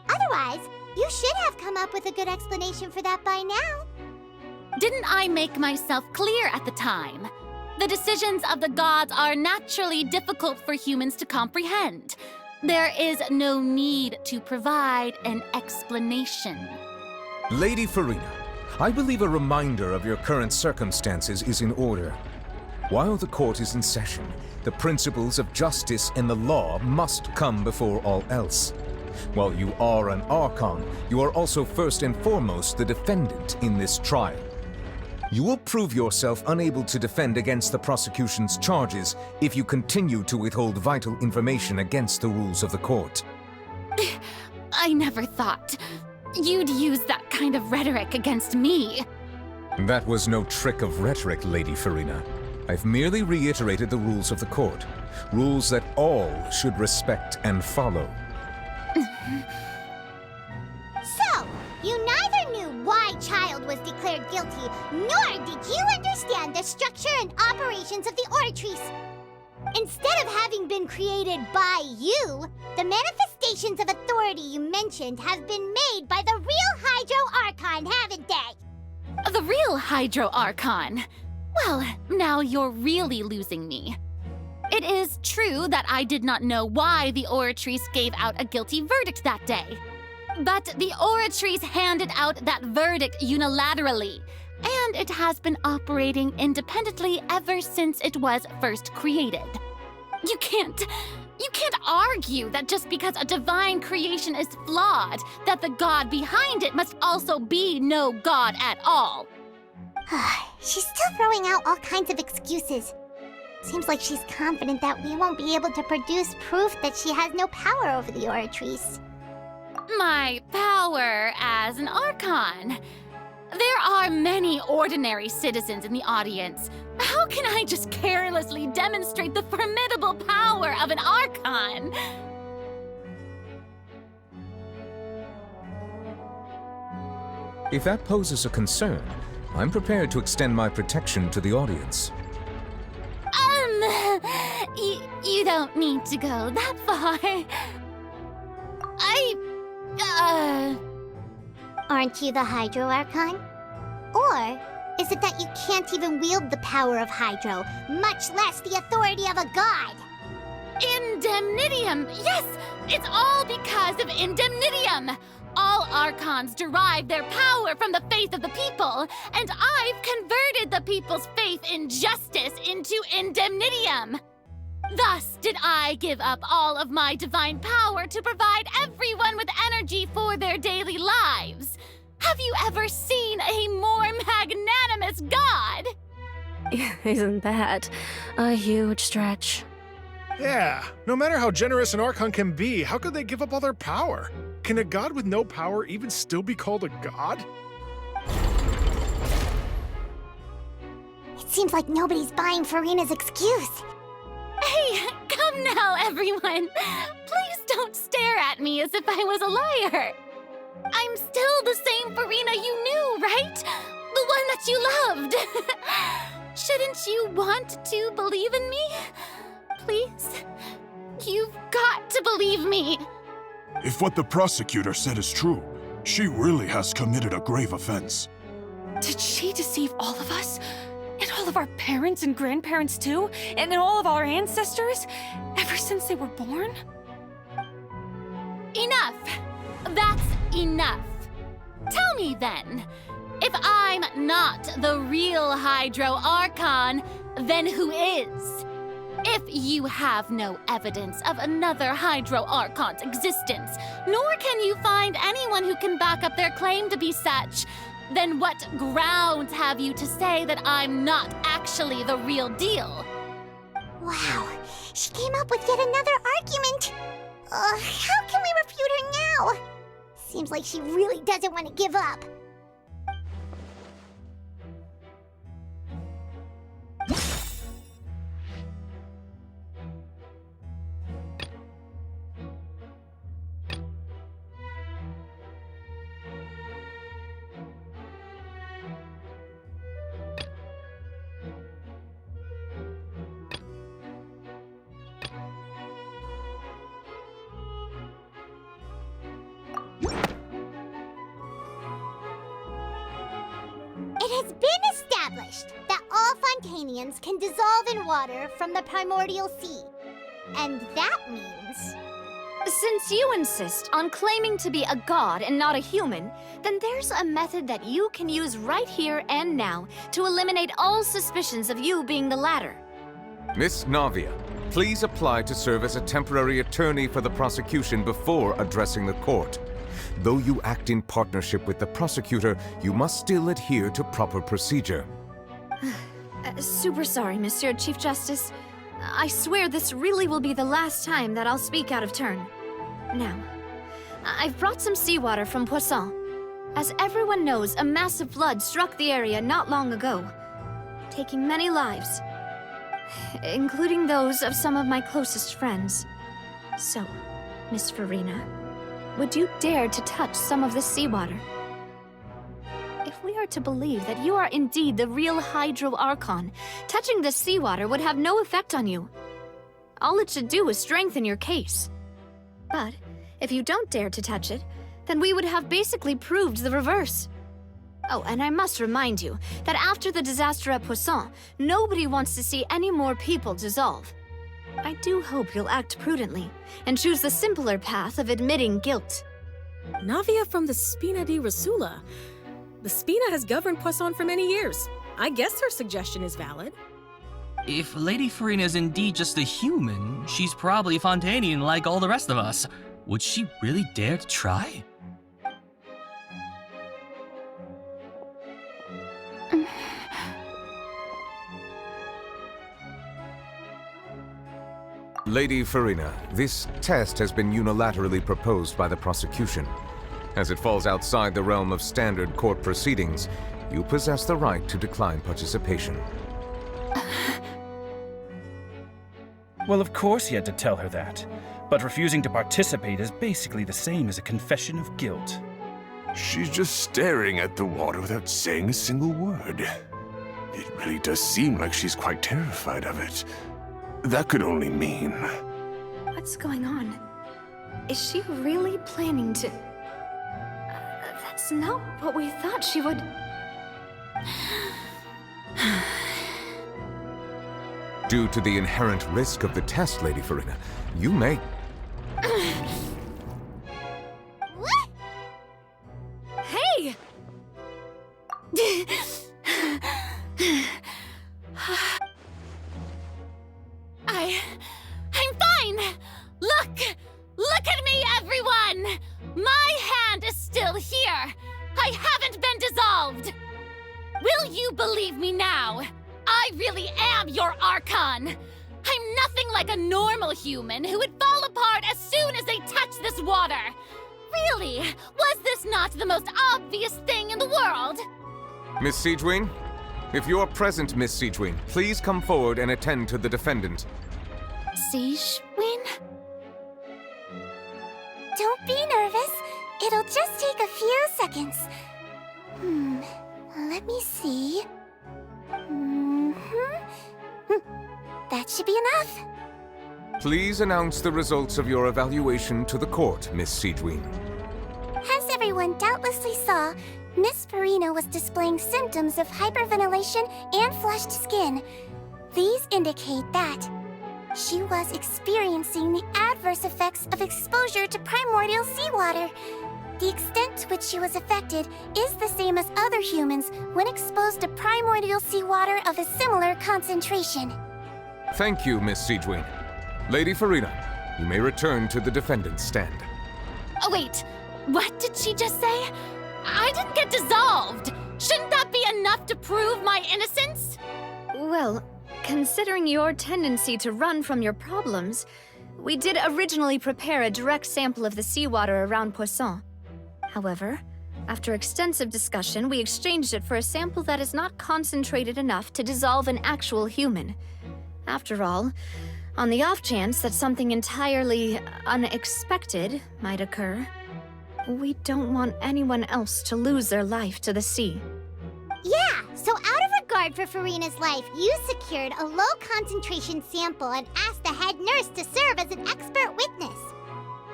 Otherwise, you should have come up with a good explanation for that by now. Didn't I make myself clear at the time? The decisions of the gods are naturally difficult for humans to comprehend. There is no need to provide an explanation. Lady Farina, I believe a reminder of your current circumstances is in order. While the court is in session, the principles of justice and the law must come before all else. While you are an Archon, you are also first and foremost the defendant in this trial. You will prove yourself unable to defend against the prosecution's charges if you continue to withhold vital information against the rules of the court. I never thought you'd use that kind of rhetoric against me. That was no trick of rhetoric, Lady Farina. I've merely reiterated the rules of the court. Rules that all should respect and follow. So, you neither knew why Child was declared guilty, nor did you understand the structure and operations of the Oratrice. Instead of having been created by you, the manifestations of authority you mentioned have been made by the real Hydro Archon, haven't they? The real Hydro Archon? Well, now you're really losing me. It is true that I did not know why the Oratrice gave out a guilty verdict that day. But the Oratrice handed out that verdict unilaterally, and it has been operating independently ever since it was first created. You can't argue that just because a divine creation is flawed, that the god behind it must also be no god at all. She's still throwing out all kinds of excuses. Seems like she's confident that we won't be able to produce proof that she has no power over the Oratrice. My power as an Archon. There are many ordinary citizens in the audience. How can I just carelessly demonstrate the formidable power of an Archon? If that poses a concern, I'm prepared to extend my protection to the audience. You don't need to go that far. Aren't you the Hydro Archon? Or is it that you can't even wield the power of Hydro, much less the authority of a god? Indemnitium! Yes! It's all because of Indemnitium! All Archons derive their power from the faith of the people, and I've converted the people's faith in justice into Indemnitium! Thus did I give up all of my divine power to provide everyone with energy for their daily lives. Have you ever seen a more magnanimous god? Isn't that a huge stretch? Yeah, no matter how generous an Archon can be, how could they give up all their power? Can a god with no power even still be called a god? It seems like nobody's buying Farina's excuse. Hey, come now, everyone. Please don't stare at me as if I was a liar. I'm still the same Farina you knew, right? The one that you loved. Shouldn't you want to believe in me? Please? You've got to believe me. If what the prosecutor said is true, she really has committed a grave offense. Did she deceive all of us? And all of our parents and grandparents too? And all of our ancestors? Ever since they were born? Enough! That's enough. Tell me then, if I'm not the real Hydro Archon, then who is? If you have no evidence of another Hydro Archon's existence, nor can you find anyone who can back up their claim to be such, then what grounds have you to say that I'm not actually the real deal? Wow, she came up with yet another argument. How can we refute her now? Seems like she really doesn't want to give up. It has been established that all Fontainians can dissolve in water from the primordial sea. And that means Since you insist on claiming to be a god and not a human, then there's a method that you can use right here and now to eliminate all suspicions of you being the latter. Miss Navia, please apply to serve as a temporary attorney for the prosecution before addressing the court. Though you act in partnership with the prosecutor, you must still adhere to proper procedure. Super sorry, Monsieur Chief Justice. I swear this really will be the last time that I'll speak out of turn. Now, I've brought some seawater from Poisson. As everyone knows, a massive flood struck the area not long ago, taking many lives, including those of some of my closest friends. So, Miss Farina, would you dare to touch some of the seawater? If we are to believe that you are indeed the real Hydro Archon, touching the seawater would have no effect on you. All it should do is strengthen your case. But if you don't dare to touch it, then we would have basically proved the reverse. Oh, and I must remind you that after the disaster at Poisson, nobody wants to see any more people dissolve. I do hope you'll act prudently and choose the simpler path of admitting guilt. Navia from the Spina di Rasula. The Spina has governed Poisson for many years. I guess her suggestion is valid. If Lady Farina is indeed just a human, she's probably Fontainian like all the rest of us. Would she really dare to try? Lady Farina, this test has been unilaterally proposed by the prosecution. As it falls outside the realm of standard court proceedings, you possess the right to decline participation. Well, of course he had to tell her that. But refusing to participate is basically the same as a confession of guilt. She's just staring at the water without saying a single word. It really does seem like she's quite terrified of it. That could only mean... What's going on? Is she really planning to... That's not what we thought she would... Due to the inherent risk of the test, Lady Farina, you may... Hey! I'm fine! Look at me, everyone! My hand is still here! I haven't been dissolved! Will you believe me now? I really am your Archon! I'm nothing like a normal human who would fall apart as soon as they touch this water! Really? Was this not the most obvious thing in the world? Miss Siegewin? If you are present, Miss Siegewin, please come forward and attend to the defendant. Siegewin? Don't be nervous. It'll just take a few seconds. Let me see. That should be enough. Please announce the results of your evaluation to the court, Miss Siegewin. As everyone doubtlessly saw, Miss Farina was displaying symptoms of hyperventilation and flushed skin. These indicate that she was experiencing the adverse effects of exposure to primordial seawater. The extent to which she was affected is the same as other humans when exposed to primordial seawater of a similar concentration. Thank you, Miss Siegewin. Lady Farina, you may return to the defendant's stand. Oh, wait. What did she just say? I didn't get dissolved! Shouldn't that be enough to prove my innocence? Well, considering your tendency to run from your problems, we did originally prepare a direct sample of the seawater around Poisson. However, after extensive discussion, we exchanged it for a sample that is not concentrated enough to dissolve an actual human. After all, on the off chance that something entirely unexpected might occur, we don't want anyone else to lose their life to the sea. Yeah, so out of regard for Farina's life, you secured a low-concentration sample and asked the head nurse to serve as an expert witness.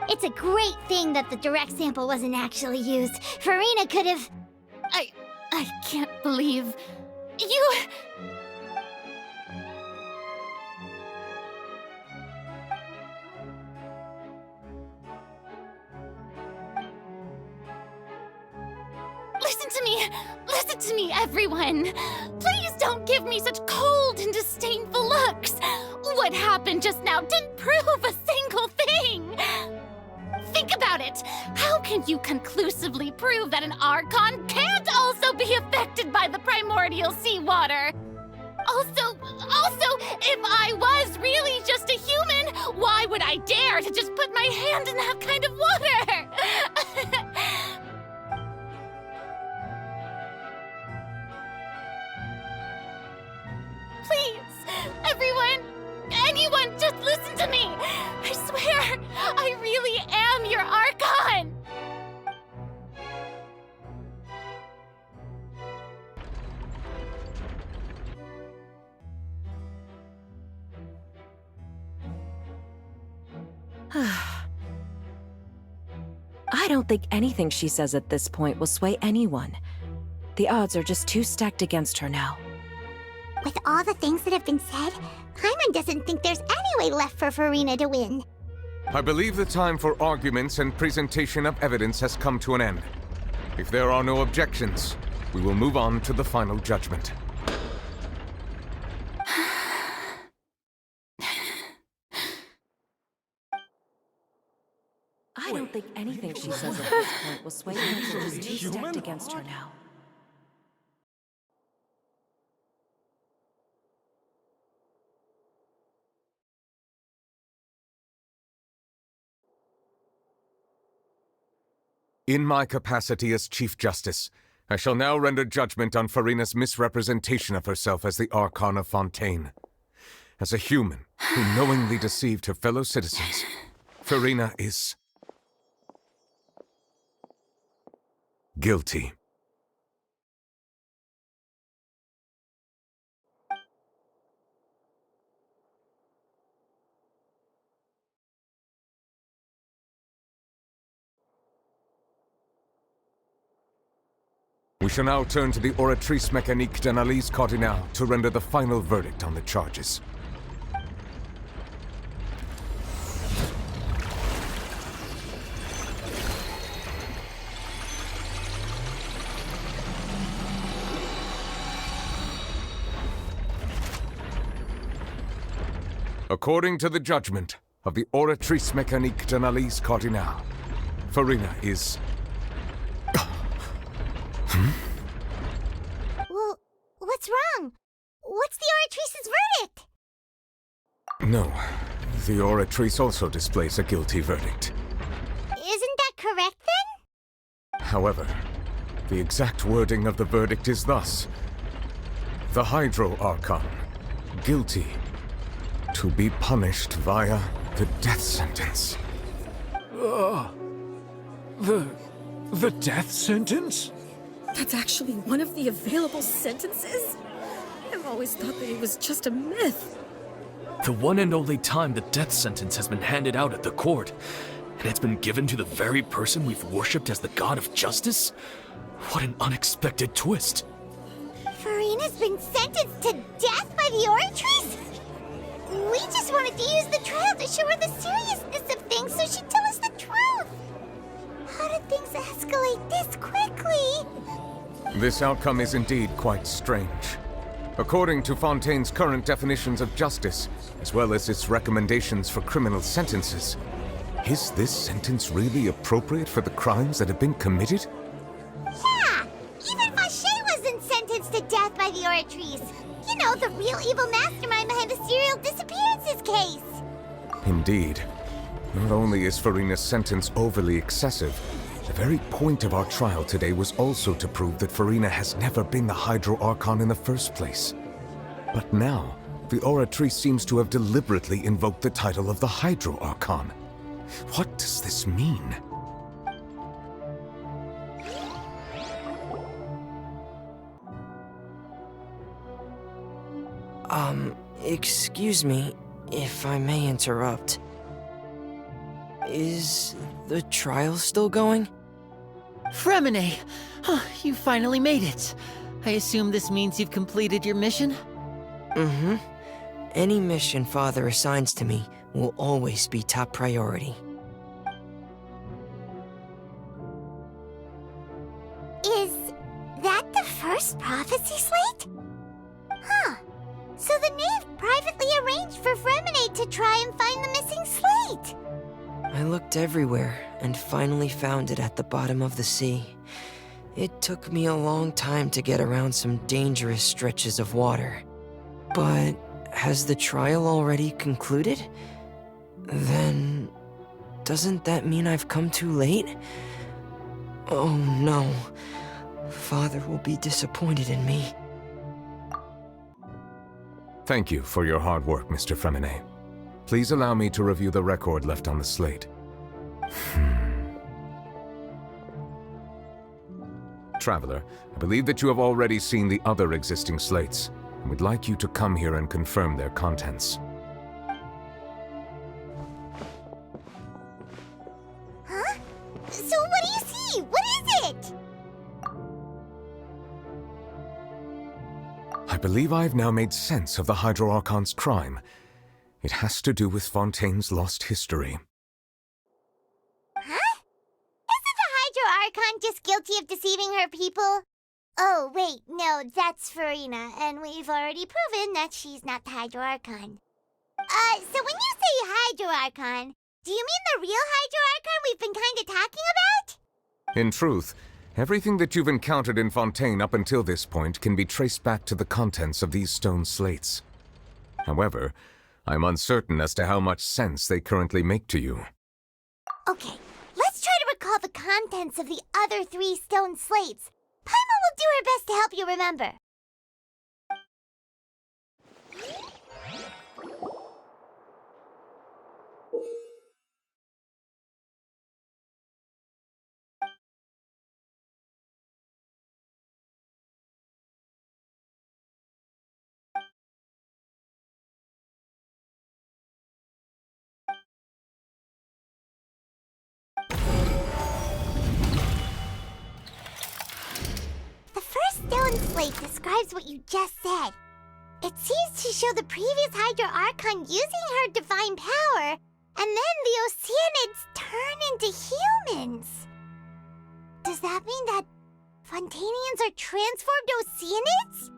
It's a great thing that the direct sample wasn't actually used. Farina could have... I can't believe... You... Listen to me! Listen to me, everyone! Please don't give me such cold and disdainful looks! What happened just now didn't prove a single thing! Think about it! How can you conclusively prove that an Archon can't also be affected by the primordial seawater? Also, if I was really just a human, why would I dare to just put my hand in that kind of water? Please, everyone, anyone, just listen to me! I swear, I really am your Archon! I don't think anything she says at this point will sway anyone. The odds are just too stacked against her now. With all the things that have been said, Paimon doesn't think there's any way left for Farina to win. I believe the time for arguments and presentation of evidence has come to an end. If there are no objections, we will move on to the final judgment. I don't think anything she says at this point will sway anyone. She's too stacked against her now. In my capacity as Chief Justice, I shall now render judgment on Farina's misrepresentation of herself as the Archon of Fontaine. As a human who knowingly deceived her fellow citizens, Farina is guilty. We shall now turn to the Oratrice Mécanique d'Analyse Cardinale to render the final verdict on the charges. According to the judgment of the Oratrice Mécanique d'Analyse Cardinale, Farina is... Well, what's wrong? What's the Oratrice's verdict? No, the Oratrice also displays a guilty verdict. Isn't that correct then? However, the exact wording of the verdict is thus: the Hydro Archon, guilty, to be punished via the death sentence. The death sentence? That's actually one of the available sentences? I've always thought that it was just a myth. The one and only time the death sentence has been handed out at the court, and it's been given to the very person we've worshipped as the god of justice? What an unexpected twist. Farina's been sentenced to death by the Oratrice? We just wanted to use the trial to show her the seriousness of things so she'd tell us the truth. How did things escalate this quickly? This outcome is indeed quite strange. According to Fontaine's current definitions of justice, as well as its recommendations for criminal sentences, is this sentence really appropriate for the crimes that have been committed? Yeah! Even Vacher wasn't sentenced to death by the Oratrice. You know, the real evil mastermind behind the serial disappearances case. Indeed. Not only is Farina's sentence overly excessive, the very point of our trial today was also to prove that Farina has never been the Hydro Archon in the first place. But now, the Oratrice seems to have deliberately invoked the title of the Hydro Archon. What does this mean? Excuse me, if I may interrupt. Is the trial still going? Fremine! You finally made it. I assume this means you've completed your mission? Mm-hmm. Any mission Father assigns to me will always be top priority. Is the knave privately arranged for Fremine to try and find the missing slate. I looked everywhere and finally found it at the bottom of the sea. It took me a long time to get around some dangerous stretches of water. But has the trial already concluded? Then, doesn't that mean I've come too late? Oh no. Father will be disappointed in me. Thank you for your hard work, Mr. Fremine. Please allow me to review the record left on the slate. Traveler, I believe that you have already seen the other existing slates, and would like you to come here and confirm their contents. Huh? So what do you see? What is it? I believe I have now made sense of the Hydro Archon's crime. It has to do with Fontaine's lost history. Huh? Isn't the Hydro Archon just guilty of deceiving her people? Oh, wait, no, that's Farina, and we've already proven that she's not the Hydro Archon. So when you say Hydro Archon, do you mean the real Hydro Archon we've been kinda talking about? In truth, everything that you've encountered in Fontaine up until this point can be traced back to the contents of these stone slates. However, I'm uncertain as to how much sense they currently make to you. Okay, let's try to recall the contents of the other 3 stone slates. Paimon will do her best to help you remember. The first stone slate describes what you just said. It seems to show the previous Hydro Archon using her divine power, and then the Oceanids turn into humans. Does that mean that Fontainians are transformed Oceanids?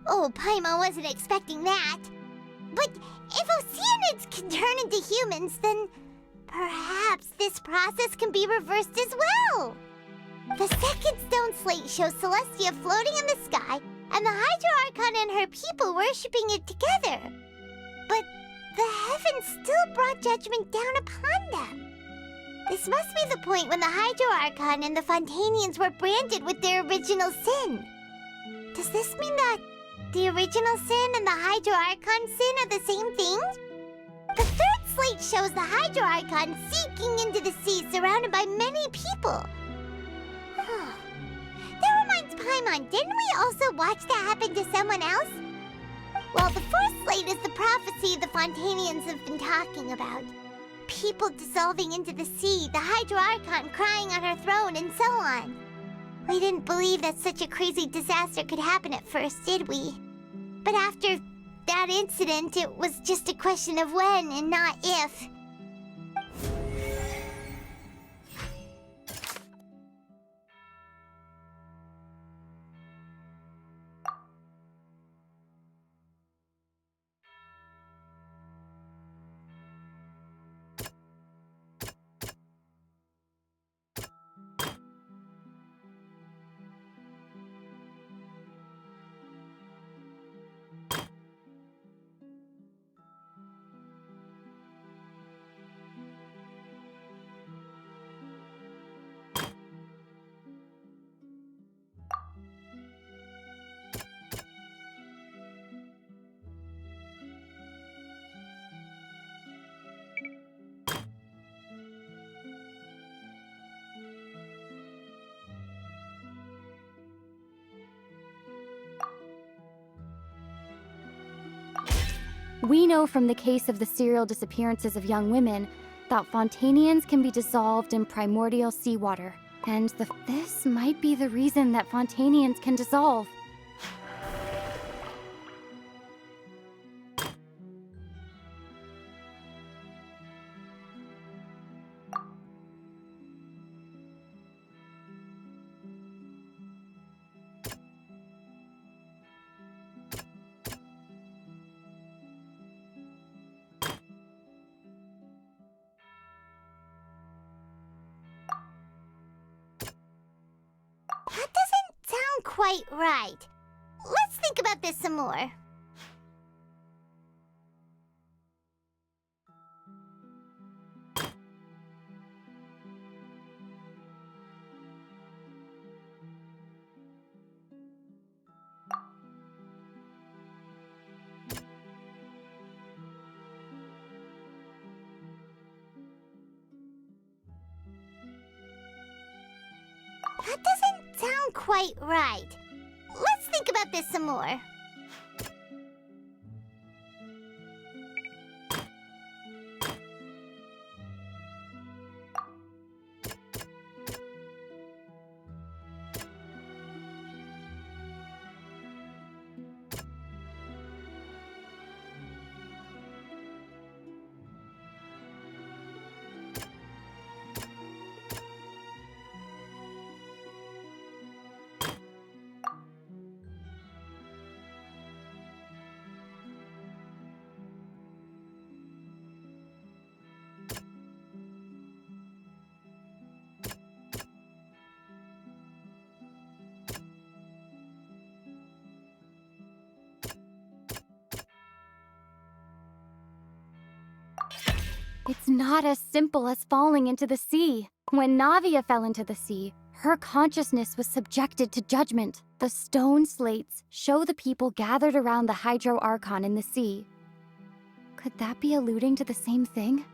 Oh, Paimon wasn't expecting that. But if Oceanids can turn into humans, then perhaps this process can be reversed as well. The second stone slate shows Celestia floating in the sky, and the Hydro Archon and her people worshipping it together. But the heavens still brought judgment down upon them. This must be the point when the Hydro Archon and the Fontainians were branded with their original sin. Does this mean that the original sin and the Hydro Archon sin are the same thing? The third slate shows the Hydro Archon sinking into the sea surrounded by many people. That reminds Paimon, didn't we also watch that happen to someone else? Well, the fourth slate is the prophecy the Fontainians have been talking about. People dissolving into the sea, the Hydro Archon crying on her throne, and so on. We didn't believe that such a crazy disaster could happen at first, did we? But after that incident, it was just a question of when and not if. We know from the case of the serial disappearances of young women that Fontainians can be dissolved in primordial seawater. And this might be the reason that Fontainians can dissolve. quite right. Let's think about this some more. That doesn't sound quite right. Let's think about this some more. It's not as simple as falling into the sea. When Navia fell into the sea, her consciousness was subjected to judgment. The stone slates show the people gathered around the Hydro Archon in the sea. Could that be alluding to the same thing?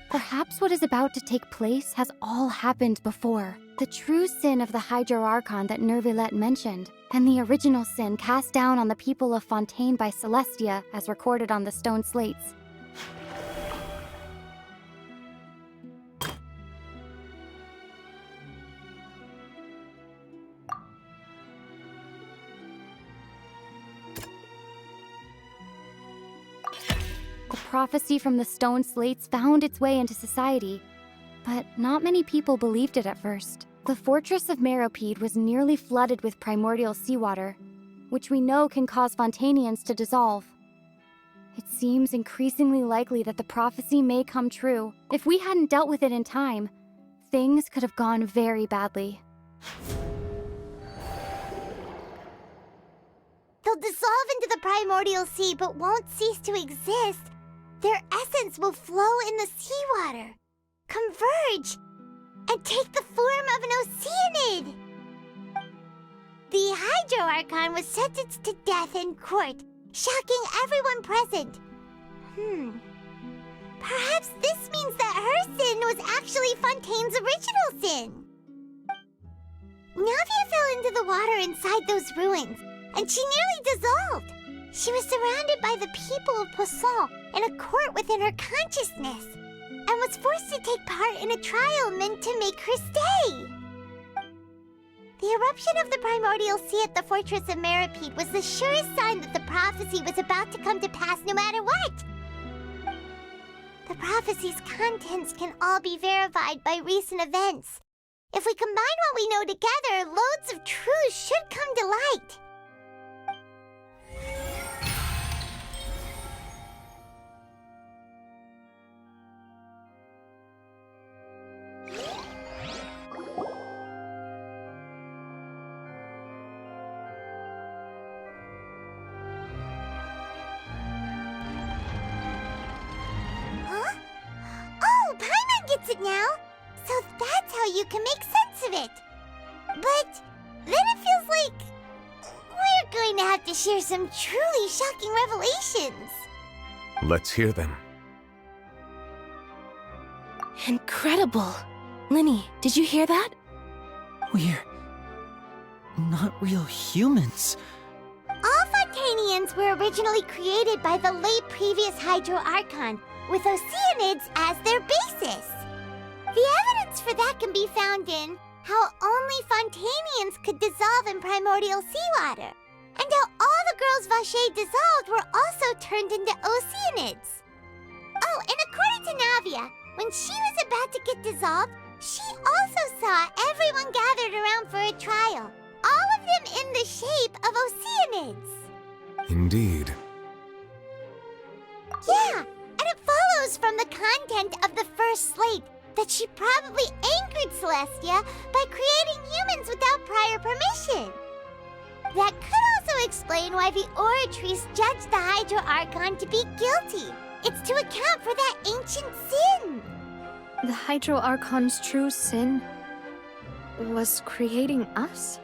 Perhaps what is about to take place has all happened before. The true sin of the Hydro Archon that Nervilette mentioned, and the original sin cast down on the people of Fontaine by Celestia, as recorded on the stone slates. The prophecy from the stone slates found its way into society, but not many people believed it at first. The fortress of Meropide was nearly flooded with primordial seawater, which we know can cause Fontainians to dissolve. It seems increasingly likely that the prophecy may come true. If we hadn't dealt with it in time, things could have gone very badly. They'll dissolve into the primordial sea but won't cease to exist. Their essence will flow in the seawater, converge, and take the form of an oceanid. The Hydro Archon was sentenced to death in court, shocking everyone present. Perhaps this means that her sin was actually Fontaine's original sin. Navia fell into the water inside those ruins, and she nearly dissolved. She was surrounded by the people of Poisson in a court within her consciousness, and was forced to take part in a trial meant to make her stay. The eruption of the primordial sea at the fortress of Meropide was the surest sign that the prophecy was about to come to pass no matter what. The prophecy's contents can all be verified by recent events. If we combine what we know together, loads of truths should come to light. It now, so that's how you can make sense of it. But then it feels like we're going to have to share some truly shocking revelations. Let's hear them. Incredible. Linny, did you hear that? We're not real humans. All Fontainians were originally created by the late previous Hydro Archon, with oceanids as their basis. The evidence for that can be found in how only Fontainians could dissolve in primordial seawater, and how all the girls Vacher dissolved were also turned into oceanids. Oh, and according to Navia, when she was about to get dissolved, She also saw everyone gathered around for a trial, all of them in the shape of Oceanids. Indeed. Yeah, and it follows from the content of the first slate that she probably anchored Celestia by creating humans without prior permission. That could also explain why the Oratrice judged the Hydro Archon to be guilty. It's to account for that ancient sin. The Hydro Archon's true sin was creating us?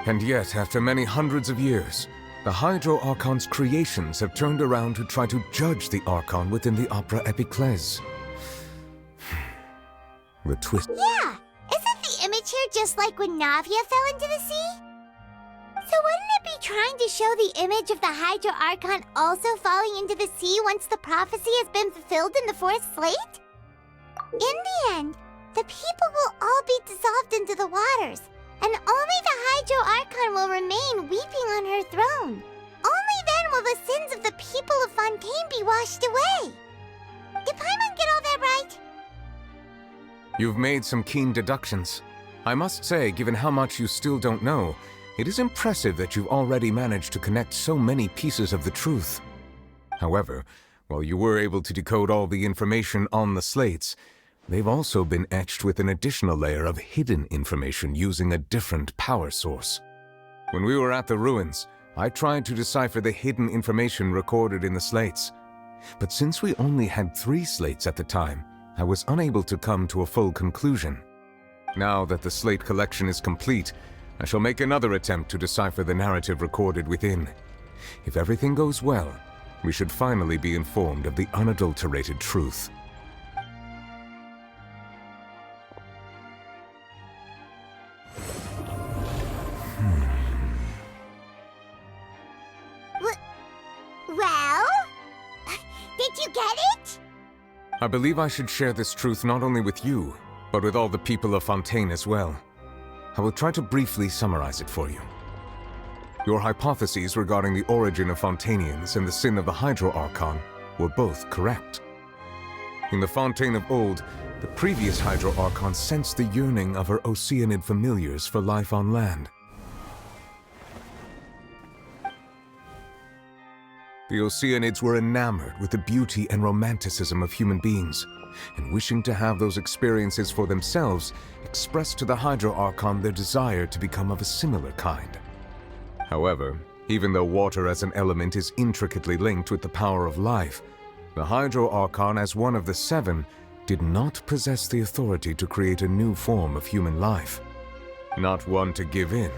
And yet, after many hundreds of years, the Hydro Archon's creations have turned around to try to judge the Archon within the Opera Epiclese. The twist. Yeah, isn't the image here just like when Navia fell into the sea? So wouldn't it be trying to show the image of the Hydro Archon also falling into the sea once the prophecy has been fulfilled in the fourth slate? In the end, the people will all be dissolved into the waters, and only the Hydro Archon will remain weeping on her throne. Only then will the sins of the people of Fontaine be washed away. Did Paimon get all that right? You've made some keen deductions. I must say, given how much you still don't know, it is impressive that you've already managed to connect so many pieces of the truth. However, while you were able to decode all the information on the slates, they've also been etched with an additional layer of hidden information using a different power source. When we were at the ruins, I tried to decipher the hidden information recorded in the slates. But since we only had 3 slates at the time, I was unable to come to a full conclusion. Now that the slate collection is complete, I shall make another attempt to decipher the narrative recorded within. If everything goes well, we should finally be informed of the unadulterated truth. Well? Did you get it? I believe I should share this truth not only with you, but with all the people of Fontaine as well. I will try to briefly summarize it for you. Your hypotheses regarding the origin of Fontainians and the sin of the Hydro Archon were both correct. In the Fontaine of old, the previous Hydro Archon sensed the yearning of her Oceanid familiars for life on land. The Oceanids were enamored with the beauty and romanticism of human beings, and wishing to have those experiences for themselves, expressed to the Hydro Archon their desire to become of a similar kind. However, even though water as an element is intricately linked with the power of life, the Hydro Archon, as one of the 7, did not possess the authority to create a new form of human life. Not one to give in,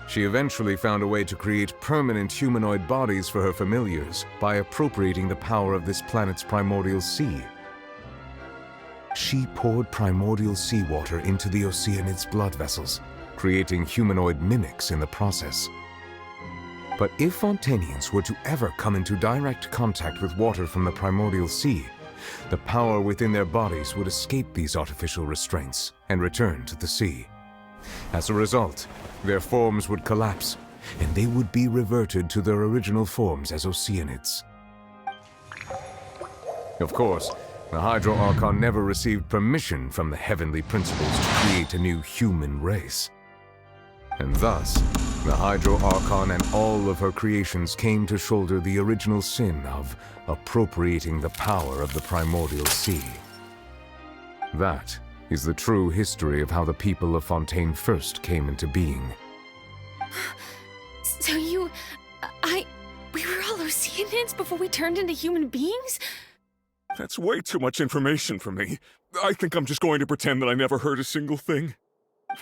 she eventually found a way to create permanent humanoid bodies for her familiars by appropriating the power of this planet's primordial sea. She poured primordial seawater into the Oceanids' blood vessels, creating humanoid mimics in the process. But if Fontainians were to ever come into direct contact with water from the primordial sea, the power within their bodies would escape these artificial restraints and return to the sea. As a result, their forms would collapse, and they would be reverted to their original forms as Oceanids. Of course, the Hydro Archon never received permission from the heavenly principles to create a new human race. And thus, the Hydro Archon and all of her creations came to shoulder the original sin of appropriating the power of the primordial sea. That is the true history of how the people of Fontaine first came into being. So we were all Oceanids before we turned into human beings? That's way too much information for me. I think I'm just going to pretend that I never heard a single thing.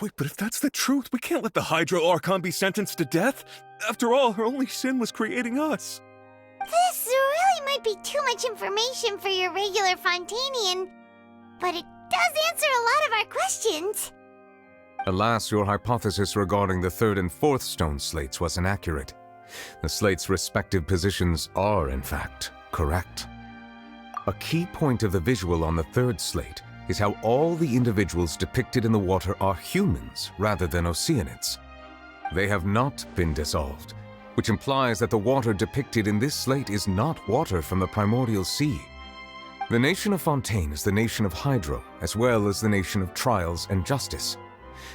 Wait, but if that's the truth, we can't let the Hydro Archon be sentenced to death. After all, her only sin was creating us. This really might be too much information for your regular Fontainian, but it does answer a lot of our questions. Alas, your hypothesis regarding the 3rd and 4th stone slates was inaccurate. The slates' respective positions are, in fact, correct. A key point of the visual on the 3rd slate is how all the individuals depicted in the water are humans rather than Oceanids. They have not been dissolved, which implies that the water depicted in this slate is not water from the primordial sea. The nation of Fontaine is the nation of Hydro, as well as the nation of trials and justice.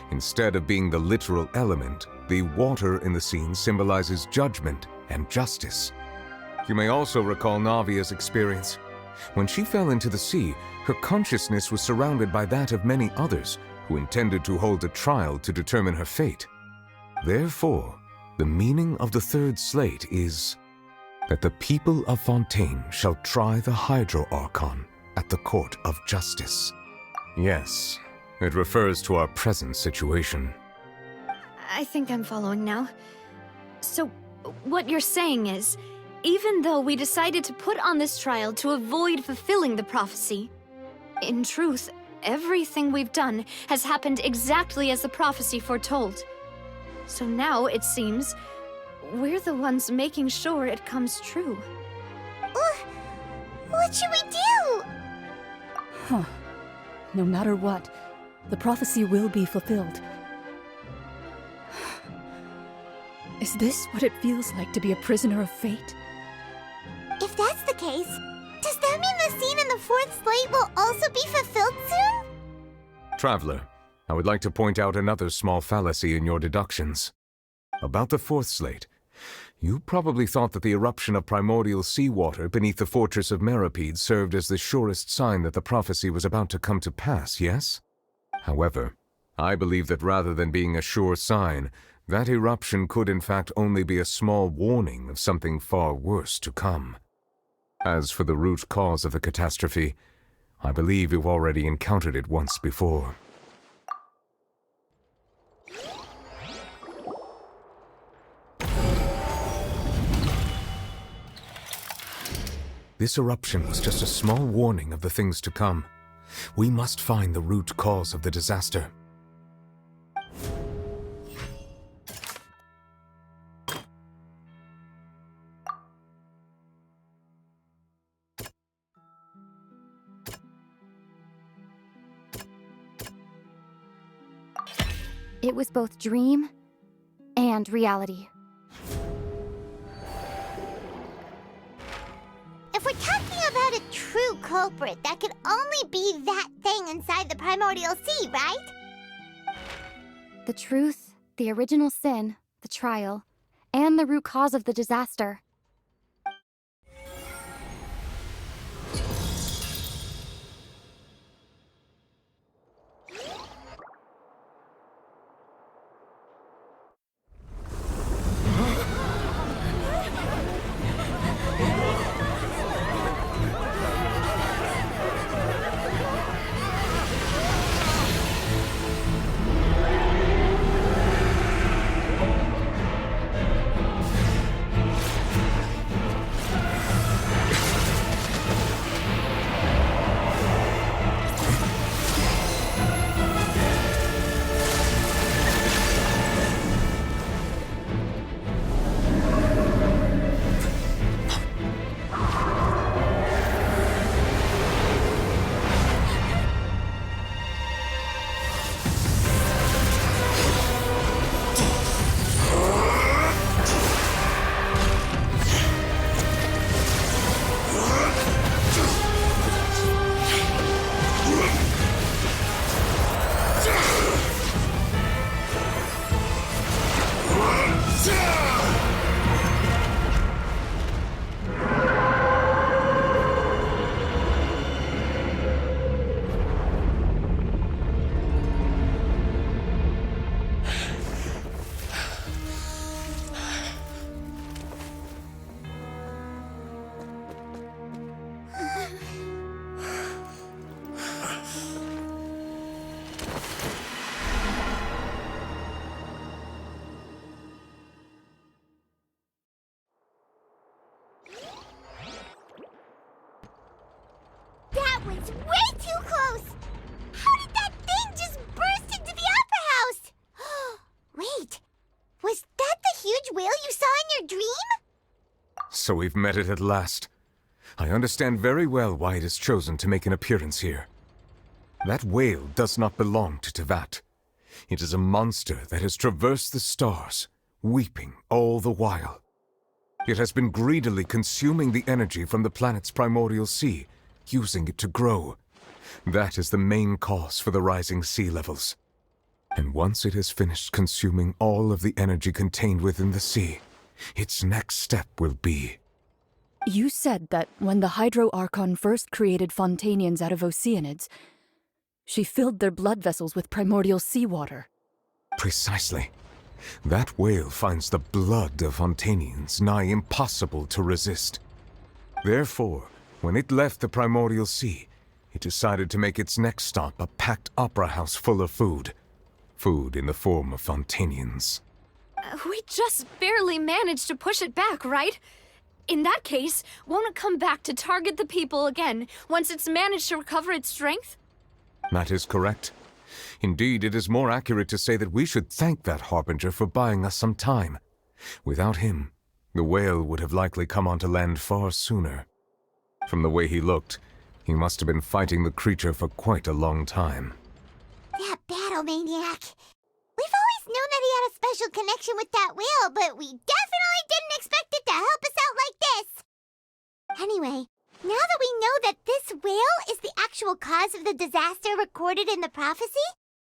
Instead of being the literal element, the water in the scene symbolizes judgment and justice. You may also recall Navia's experience. When she fell into the sea, her consciousness was surrounded by that of many others who intended to hold a trial to determine her fate. Therefore, the meaning of the third slate is that the people of Fontaine shall try the Hydro Archon at the court of justice. Yes, it refers to our present situation. I think I'm following now. So, what you're saying is, even though we decided to put on this trial to avoid fulfilling the prophecy, in truth, everything we've done has happened exactly as the prophecy foretold. So now, it seems, we're the ones making sure it comes true. What should we do? Huh. No matter what, the prophecy will be fulfilled. Is this what it feels like to be a prisoner of fate? If that's the case, does that mean the scene in the fourth slate will also be fulfilled soon? Traveler, I would like to point out another small fallacy in your deductions. About the fourth slate, you probably thought that the eruption of primordial seawater beneath the fortress of Meripede served as the surest sign that the prophecy was about to come to pass, yes? However, I believe that rather than being a sure sign, that eruption could in fact only be a small warning of something far worse to come. As for the root cause of the catastrophe, I believe you've already encountered it once before. This eruption was just a small warning of the things to come. We must find the root cause of the disaster. It was both dream and reality. If we're talking about a true culprit, that could only be that thing inside the primordial sea, right? The truth, the original sin, the trial, and the root cause of the disaster. That was way too close! How did that thing just burst into the Opera House? Wait, was that the huge whale you saw in your dream? So we've met it at last. I understand very well why it has chosen to make an appearance here. That whale does not belong to Tevat. It is a monster that has traversed the stars, weeping all the while. It has been greedily consuming the energy from the planet's primordial sea, using it to grow. That is the main cause for the rising sea levels. And once it has finished consuming all of the energy contained within the sea, its next step will be... You said that when the Hydro Archon first created Fontainians out of Oceanids, she filled their blood vessels with primordial seawater. Precisely. That whale finds the blood of Fontainians nigh impossible to resist. Therefore, when it left the primordial sea, it decided to make its next stop a packed opera house full of food. Food in the form of Fontainians. We just barely managed to push it back, right? In that case, won't it come back to target the people again once it's managed to recover its strength? That is correct. Indeed, it is more accurate to say that we should thank that Harbinger for buying us some time. Without him, the whale would have likely come onto land far sooner. From the way he looked, he must have been fighting the creature for quite a long time. That battle maniac. We've always known that he had a special connection with that whale, but we definitely didn't expect it to help us out like this. Anyway, now that we know that this whale is the actual cause of the disaster recorded in the prophecy,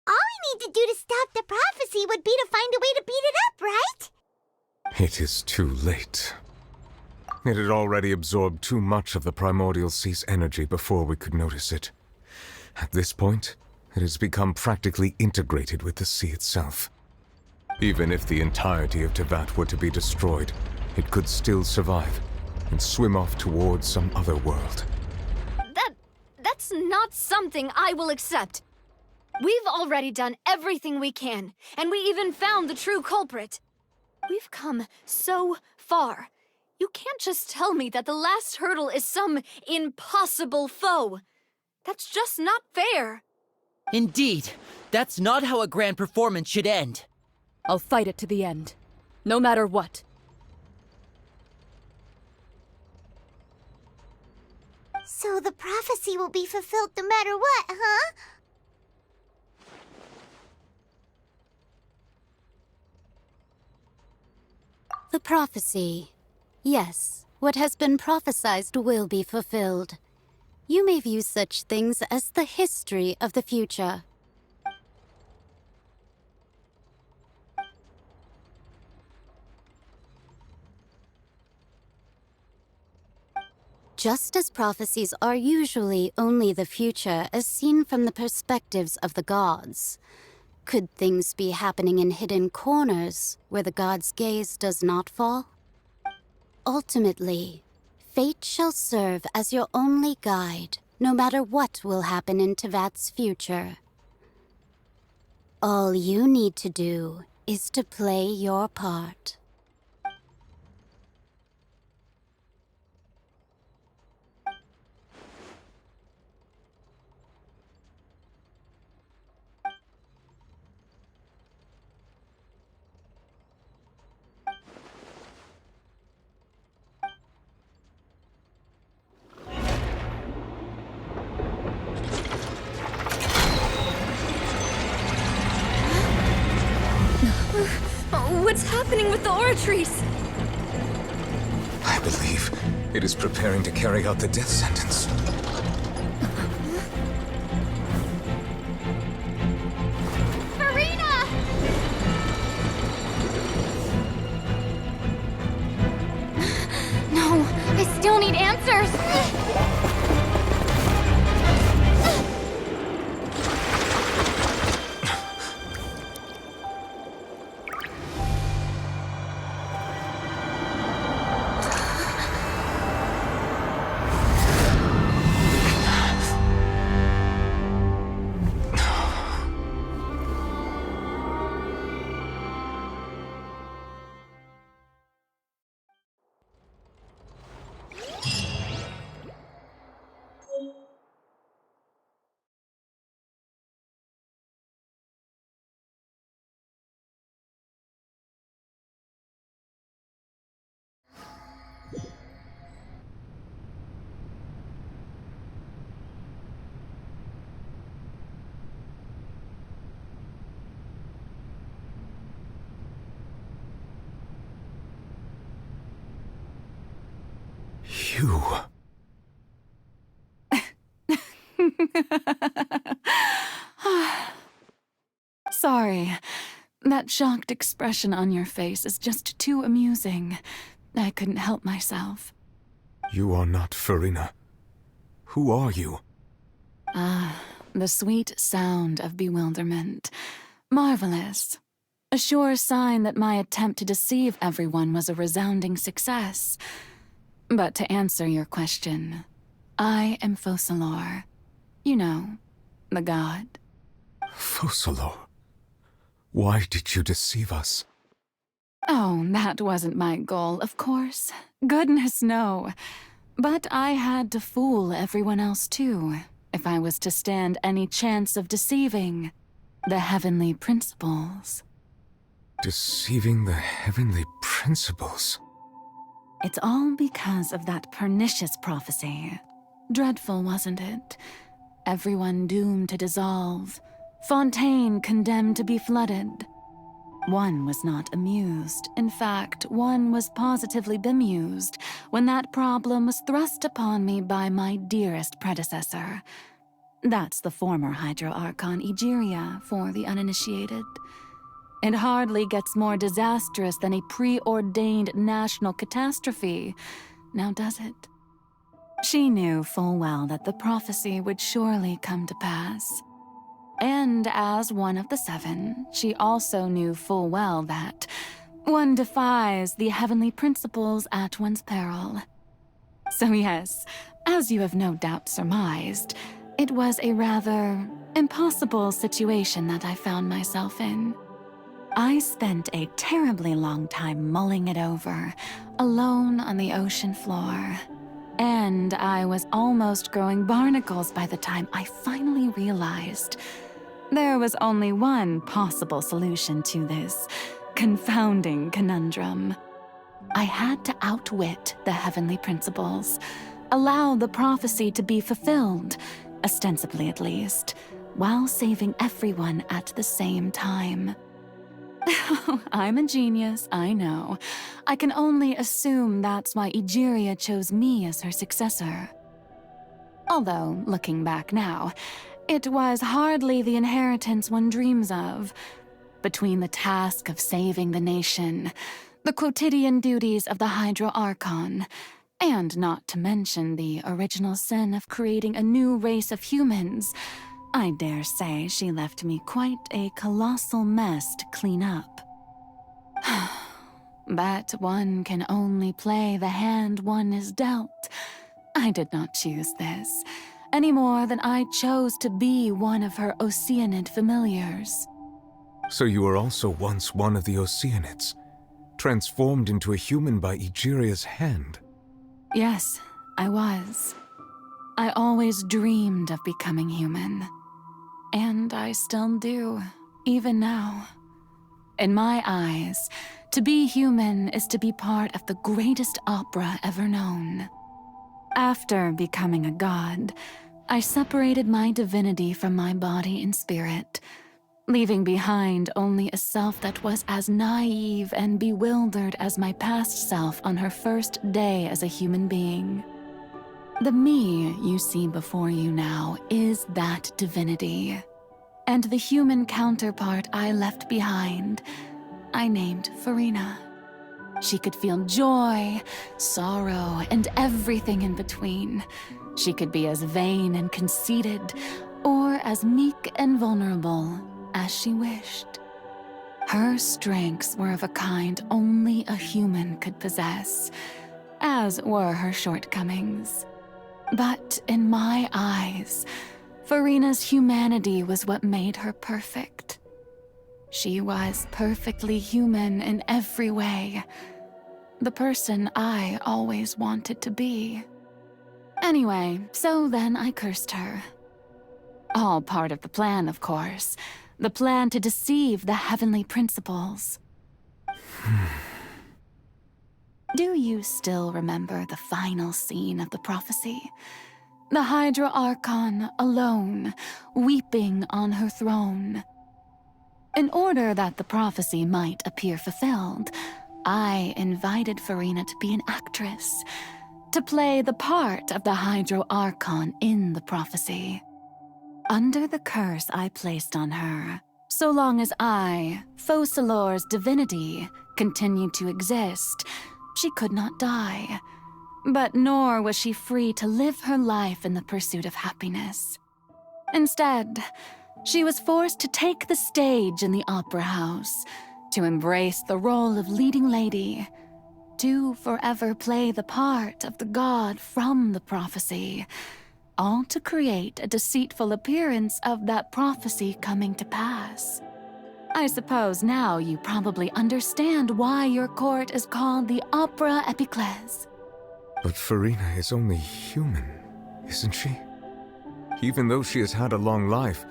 all we need to do to stop the prophecy would be to find a way to beat it up, right? It is too late. It had already absorbed too much of the primordial sea's energy before we could notice it. At this point, it has become practically integrated with the sea itself. Even if the entirety of Tevat were to be destroyed, it could still survive and swim off towards some other world. That's not something I will accept. We've already done everything we can, and we even found the true culprit. We've come so far. You can't just tell me that the last hurdle is some impossible foe. That's just not fair. Indeed, that's not how a grand performance should end. I'll fight it to the end, no matter what. So the prophecy will be fulfilled no matter what, huh? The prophecy. Yes, what has been prophesied will be fulfilled. You may view such things as the history of the future. Just as prophecies are usually only the future as seen from the perspectives of the gods, could things be happening in hidden corners where the gods' gaze does not fall? Ultimately, fate shall serve as your only guide, no matter what will happen in Tevat's future. All you need to do is to play your part. What's happening with the oratories? I believe it is preparing to carry out the death sentence. Farina! No, I still need answers. You... Sorry. That shocked expression on your face is just too amusing. I couldn't help myself. You are not Farina. Who are you? Ah, the sweet sound of bewilderment. Marvelous. A sure sign that my attempt to deceive everyone was a resounding success. But to answer your question, I am Focalor. You know, the god. Focalor. Why did you deceive us? Oh, that wasn't my goal, of course. Goodness, no. But I had to fool everyone else too, if I was to stand any chance of deceiving the heavenly principles. Deceiving the heavenly principles? It's all because of that pernicious prophecy. Dreadful, wasn't it? Everyone doomed to dissolve. Fontaine condemned to be flooded. One was not amused. In fact, one was positively bemused when that problem was thrust upon me by my dearest predecessor. That's the former Hydro Archon Egeria for the uninitiated. It hardly gets more disastrous than a preordained national catastrophe, now does it? She knew full well that the prophecy would surely come to pass. And as one of the seven, she also knew full well that one defies the heavenly principles at one's peril. So yes, as you have no doubt surmised, it was a rather impossible situation that I found myself in. I spent a terribly long time mulling it over, alone on the ocean floor. And I was almost growing barnacles by the time I finally realized there was only one possible solution to this confounding conundrum. I had to outwit the heavenly principles, allow the prophecy to be fulfilled, ostensibly at least, while saving everyone at the same time. I'm a genius, I know. I can only assume that's why Egeria chose me as her successor. Although, looking back now, it was hardly the inheritance one dreams of. Between the task of saving the nation, the quotidian duties of the Hydro Archon, and not to mention the original sin of creating a new race of humans, I dare say she left me quite a colossal mess to clean up. But one can only play the hand one is dealt. I did not choose this, any more than I chose to be one of her Oceanid familiars. So you were also once one of the Oceanids, transformed into a human by Egeria's hand? Yes, I was. I always dreamed of becoming human. And I still do, even now. In my eyes, to be human is to be part of the greatest opera ever known. After becoming a god, I separated my divinity from my body and spirit, leaving behind only a self that was as naive and bewildered as my past self on her first day as a human being. The me you see before you now is that divinity. And the human counterpart I left behind, I named Farina. She could feel joy, sorrow, and everything in between. She could be as vain and conceited, or as meek and vulnerable as she wished. Her strengths were of a kind only a human could possess, as were her shortcomings. But in my eyes, Farina's humanity was what made her perfect. She was perfectly human in every way. The person I always wanted to be. Anyway, so then I cursed her. All part of the plan, of course. The plan to deceive the heavenly principles. Do you still remember the final scene of the prophecy? The Hydra Archon alone, weeping on her throne. In order that the prophecy might appear fulfilled, I invited Farina to be an actress, to play the part of the Hydro Archon in the prophecy. Under the curse I placed on her, So long as I, Focalor's divinity, continued to exist, she could not die. But nor was she free to live her life in the pursuit of happiness. Instead, she was forced to take the stage in the opera house, to embrace the role of leading lady, to forever play the part of the god from the prophecy, all to create a deceitful appearance of that prophecy coming to pass. I suppose now you probably understand why your court is called the Opera Epiclese. But Farina is only human, isn't she? Even though she has had a long life,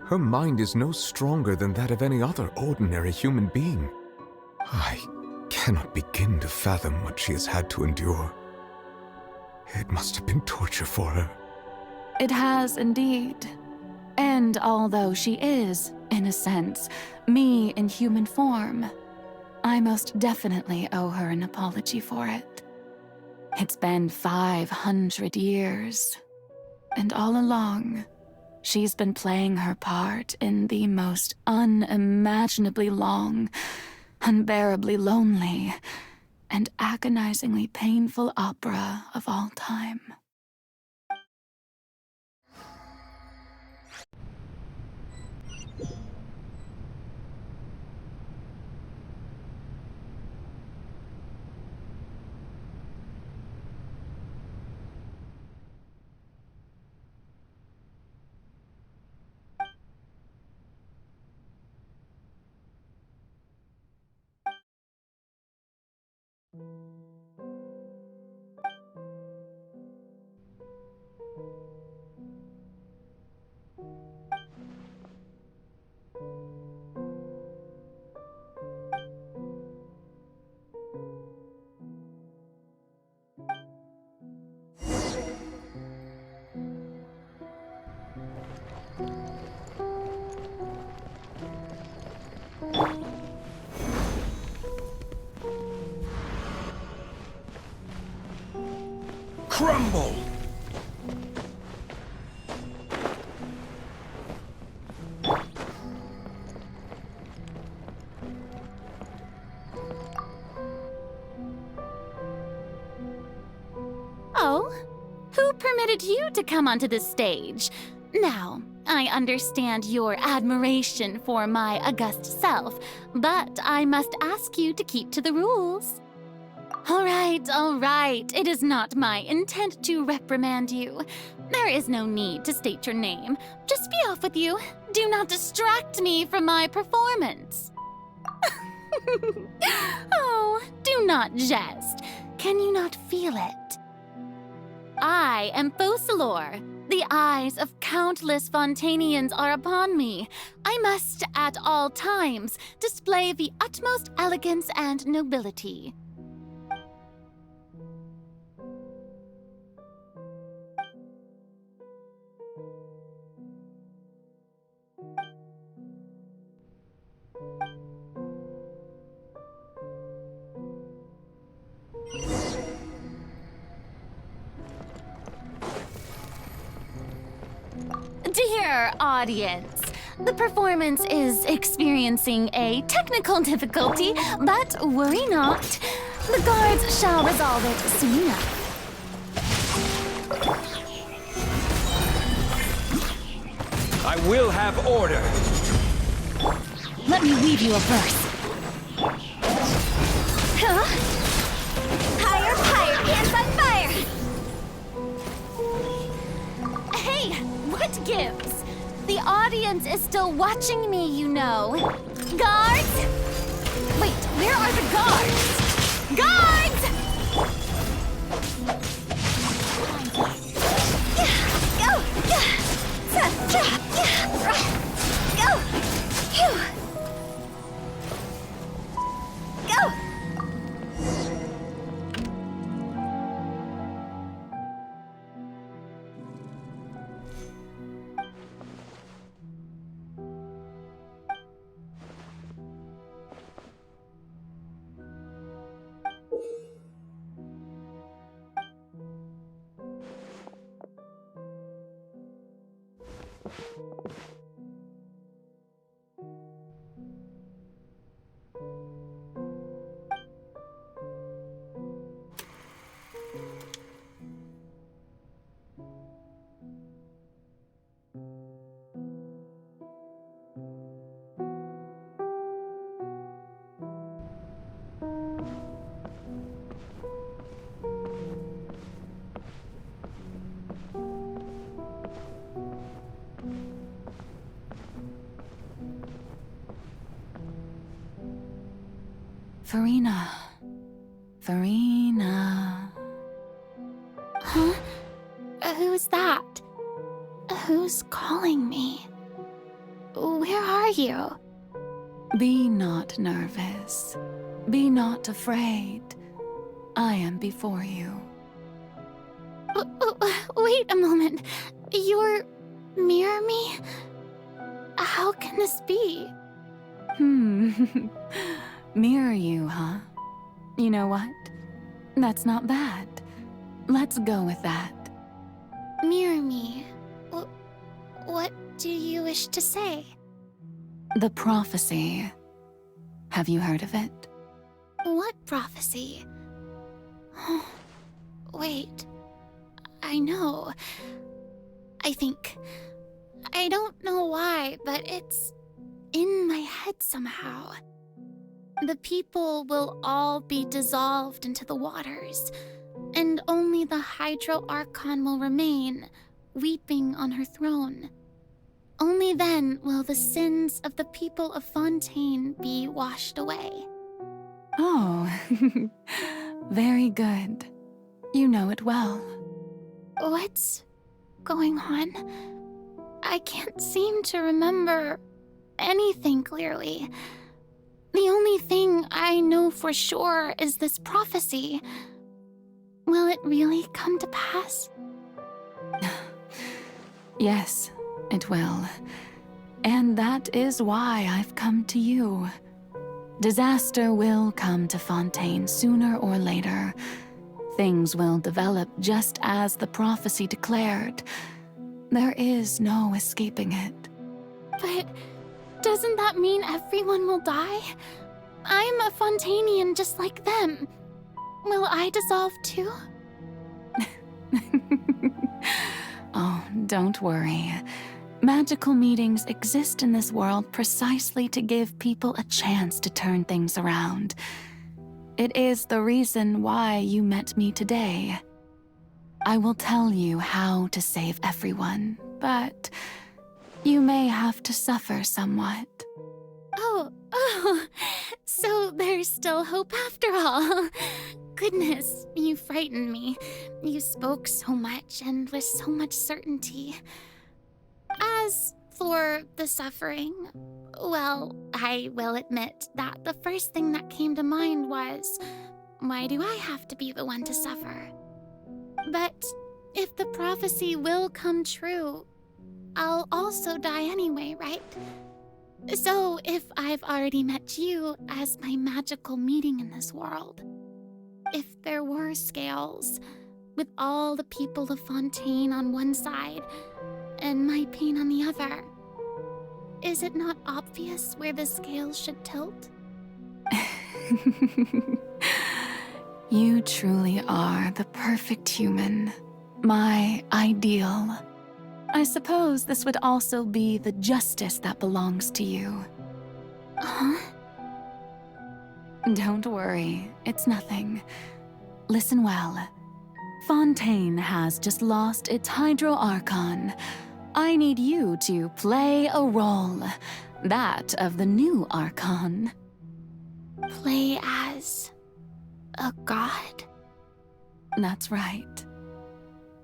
her mind is no stronger than that of any other ordinary human being. I cannot begin to fathom what she has had to endure. It must have been torture for her. It has indeed. And although she is, in a sense, me in human form, I most definitely owe her an apology for it. It's been 500 years, and all along, she's been playing her part in the most unimaginably long, unbearably lonely, and agonizingly painful opera of all time. Crumble! Oh? Who permitted you to come onto the stage? Now, I understand your admiration for my august self, but I must ask you to keep to the rules. All right. It is not my intent to reprimand you. There is no need to state your name. Just be off with you. Do not distract me from my performance. Oh, do not jest. Can you not feel it? I am Focalor. The eyes of countless Fontainians are upon me. I must, at all times, display the utmost elegance and nobility. Dear audience, the performance is experiencing a technical difficulty, but worry not. The guards shall resolve it soon enough. I will have order. Let me weave you a verse. Huh? Higher, hands on fire! Hey, what gives? The audience is still watching me, you know. Guards? Wait, where are the guards? Guards! Go! Go! Phew! Go! Farina. Farina. Huh? Who's that? Who's calling me? Where are you? Be not nervous. Be not afraid. I am before you. Wait a moment. You're near me? How can this be? Mirror you, huh? You know what? That's not bad. Let's go with that. Mirror me? What do you wish to say? The prophecy. Have you heard of it? What prophecy? Wait. I know. I think. I don't know why, but it's in my head somehow. The people will all be dissolved into the waters, and only the Hydro Archon will remain, weeping on her throne. Only then will the sins of the people of Fontaine be washed away. Oh, very good. You know it well. What's going on? I can't seem to remember anything clearly. The only thing I know for sure is this prophecy. Will it really come to pass? Yes, it will. And that is why I've come to you. Disaster will come to Fontaine sooner or later. Things will develop just as the prophecy declared. There is no escaping it. But doesn't that mean everyone will die? I'm a Fontainian just like them. Will I dissolve too? Oh, don't worry. Magical meetings exist in this world precisely to give people a chance to turn things around. It is the reason why you met me today. I will tell you how to save everyone, but you may have to suffer somewhat. Oh, so there's still hope after all. Goodness, you frightened me. You spoke so much and with so much certainty. As for the suffering, well, I will admit that the first thing that came to mind was, why do I have to be the one to suffer? But if the prophecy will come true, I'll also die anyway, right? So if I've already met you as my magical meeting in this world, if there were scales, with all the people of Fontaine on one side and my pain on the other, is it not obvious where the scales should tilt? You truly are the perfect human, my ideal. I suppose this would also be the justice that belongs to you. Huh? Don't worry, it's nothing. Listen well. Fontaine has just lost its Hydro Archon. I need you to play a role, that of the new Archon. Play as a god? That's right.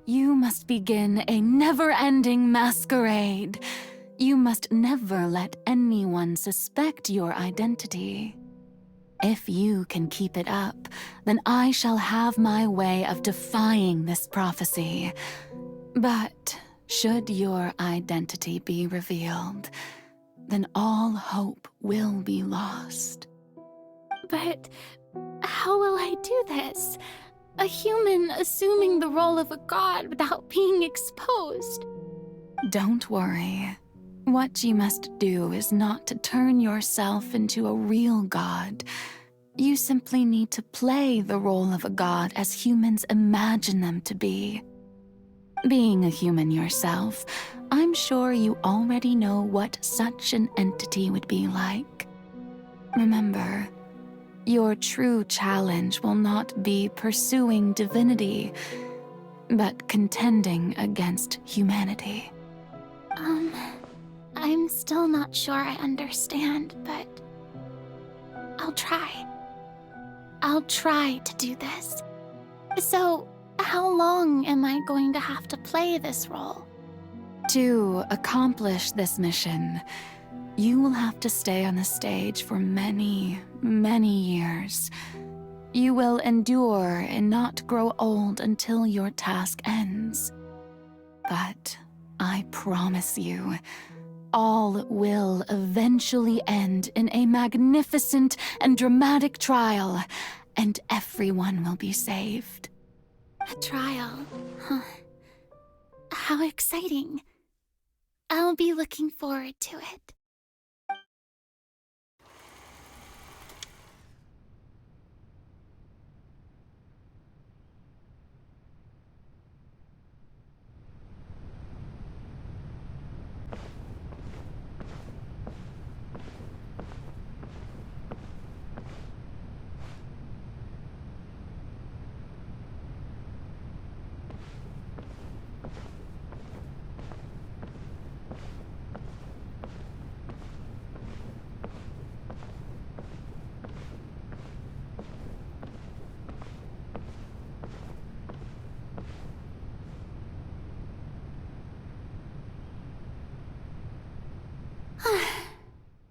You must begin a never-ending masquerade. You must never let anyone suspect your identity. If you can keep it up, then I shall have my way of defying this prophecy. But should your identity be revealed, then all hope will be lost. But how will I do this? A human assuming the role of a god without being exposed. Don't worry. What you must do is not to turn yourself into a real god. You simply need to play the role of a god as humans imagine them to be. Being a human yourself, I'm sure you already know what such an entity would be like. Remember, your true challenge will not be pursuing divinity, but contending against humanity. I'm still not sure I understand, but I'll try. I'll try to do this. So, how long am I going to have to play this role? To accomplish this mission, you will have to stay on the stage for many, many years. You will endure and not grow old until your task ends. But I promise you, all will eventually end in a magnificent and dramatic trial, and everyone will be saved. A trial, huh? How exciting. I'll be looking forward to it.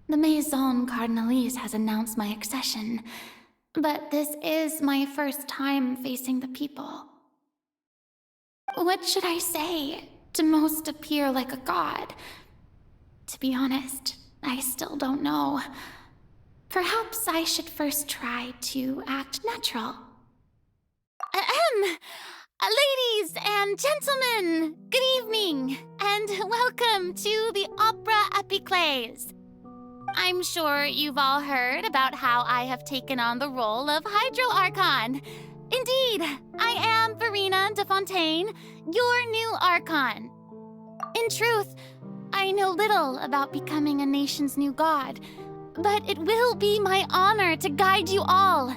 The Maison Cardinalise has announced my accession, but this is my first time facing the people. What should I say to most appear like a god? To be honest, I still don't know. Perhaps I should first try to act natural. Ladies and gentlemen, good evening, and welcome to the Opera Epiclese. I'm sure you've all heard about how I have taken on the role of Hydro Archon. Indeed, I am Verena de Fontaine, your new Archon. In truth, I know little about becoming a nation's new god, but it will be my honor to guide you all.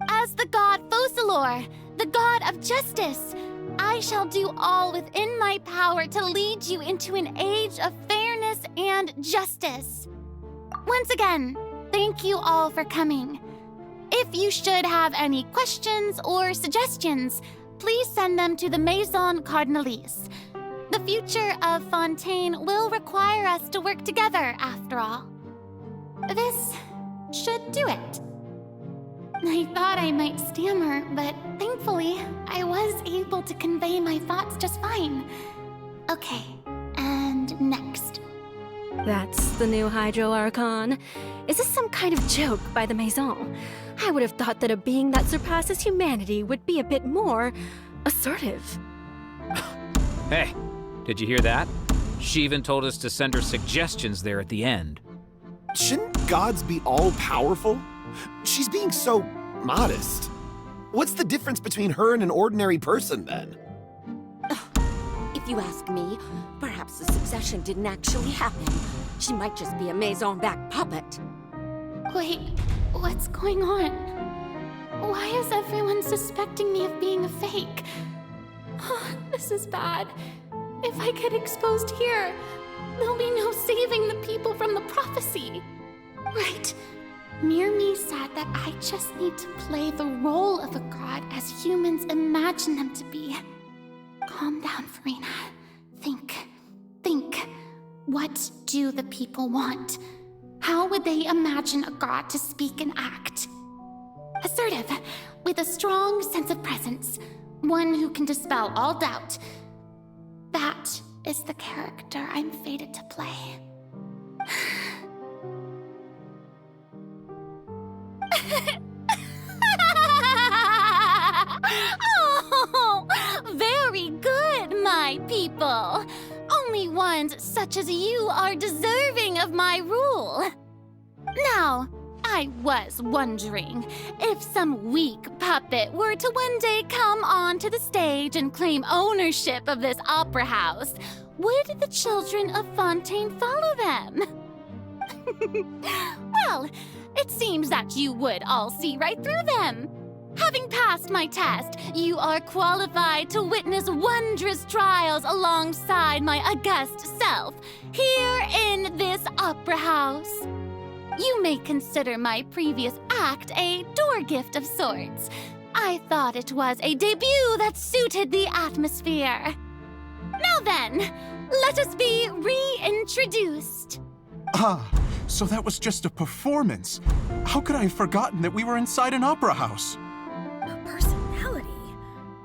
As the god Focalor, the god of justice, I shall do all within my power to lead you into an age of fairness and justice. Once again, thank you all for coming. If you should have any questions or suggestions, please send them to the Maison Cardinalise. The future of Fontaine will require us to work together, after all. This should do it. I thought I might stammer, but thankfully, I was able to convey my thoughts just fine. Okay, and next. That's the new Hydro Archon. Is this some kind of joke by the Maison? I would have thought that a being that surpasses humanity would be a bit more assertive. Hey, did you hear that? She even told us to send her suggestions there at the end. Shouldn't gods be all-powerful? She's being so modest. What's the difference between her and an ordinary person, then? If you ask me, perhaps the succession didn't actually happen. She might just be a Maison back puppet. Wait, what's going on? Why is everyone suspecting me of being a fake? Oh, this is bad. If I get exposed here, there'll be no saving the people from the prophecy. Right. Mirmi said that I just need to play the role of a god as humans imagine them to be. Calm down, Verena. Think. What do the people want? How would they imagine a god to speak and act? Assertive, with a strong sense of presence. One who can dispel all doubt. That is the character I'm fated to play. Oh, very good, my people. Only ones such as you are deserving of my rule. Now, I was wondering if some weak puppet were to one day come onto the stage and claim ownership of this opera house, would the children of Fontaine follow them? Well, it seems that you would all see right through them. Having passed my test, you are qualified to witness wondrous trials alongside my august self, here in this opera house. You may consider my previous act a door gift of sorts. I thought it was a debut that suited the atmosphere. Now then, let us be reintroduced. Ah, so that was just a performance. How could I have forgotten that we were inside an opera house? A personality?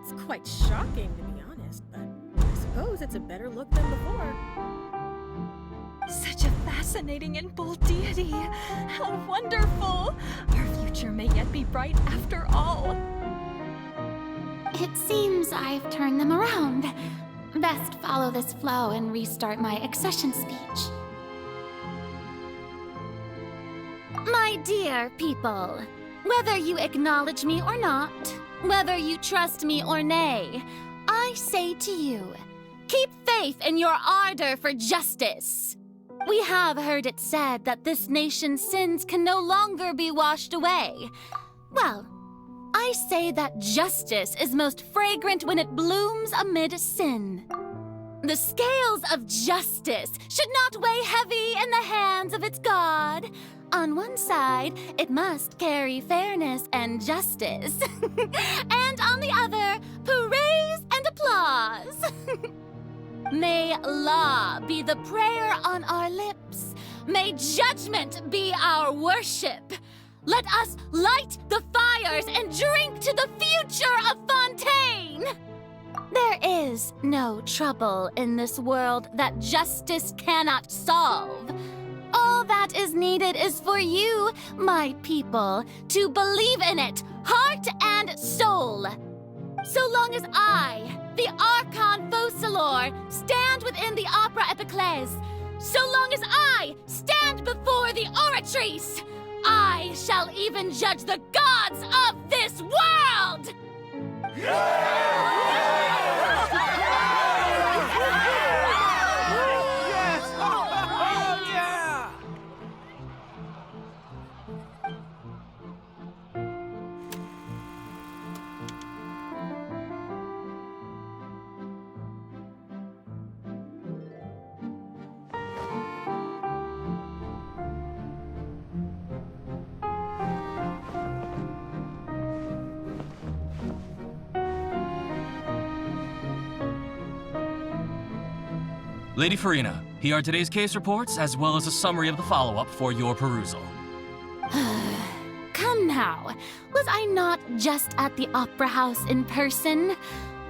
It's quite shocking, to be honest, but I suppose it's a better look than before. Such a fascinating and bold deity. How wonderful! Our future may yet be bright after all. It seems I've turned them around. Best follow this flow and restart my accession speech. My dear people, whether you acknowledge me or not, whether you trust me or nay, I say to you, keep faith in your ardor for justice. We have heard it said that this nation's sins can no longer be washed away. Well, I say that justice is most fragrant when it blooms amid sin. The scales of justice should not weigh heavy in the hands of its God. On one side, it must carry fairness and justice. And on the other, praise and applause. May law be the prayer on our lips. May judgment be our worship. Let us light the fires and drink to the future of Fontaine. There is no trouble in this world that justice cannot solve. All that is needed is for you, my people, to believe in it, heart and soul. So long as I, the Archon Focalor, stand within the Opera Epiclese, so long as I stand before the Oratrice, I shall even judge the gods of this world! Lady Farina, here are today's case reports, as well as a summary of the follow-up for your perusal. Come now, was I not just at the Opera House in person?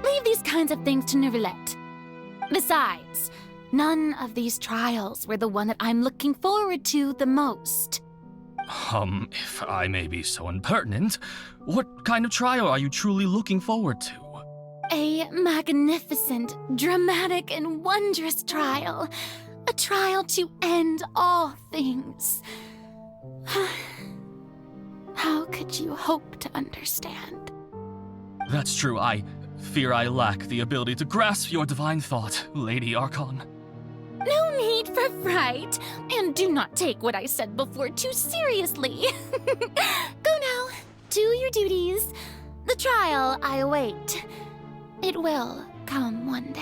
Leave these kinds of things to Neuvillette. Besides, none of these trials were the one that I'm looking forward to the most. If I may be so impertinent, what kind of trial are you truly looking forward to? A magnificent, dramatic, and wondrous trial. A trial to end all things. How could you hope to understand? That's true. I fear I lack the ability to grasp your divine thought, Lady Archon. No need for fright, and do not take what I said before too seriously. Go now, do your duties. The trial I await. It will come one day.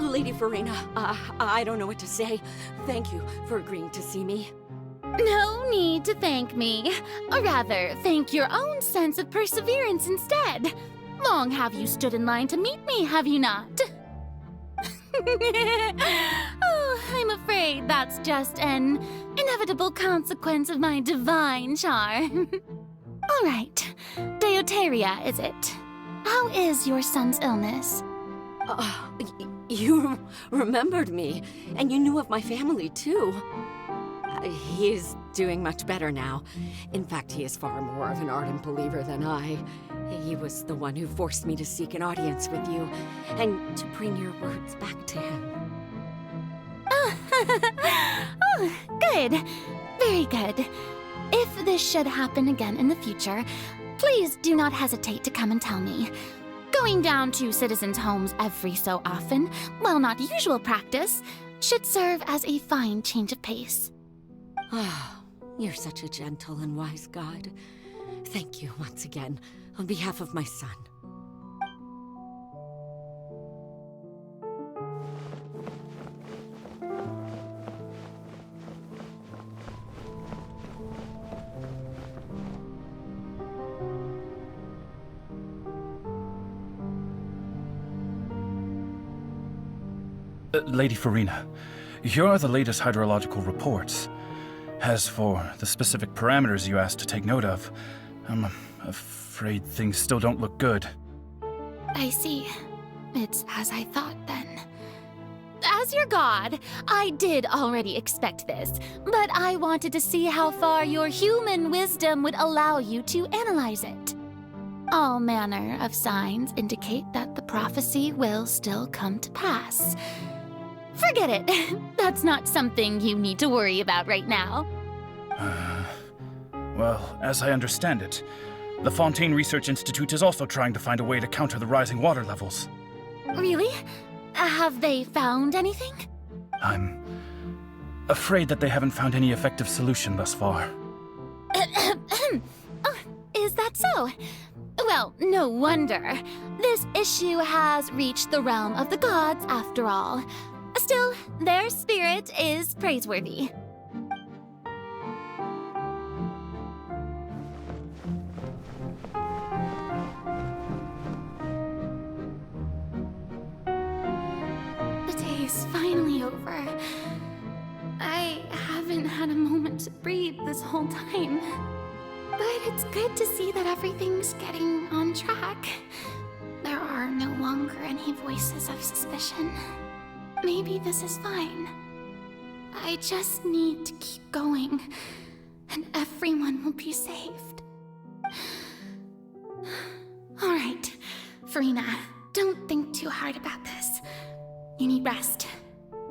Lady Farina, I don't know what to say. Thank you for agreeing to see me. No need to thank me. Or rather, thank your own sense of perseverance instead. Long have you stood in line to meet me, have you not? Oh, I'm afraid that's just an inevitable consequence of my divine charm. All right, Deoteria, is it? How is your son's illness? You remembered me, and you knew of my family, too. He is doing much better now. In fact, he is far more of an ardent believer than I. He was the one who forced me to seek an audience with you, and to bring your words back to him. Oh, good. Very good. If this should happen again in the future, please do not hesitate to come and tell me. Going down to citizens' homes every so often, while not usual practice, should serve as a fine change of pace. Ah, you're such a gentle and wise god. Thank you once again, on behalf of my son. Lady Farina, here are the latest hydrological reports. As for the specific parameters you asked to take note of, I'm afraid things still don't look good. I see. It's as I thought then. As your god, I did already expect this, but I wanted to see how far your human wisdom would allow you to analyze it. All manner of signs indicate that the prophecy will still come to pass. Forget it. That's not something you need to worry about right now. Well, as I understand it, the Fontaine Research Institute is also trying to find a way to counter the rising water levels. Really? Have they found anything? I'm afraid that they haven't found any effective solution thus far. Oh, is that so? Well, no wonder. This issue has reached the realm of the gods, after all. Still, their spirit is praiseworthy. The day is finally over. I haven't had a moment to breathe this whole time. But it's good to see that everything's getting on track. There are no longer any voices of suspicion. Maybe this is fine. I just need to keep going, and everyone will be saved. All right, Farina, don't think too hard about this. You need rest.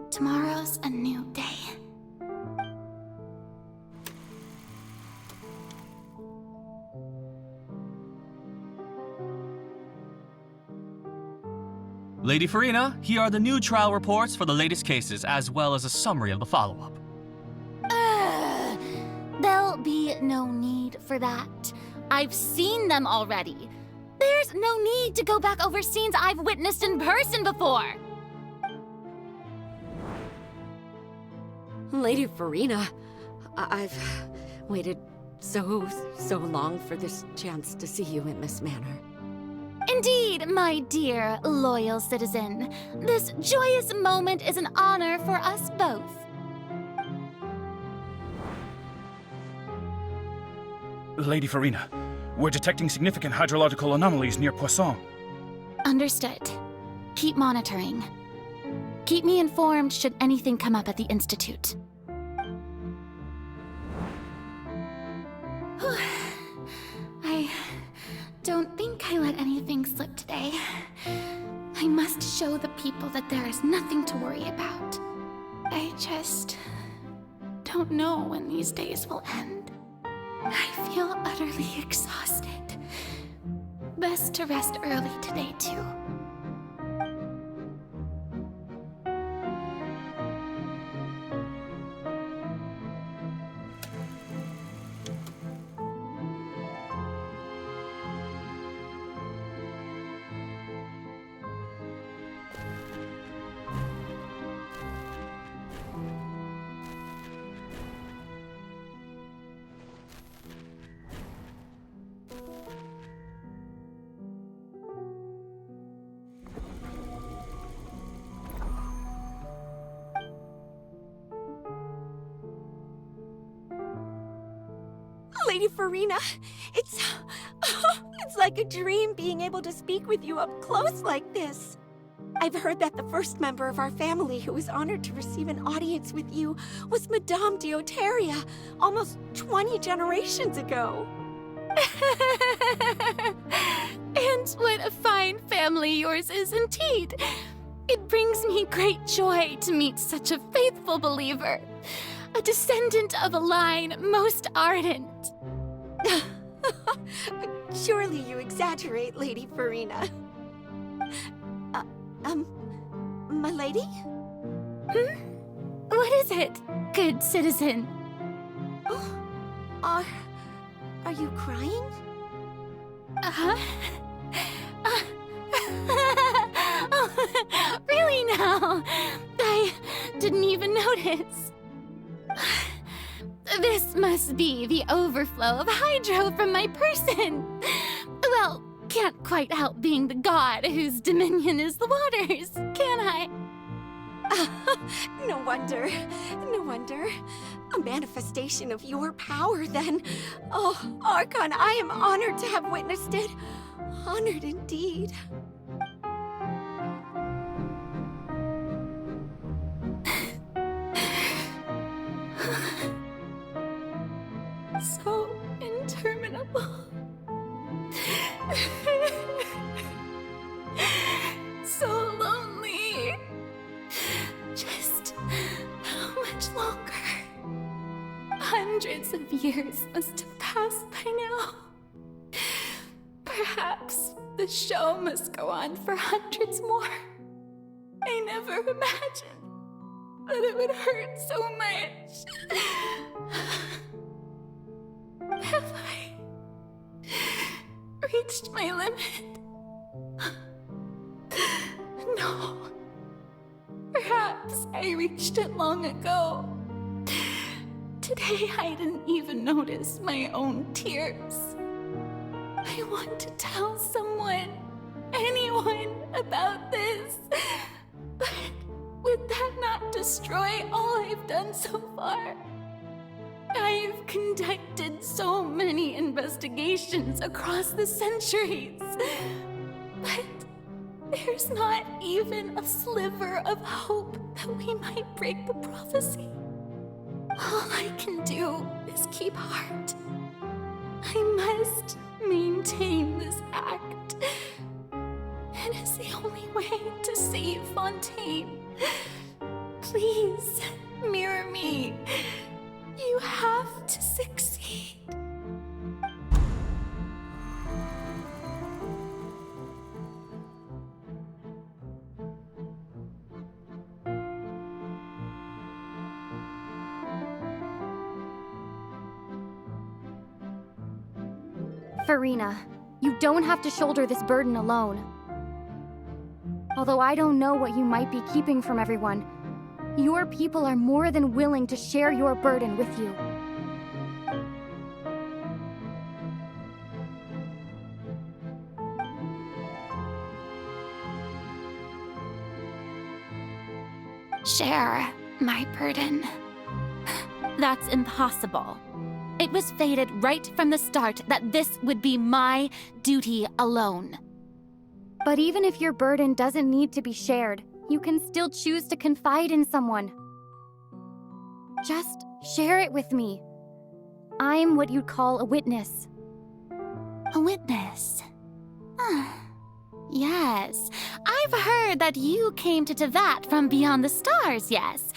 Tomorrow's a new day. Lady Farina, here are the new trial reports for the latest cases, as well as a summary of the follow-up. There'll be no need for that. I've seen them already. There's no need to go back over scenes I've witnessed in person before. Lady Farina, I've waited so long for this chance to see you in this manner. Indeed, my dear, loyal citizen. This joyous moment is an honor for us both. Lady Farina, we're detecting significant hydrological anomalies near Poisson. Understood. Keep monitoring. Keep me informed should anything come up at the Institute. I don't think I let anything slip today. I must show the people that there is nothing to worry about. I just don't know when these days will end. I feel utterly exhausted. Best to rest early today, too. Lady Farina, it's like a dream being able to speak with you up close like this. I've heard that the first member of our family who was honored to receive an audience with you was Madame Deoteria, almost 20 generations ago. And what a fine family yours is indeed. It brings me great joy to meet such a faithful believer, a descendant of a line most ardent. Surely you exaggerate, Lady Farina. My lady? What is it, good citizen? Are you crying? Uh-huh. Oh, really now? I didn't even notice. This must be the overflow of hydro from my person. Well, can't quite help being the god whose dominion is the waters, can I? No wonder. No wonder. A manifestation of your power, then. Oh, Archon, I am honored to have witnessed it. Honored indeed. So interminable. So lonely. Just how much longer? Hundreds of years must have passed by now. Perhaps the show must go on for hundreds more. I never imagined that it would hurt so much. Have I reached my limit? No. Perhaps I reached it long ago. Today I didn't even notice my own tears. I want to tell someone, anyone, about this. But would that not destroy all I've done so far? I've conducted so many investigations across the centuries. But there's not even a sliver of hope that we might break the prophecy. All I can do is keep heart. I must maintain this act. It is the only way to save Fontaine. Please, mirror me. You have to succeed. Farina, you don't have to shoulder this burden alone. Although I don't know what you might be keeping from everyone, your people are more than willing to share your burden with you. Share my burden. That's impossible. It was fated right from the start that this would be my duty alone. But even if your burden doesn't need to be shared, you can still choose to confide in someone. Just share it with me. I'm what you'd call a witness. A witness? Yes, I've heard that you came to Tevat from beyond the stars, yes.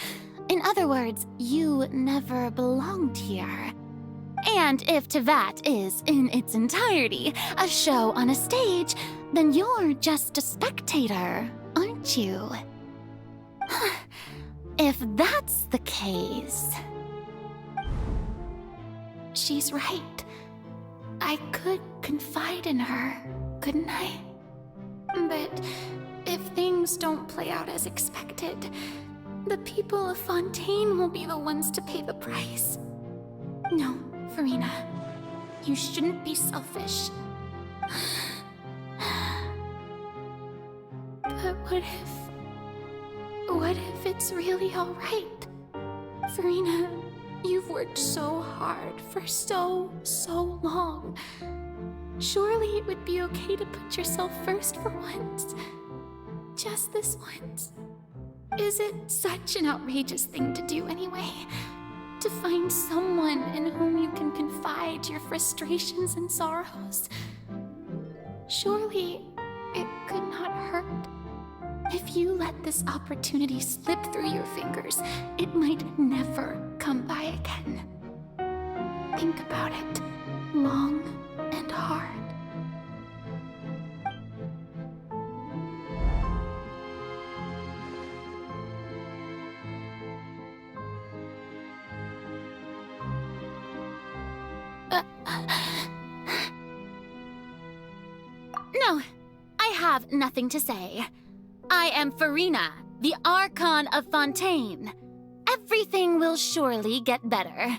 In other words, you never belonged here. And if Tevat is, in its entirety, a show on a stage, then you're just a spectator, aren't you? If that's the case... She's right. I could confide in her, couldn't I? But if things don't play out as expected, the people of Fontaine will be the ones to pay the price. No, Farina, you shouldn't be selfish. But what if it's really all right? Farina, you've worked so hard for so long. Surely it would be okay to put yourself first for once. Just this once. Is it such an outrageous thing to do anyway? To find someone in whom you can confide your frustrations and sorrows? Surely it could not hurt. If you let this opportunity slip through your fingers, it might never come by again. Think about it long and hard. No, I have nothing to say. I am Farina, the Archon of Fontaine. Everything will surely get better.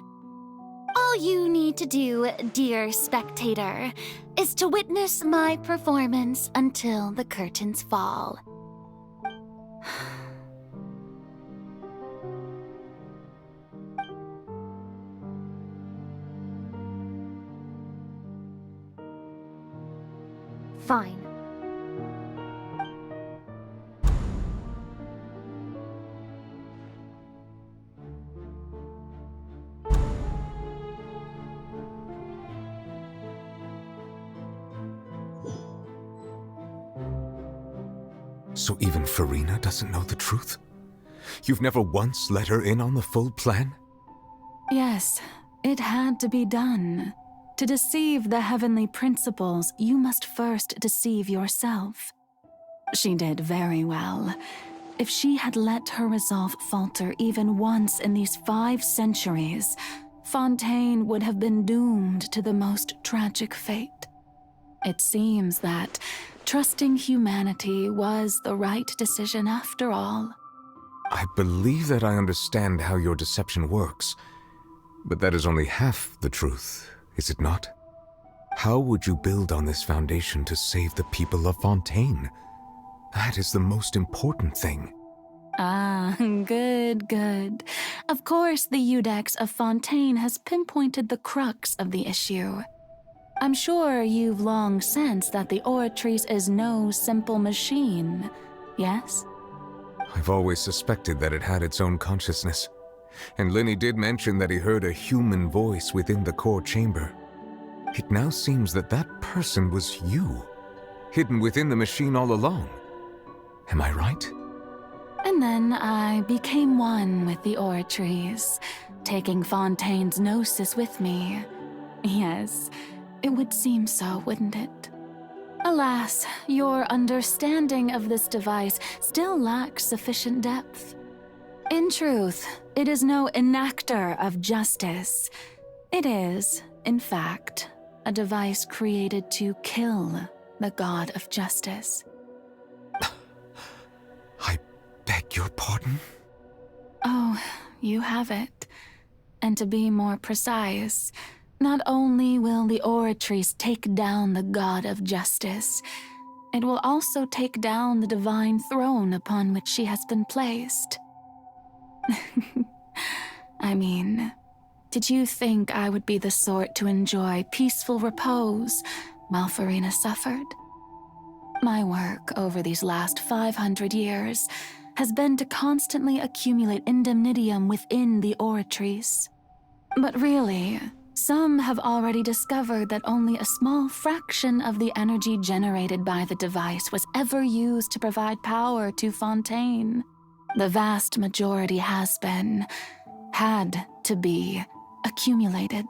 All you need to do, dear spectator, is to witness my performance until the curtains fall. Fine. So even Farina doesn't know the truth? You've never once let her in on the full plan? Yes, it had to be done. To deceive the heavenly principles, you must first deceive yourself. She did very well. If she had let her resolve falter even once in these 5 centuries, Fontaine would have been doomed to the most tragic fate. It seems that trusting humanity was the right decision after all. I believe that I understand how your deception works, but that is only half the truth, is it not? How would you build on this foundation to save the people of Fontaine? That is the most important thing. Ah, good. Of course, the Iudex of Fontaine has pinpointed the crux of the issue. I'm sure you've long sensed that the Oratrice is no simple machine, yes? I've always suspected that it had its own consciousness, and Lenny did mention that he heard a human voice within the core chamber. It now seems that that person was you, hidden within the machine all along. Am I right? And then I became one with the Oratrice, taking Fontaine's gnosis with me. Yes, it would seem so, wouldn't it? Alas, your understanding of this device still lacks sufficient depth. In truth, it is no enactor of justice. It is, in fact, a device created to kill the god of justice. I beg your pardon? Oh, you have it. And to be more precise, not only will the Oratrice take down the god of justice, it will also take down the divine throne upon which she has been placed. I mean, did you think I would be the sort to enjoy peaceful repose while Farina suffered? My work over these last 500 years has been to constantly accumulate indemnitium within the Oratrice. But really, some have already discovered that only a small fraction of the energy generated by the device was ever used to provide power to Fontaine. The vast majority had to be, accumulated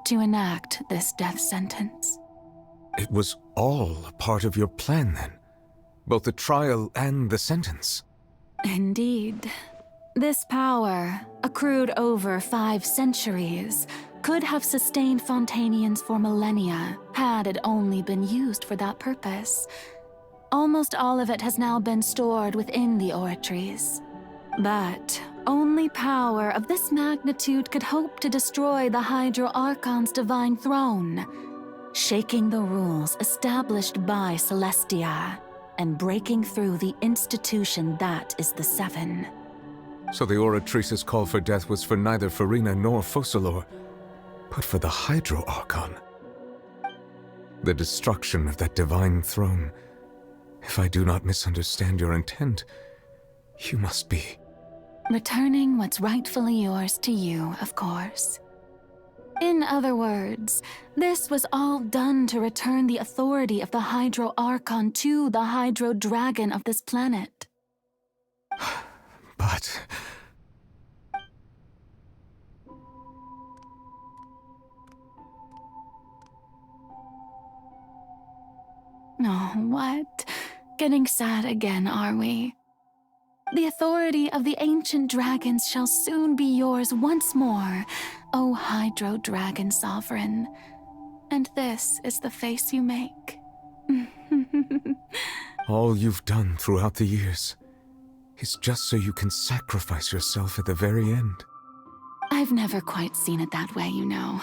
to enact this death sentence. It was all a part of your plan, then? Both the trial and the sentence? Indeed. This power, accrued over 5 centuries, could have sustained Fontainians for millennia had it only been used for that purpose. Almost all of it has now been stored within the Oratrice. But only power of this magnitude could hope to destroy the Hydro Archon's divine throne, shaking the rules established by Celestia and breaking through the institution that is the Seven. So the Oratrice's call for death was for neither Farina nor Focalor, but for the Hydro Archon. The destruction of that divine throne. If I do not misunderstand your intent, you must be... returning what's rightfully yours to you, of course. In other words, this was all done to return the authority of the Hydro Archon to the Hydro Dragon of this planet. But... Oh, what? Getting sad again, are we? The authority of the ancient dragons shall soon be yours once more, O Hydro Dragon Sovereign. And this is the face you make. All you've done throughout the years is just so you can sacrifice yourself at the very end. I've never quite seen it that way, you know.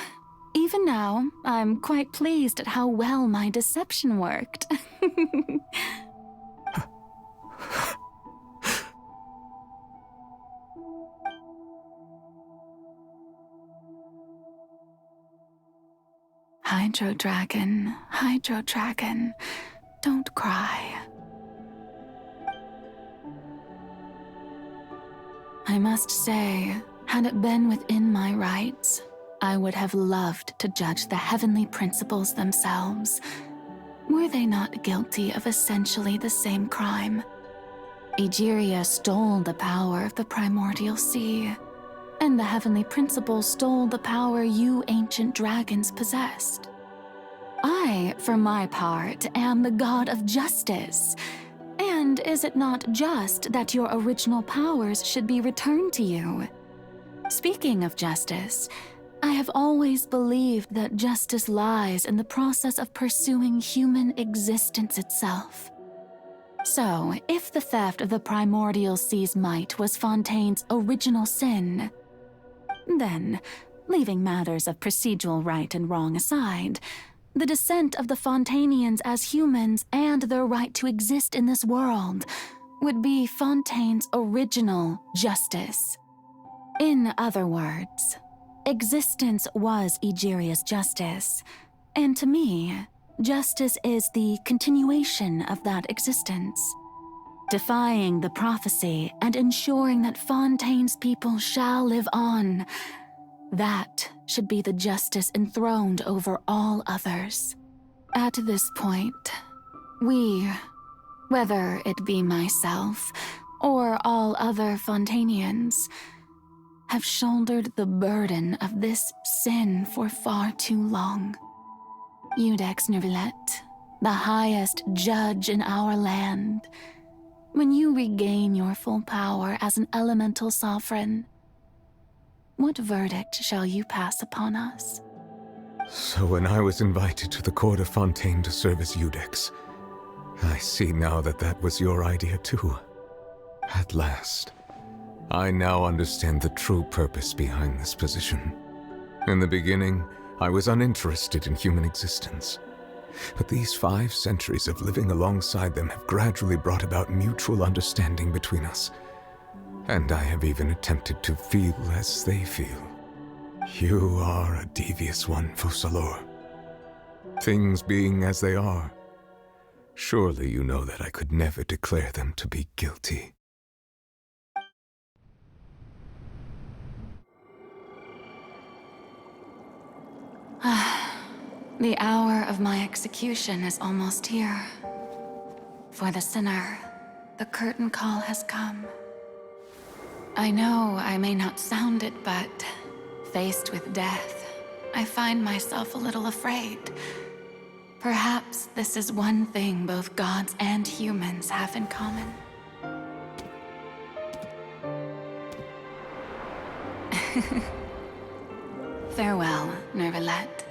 Even now, I'm quite pleased at how well my deception worked. Hydro Dragon, don't cry. I must say, had it been within my rights, I would have loved to judge the heavenly principles themselves. Were they not guilty of essentially the same crime? Egeria stole the power of the primordial sea, and the heavenly principles stole the power you ancient dragons possessed. I, for my part, am the god of justice. And is it not just that your original powers should be returned to you? Speaking of justice, I have always believed that justice lies in the process of pursuing human existence itself. So, if the theft of the primordial sea's might was Fontaine's original sin, then, leaving matters of procedural right and wrong aside, the descent of the Fontainians as humans and their right to exist in this world would be Fontaine's original justice. In other words, existence was Egeria's justice, and to me, justice is the continuation of that existence. Defying the prophecy and ensuring that Fontaine's people shall live on. That should be the justice enthroned over all others. At this point, we, whether it be myself or all other Fontainians, have shouldered the burden of this sin for far too long. Iudex Neuvillette, the highest judge in our land, when you regain your full power as an elemental sovereign, what verdict shall you pass upon us? So when I was invited to the court of Fontaine to serve as Iudex, I see now that that was your idea too. At last, I now understand the true purpose behind this position. In the beginning, I was uninterested in human existence. But these 5 centuries of living alongside them have gradually brought about mutual understanding between us. And I have even attempted to feel as they feel. You are a devious one, Focalors. Things being as they are, surely you know that I could never declare them to be guilty. The hour of my execution is almost here. For the sinner, the curtain call has come. I know I may not sound it, but faced with death, I find myself a little afraid. Perhaps this is one thing both gods and humans have in common. Farewell, Neuvillette.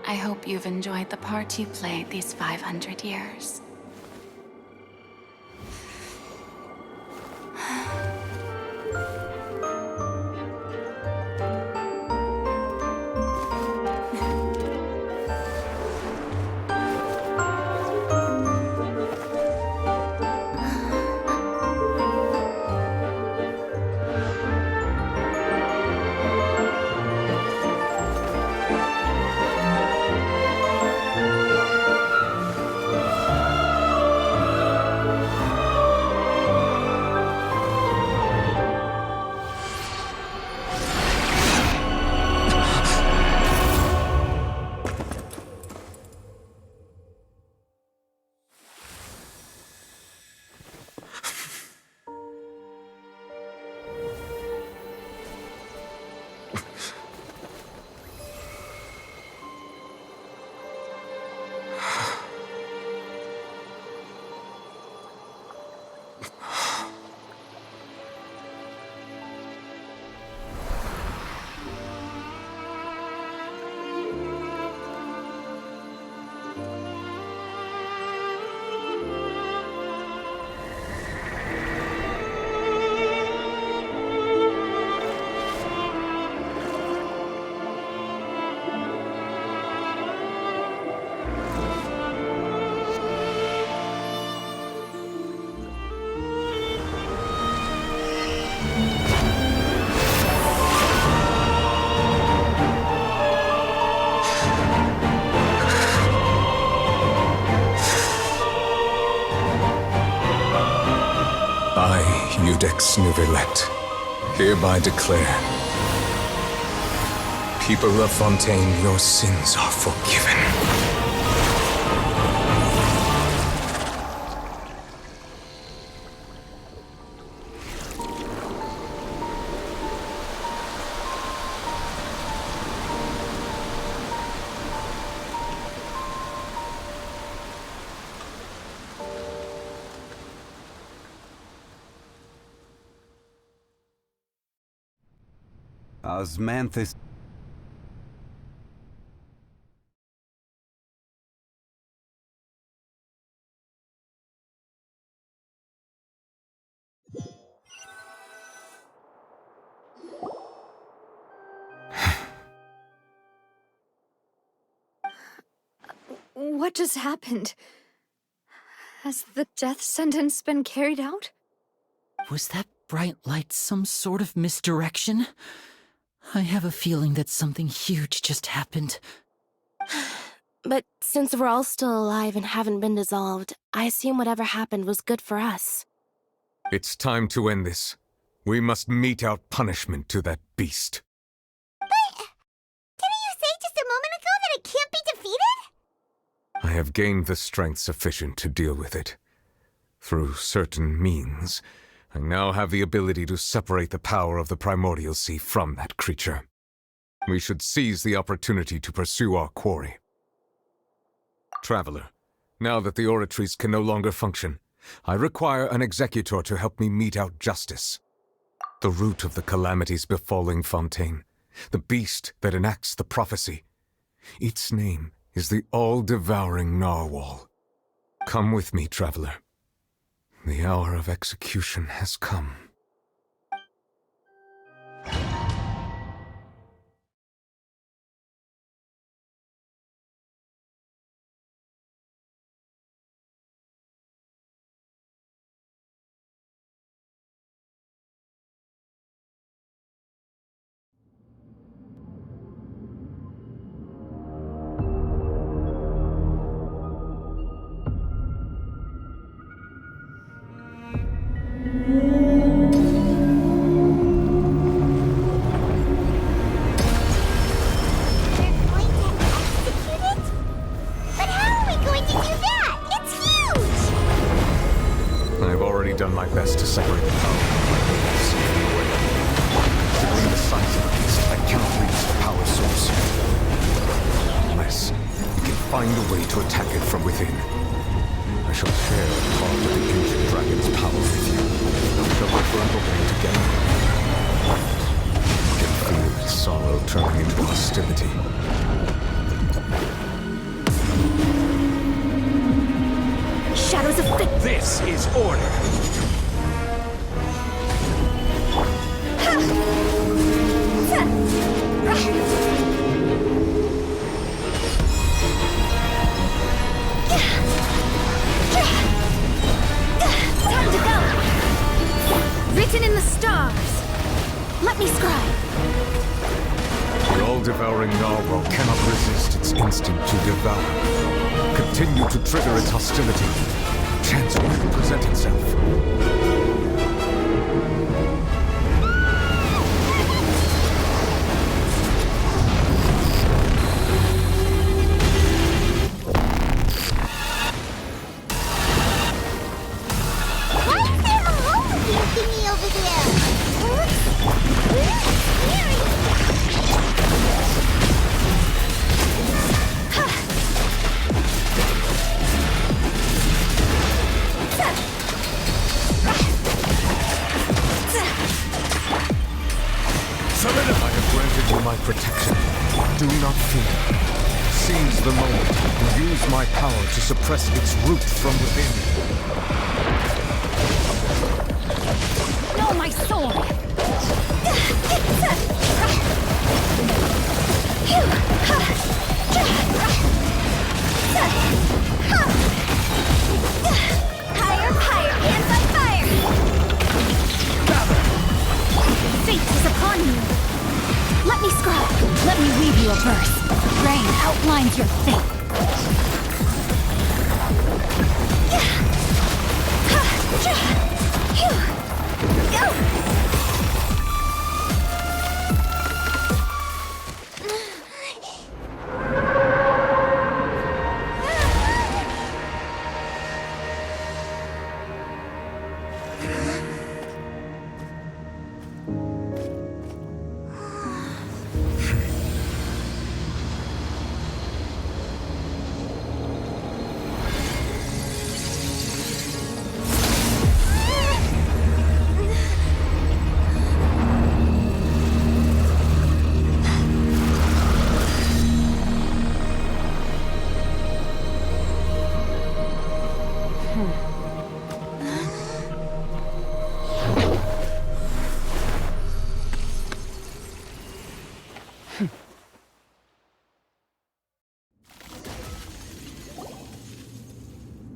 I hope you've enjoyed the part you played these 500 years. Judex Nuvelet, hereby declare, people of Fontaine, your sins are forgiven. Osmanthus. What just happened? Has the death sentence been carried out? Was that bright light some sort of misdirection? I have a feeling that something huge just happened. But since we're all still alive and haven't been dissolved, I assume whatever happened was good for us. It's time to end this. We must mete out punishment to that beast. Didn't you say just a moment ago that it can't be defeated? I have gained the strength sufficient to deal with it. Through certain means, I now have the ability to separate the power of the Primordial Sea from that creature. We should seize the opportunity to pursue our quarry. Traveler, now that the oratories can no longer function, I require an executor to help me mete out justice. The root of the calamities befalling Fontaine, the beast that enacts the prophecy. Its name is the all-devouring narwhal. Come with me, traveler. The hour of execution has come. Done my best to separate the power from my goals. Considering the size of the beast, I cannot reach the power source. Unless we can find a way to attack it from within. I shall share a part of the ancient dragon's power with you. We shall look for an opening together. I can feel its sorrow turning into hostility. Shadows of fate. This is order. Time to go. Written in the stars. Let me scribe. The all-devouring narwhal cannot resist its instinct to devour. Continue to trigger its hostility. Chance will present itself. Thingy over there. I have granted you my protection. Do not fear. Seize the moment and use my power to suppress its root from within. No, my sword! Higher, higher, hands on fire! Fate is upon you! Let me scribe. Let me weave you a verse. Rain outlines your fate.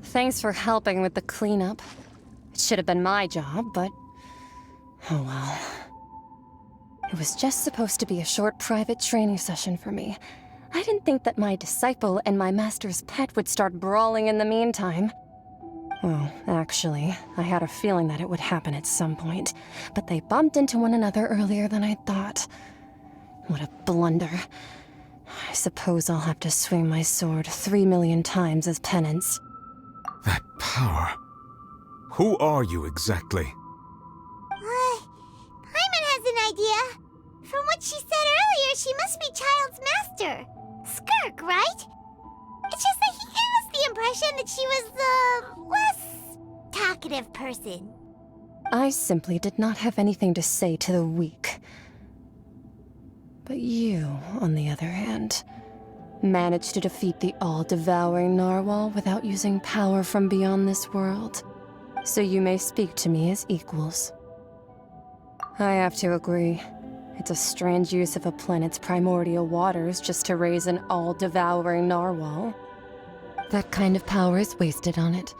Thanks for helping with the cleanup. It should have been my job, but... oh well. It was just supposed to be a short private training session for me. I didn't think that my disciple and my master's pet would start brawling in the meantime. Well, actually, I had a feeling that it would happen at some point, but they bumped into one another earlier than I thought. What a blunder. I suppose I'll have to swing my sword 3 million times as penance. That power. Who are you exactly? Paimon has an idea. From what she said earlier, she must be Child's master. Skirk, right? It's just that he gave us the impression that she was the less talkative person. I simply did not have anything to say to the weak. But you, on the other hand, managed to defeat the all-devouring narwhal without using power from beyond this world. So you may speak to me as equals. I have to agree. It's a strange use of a planet's primordial waters just to raise an all-devouring narwhal. That kind of power is wasted on it.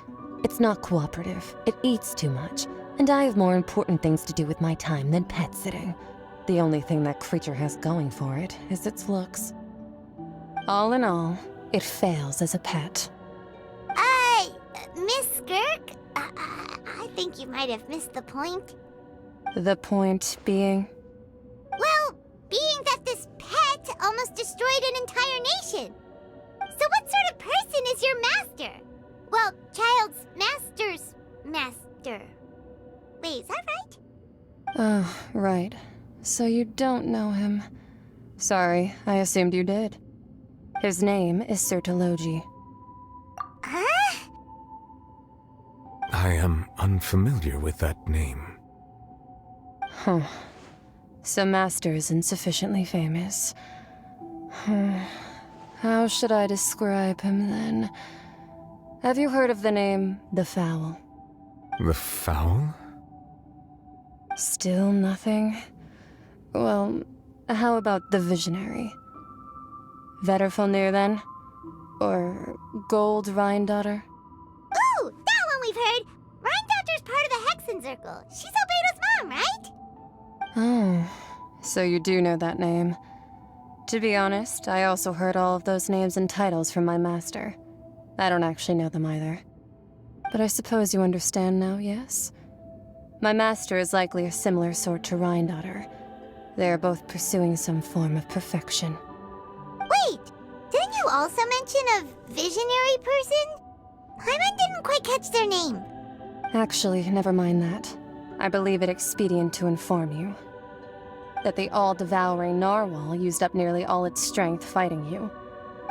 It's not cooperative. It eats too much. And I have more important things to do with my time than pet sitting. The only thing that creature has going for it is its looks. All in all, it fails as a pet. Miss Skirk? I think you might have missed the point. The point being? Well, being that this pet almost destroyed an entire nation. So what sort of person is your master? Well, Child's master's master. Wait, is that right? Oh, right. So you don't know him. Sorry, I assumed you did. His name is Sertologi. Huh? I am unfamiliar with that name. Huh. So Master isn't sufficiently famous. How should I describe him then? Have you heard of the name The Fowl? The Fowl? Still nothing? Well, how about the Visionary? Vetterfulnir then? Or Gold Rhindaughter? Ooh, that one we've heard! Rhindaughter's part of the Hexen Circle. She's Albedo's mom, right? Oh, so you do know that name. To be honest, I also heard all of those names and titles from my master. I don't actually know them either. But I suppose you understand now, yes? My master is likely a similar sort to Rhindaughter. They are both pursuing some form of perfection. Wait, didn't you also mention a visionary person? Paimon didn't quite catch their name. Actually, never mind that. I believe it expedient to inform you that the all-devouring narwhal used up nearly all its strength fighting you.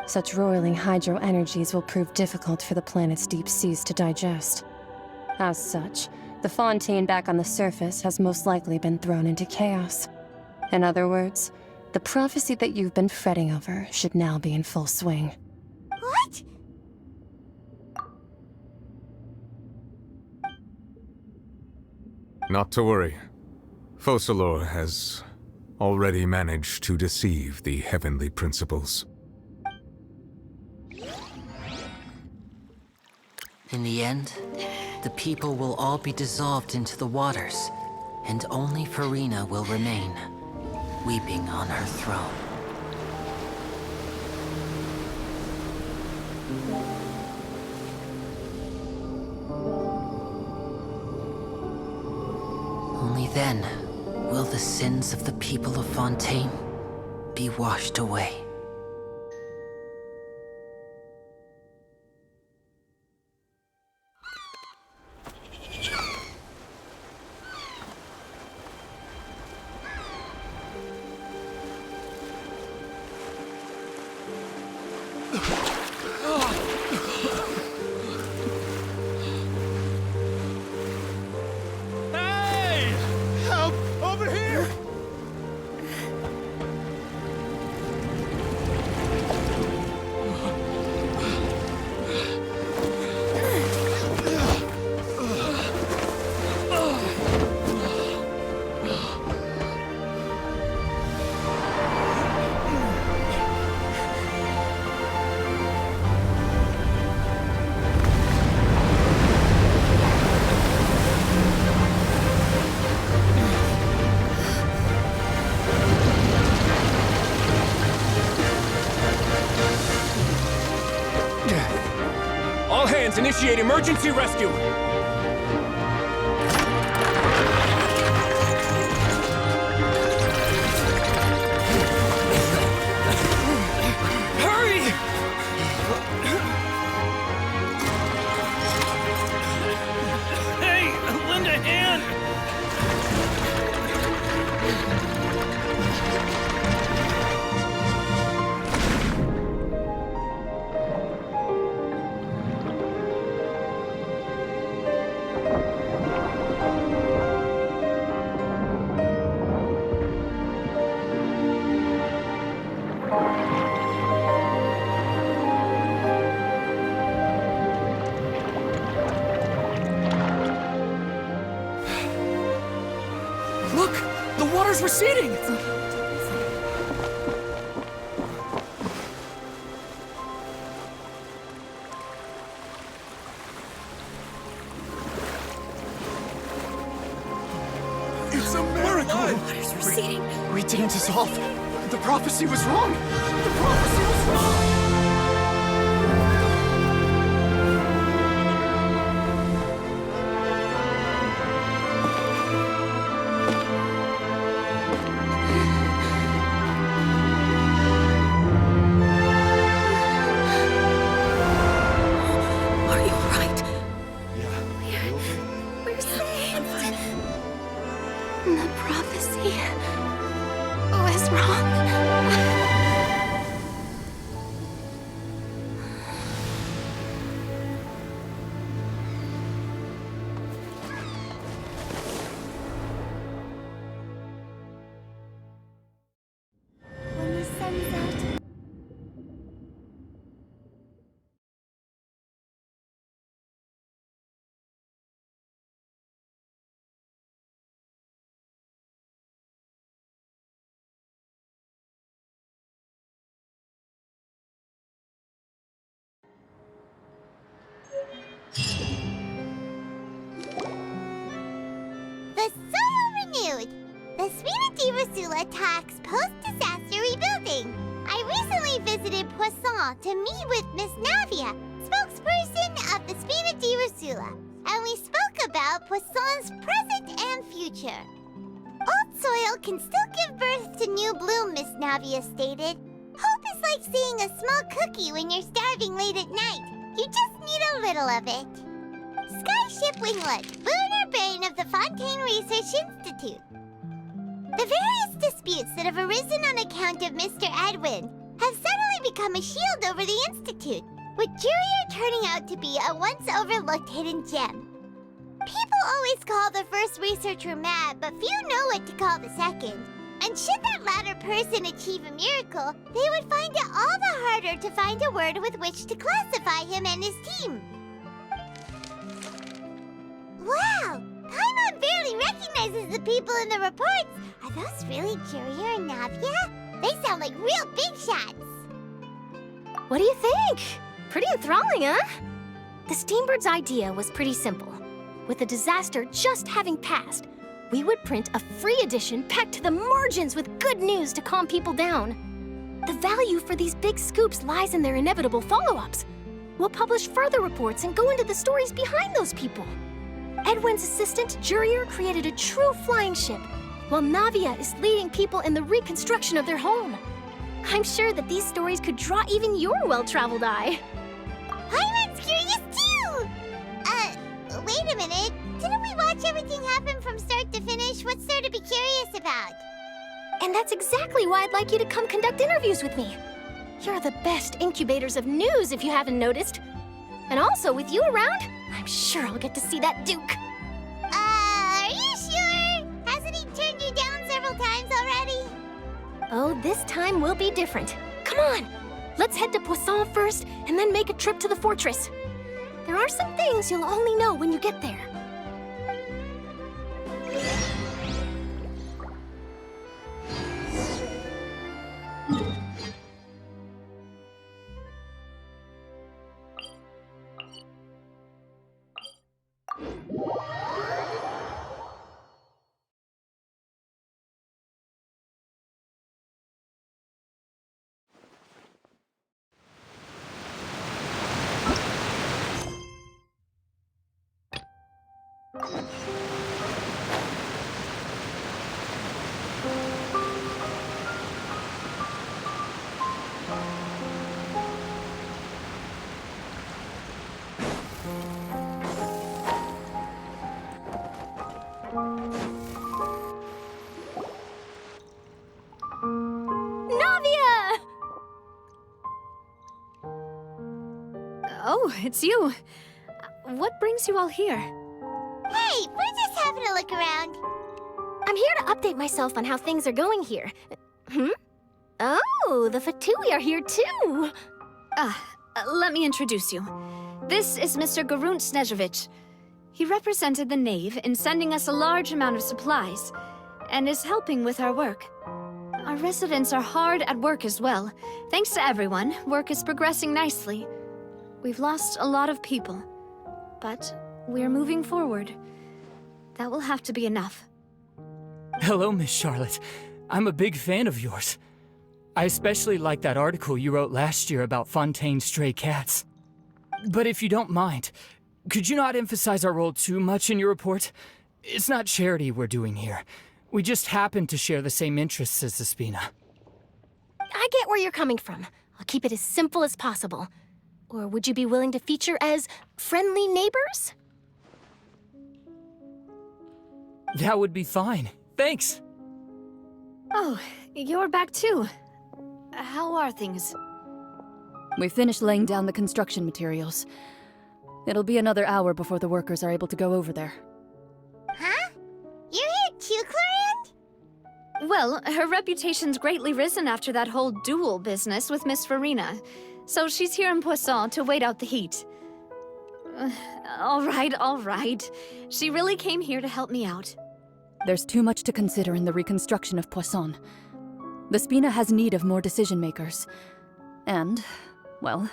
Such roiling hydro energies will prove difficult for the planet's deep seas to digest. As such, the Fontaine back on the surface has most likely been thrown into chaos. In other words, the prophecy that you've been fretting over should now be in full swing. What? Not to worry. Focalor has already managed to deceive the heavenly principles. In the end, the people will all be dissolved into the waters, and only Farina will remain, weeping on her throne. Only then will the sins of the people of Fontaine be washed away. Hey! Help! Over here! Initiate emergency rescue! Hurry! Hey, lend a hand! Look! The water's receding! It's a miracle! Water's receding. We didn't dissolve. The prophecy was wrong. The prophecy was wrong. Are you alright? We're saved. The prophecy was wrong. When the sun's out. The soil renewed. The Spina di Rosula talks post-disaster rebuilding. I recently visited Poisson to meet with Miss Navia, spokesperson of the Spina di Rosula, and we spoke about Poisson's present and future. Old soil can still give birth to new bloom, Miss Navia stated. Hope is like seeing a small cookie when you're starving late at night. You just need a little of it. Skyship Winglet, lunar brain of the Fontaine Research Institute. The various disputes that have arisen on account of Mr. Edwin have suddenly become a shield over the Institute, with Jurier turning out to be a once-overlooked hidden gem. People always call the first researcher mad, but few know what to call the second. And should that latter person achieve a miracle, they would find it all the harder to find a word with which to classify him and his team. Wow! Paimon barely recognizes the people in the reports. Are those really Jurier and Navia? They sound like real big shots. What do you think? Pretty enthralling, huh? The Steambird's idea was pretty simple. With the disaster just having passed, we would print a free edition packed to the margins with good news to calm people down. The value for these big scoops lies in their inevitable follow-ups. We'll publish further reports and go into the stories behind those people. Edwin's assistant, Jurier, created a true flying ship, while Navia is leading people in the reconstruction of their home. I'm sure that these stories could draw even your well-traveled eye. Paimon's curious too! Wait a minute. Didn't we watch everything happen from start to finish? What's there to be curious about? And that's exactly why I'd like you to come conduct interviews with me. You're the best incubators of news, if you haven't noticed. And also, with you around, I'm sure I'll get to see that Duke. Are you sure? Hasn't he turned you down several times already? Oh, this time will be different. Come on! Let's head to Poisson first, and then make a trip to the fortress. There are some things you'll only know when you get there. Navia! Oh, it's you. What brings you all here? Hey, we're just having a look around. I'm here to update myself on how things are going here. Oh, the Fatui are here too. Let me introduce you. This is Mr. Garunt Snežević. He represented the Knave in sending us a large amount of supplies, and is helping with our work. Our residents are hard at work as well. Thanks to everyone, work is progressing nicely. We've lost a lot of people, but we're moving forward. That will have to be enough. Hello, Miss Charlotte. I'm a big fan of yours. I especially like that article you wrote last year about Fontaine's stray cats. But if you don't mind, could you not emphasize our role too much in your report? It's not charity we're doing here. We just happen to share the same interests as the Spina. I get where you're coming from. I'll keep it as simple as possible. Or would you be willing to feature as friendly neighbors? That would be fine. Thanks. Oh, you're back too. How are things? We finished laying down the construction materials. It'll be another hour before the workers are able to go over there. Huh? You're here too, Clorand? Well, her reputation's greatly risen after that whole duel business with Miss Farina. So she's here in Poisson to wait out the heat. All right. She really came here to help me out. There's too much to consider in the reconstruction of Poisson. The Spina has need of more decision-makers. And, well,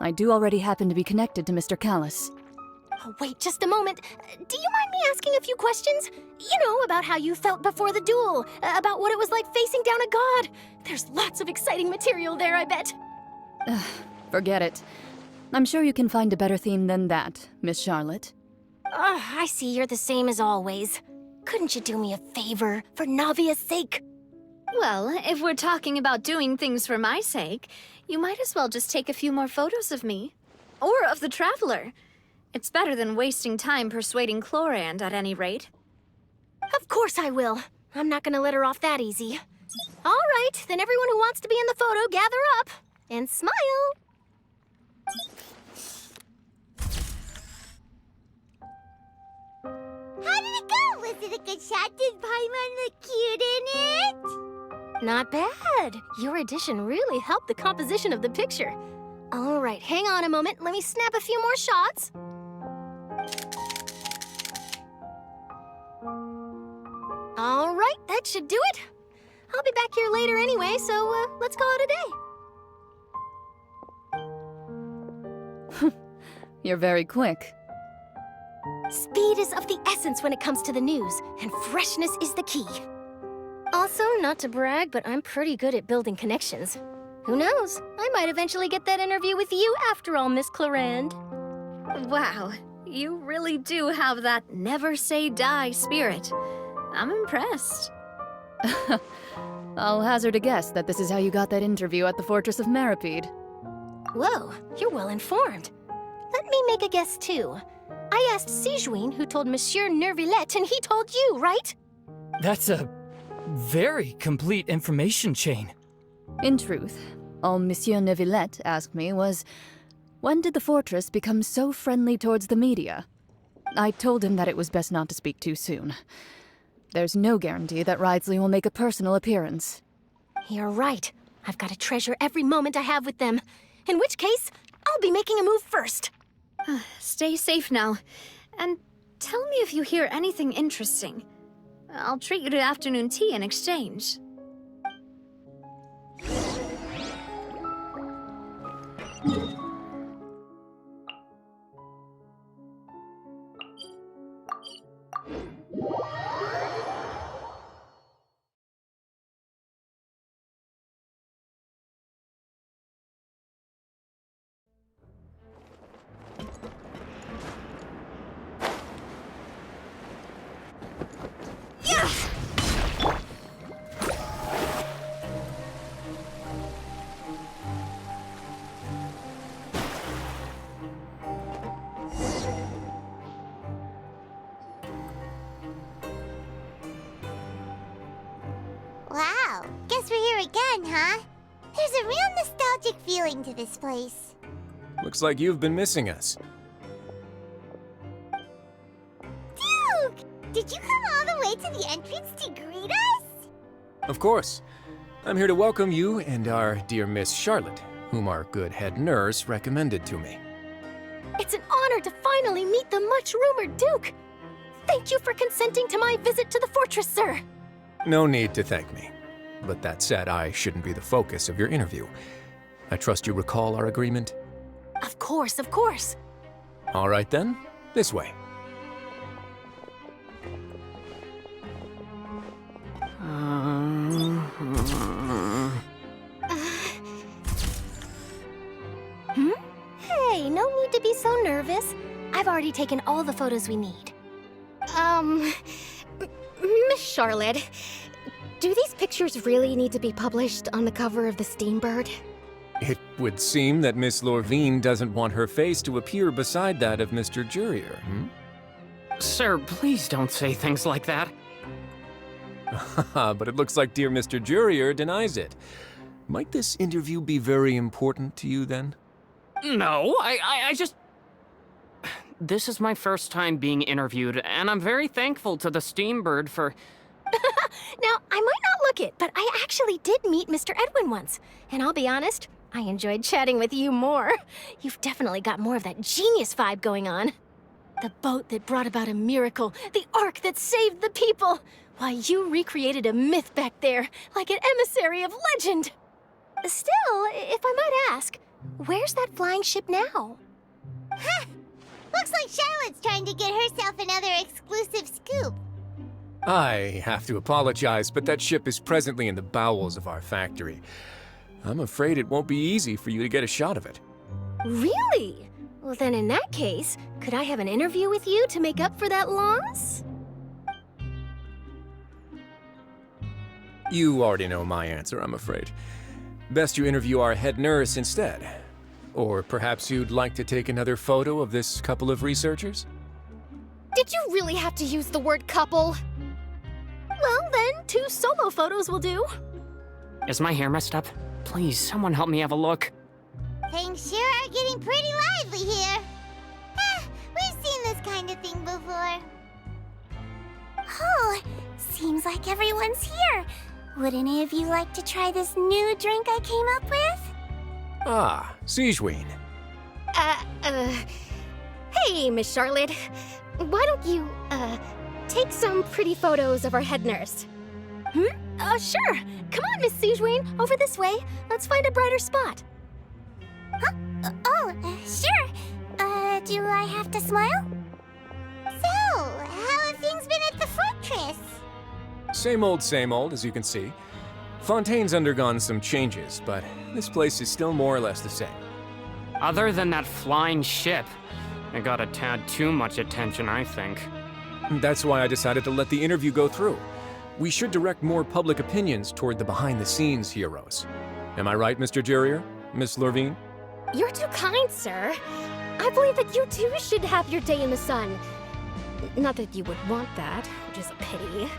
I do already happen to be connected to Mr. Callis. Oh, wait just a moment. Do you mind me asking a few questions? You know, about how you felt before the duel, about what it was like facing down a god. There's lots of exciting material there, I bet. Forget it. I'm sure you can find a better theme than that, Miss Charlotte. I see you're the same as always. Couldn't you do me a favor, for Navia's sake? Well, if we're talking about doing things for my sake, you might as well just take a few more photos of me. Or of the Traveler. It's better than wasting time persuading Clorand, at any rate. Of course I will. I'm not gonna let her off that easy. All right, then everyone who wants to be in the photo, gather up. And smile! How did it go? Was it a good shot? Did Paimon look cute in it? Not bad. Your addition really helped the composition of the picture. All right, hang on a moment. Let me snap a few more shots. All right, that should do it. I'll be back here later anyway, so let's call it a day. You're very quick. Speed is of the essence when it comes to the news, and freshness is the key. Also, not to brag, but I'm pretty good at building connections. Who knows? I might eventually get that interview with you after all, Miss Clorand. Wow, you really do have that never say die spirit. I'm impressed. I'll hazard a guess that this is how you got that interview at the Fortress of Meripede. Whoa, you're well informed. Let me make a guess too. I asked Sijuin, who told Monsieur Nervillet, and he told you, right? That's a very complete information chain. In truth, all Monsieur Neuvillette asked me was, when did the fortress become so friendly towards the media? I told him that it was best not to speak too soon. There's no guarantee that Ridsley will make a personal appearance. You're right. I've got to treasure every moment I have with them. In which case, I'll be making a move first. Stay safe now. And tell me if you hear anything interesting. I'll treat you to afternoon tea in exchange. fun, huh? There's a real nostalgic feeling to this place. Looks like you've been missing us. Duke! Did you come all the way to the entrance to greet us? Of course. I'm here to welcome you and our dear Miss Charlotte, whom our good head nurse recommended to me. It's an honor to finally meet the much-rumored Duke. Thank you for consenting to my visit to the fortress, sir. No need to thank me. But that said, I shouldn't be the focus of your interview. I trust you recall our agreement? Of course, of course. All right then, this way. Hey, no need to be so nervous. I've already taken all the photos we need. Miss Charlotte, do these pictures really need to be published on the cover of the Steambird? It would seem that Miss Lorvine doesn't want her face to appear beside that of Mr. Jurier, Sir, please don't say things like that. But it looks like dear Mr. Jurier denies it. Might this interview be very important to you then? No, I just... This is my first time being interviewed, and I'm very thankful to the Steambird for... Now, I might not look it, but I actually did meet Mr. Edwin once. And I'll be honest, I enjoyed chatting with you more. You've definitely got more of that genius vibe going on. The boat that brought about a miracle, the ark that saved the people. Why, you recreated a myth back there, like an emissary of legend. Still, if I might ask, where's that flying ship now? Huh! Looks like Charlotte's trying to get herself another exclusive scoop. I have to apologize, but that ship is presently in the bowels of our factory. I'm afraid it won't be easy for you to get a shot of it. Really? Well, then in that case, could I have an interview with you to make up for that loss? You already know my answer, I'm afraid. Best you interview our head nurse instead. Or perhaps you'd like to take another photo of this couple of researchers? Did you really have to use the word couple? Well, then, 2 solo photos will do. Is my hair messed up? Please, someone help me have a look. Things sure are getting pretty lively here. We've seen this kind of thing before. Oh, seems like everyone's here. Would any of you like to try this new drink I came up with? Ah, Siegeween. Hey, Miss Charlotte. Why don't you, take some pretty photos of our head nurse? Sure. Come on, Miss Siegeween, over this way. Let's find a brighter spot. Huh? Sure. Do I have to smile? So, how have things been at the fortress? Same old, as you can see. Fontaine's undergone some changes, but this place is still more or less the same. Other than that flying ship, it got a tad too much attention, I think. That's why I decided to let the interview go through. We should direct more public opinions toward the behind-the-scenes heroes. Am I right, Mr. Jurier? Miss Lorvine? You're too kind, sir. I believe that you too should have your day in the sun. Not that you would want that, which is a pity.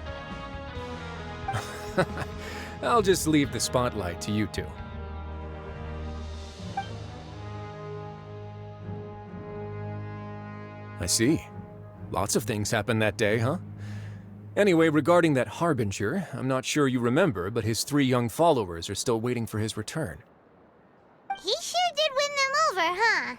I'll just leave the spotlight to you two. I see. Lots of things happened that day, huh? Anyway, regarding that Harbinger, I'm not sure you remember, but his 3 young followers are still waiting for his return. He sure did win them over, huh?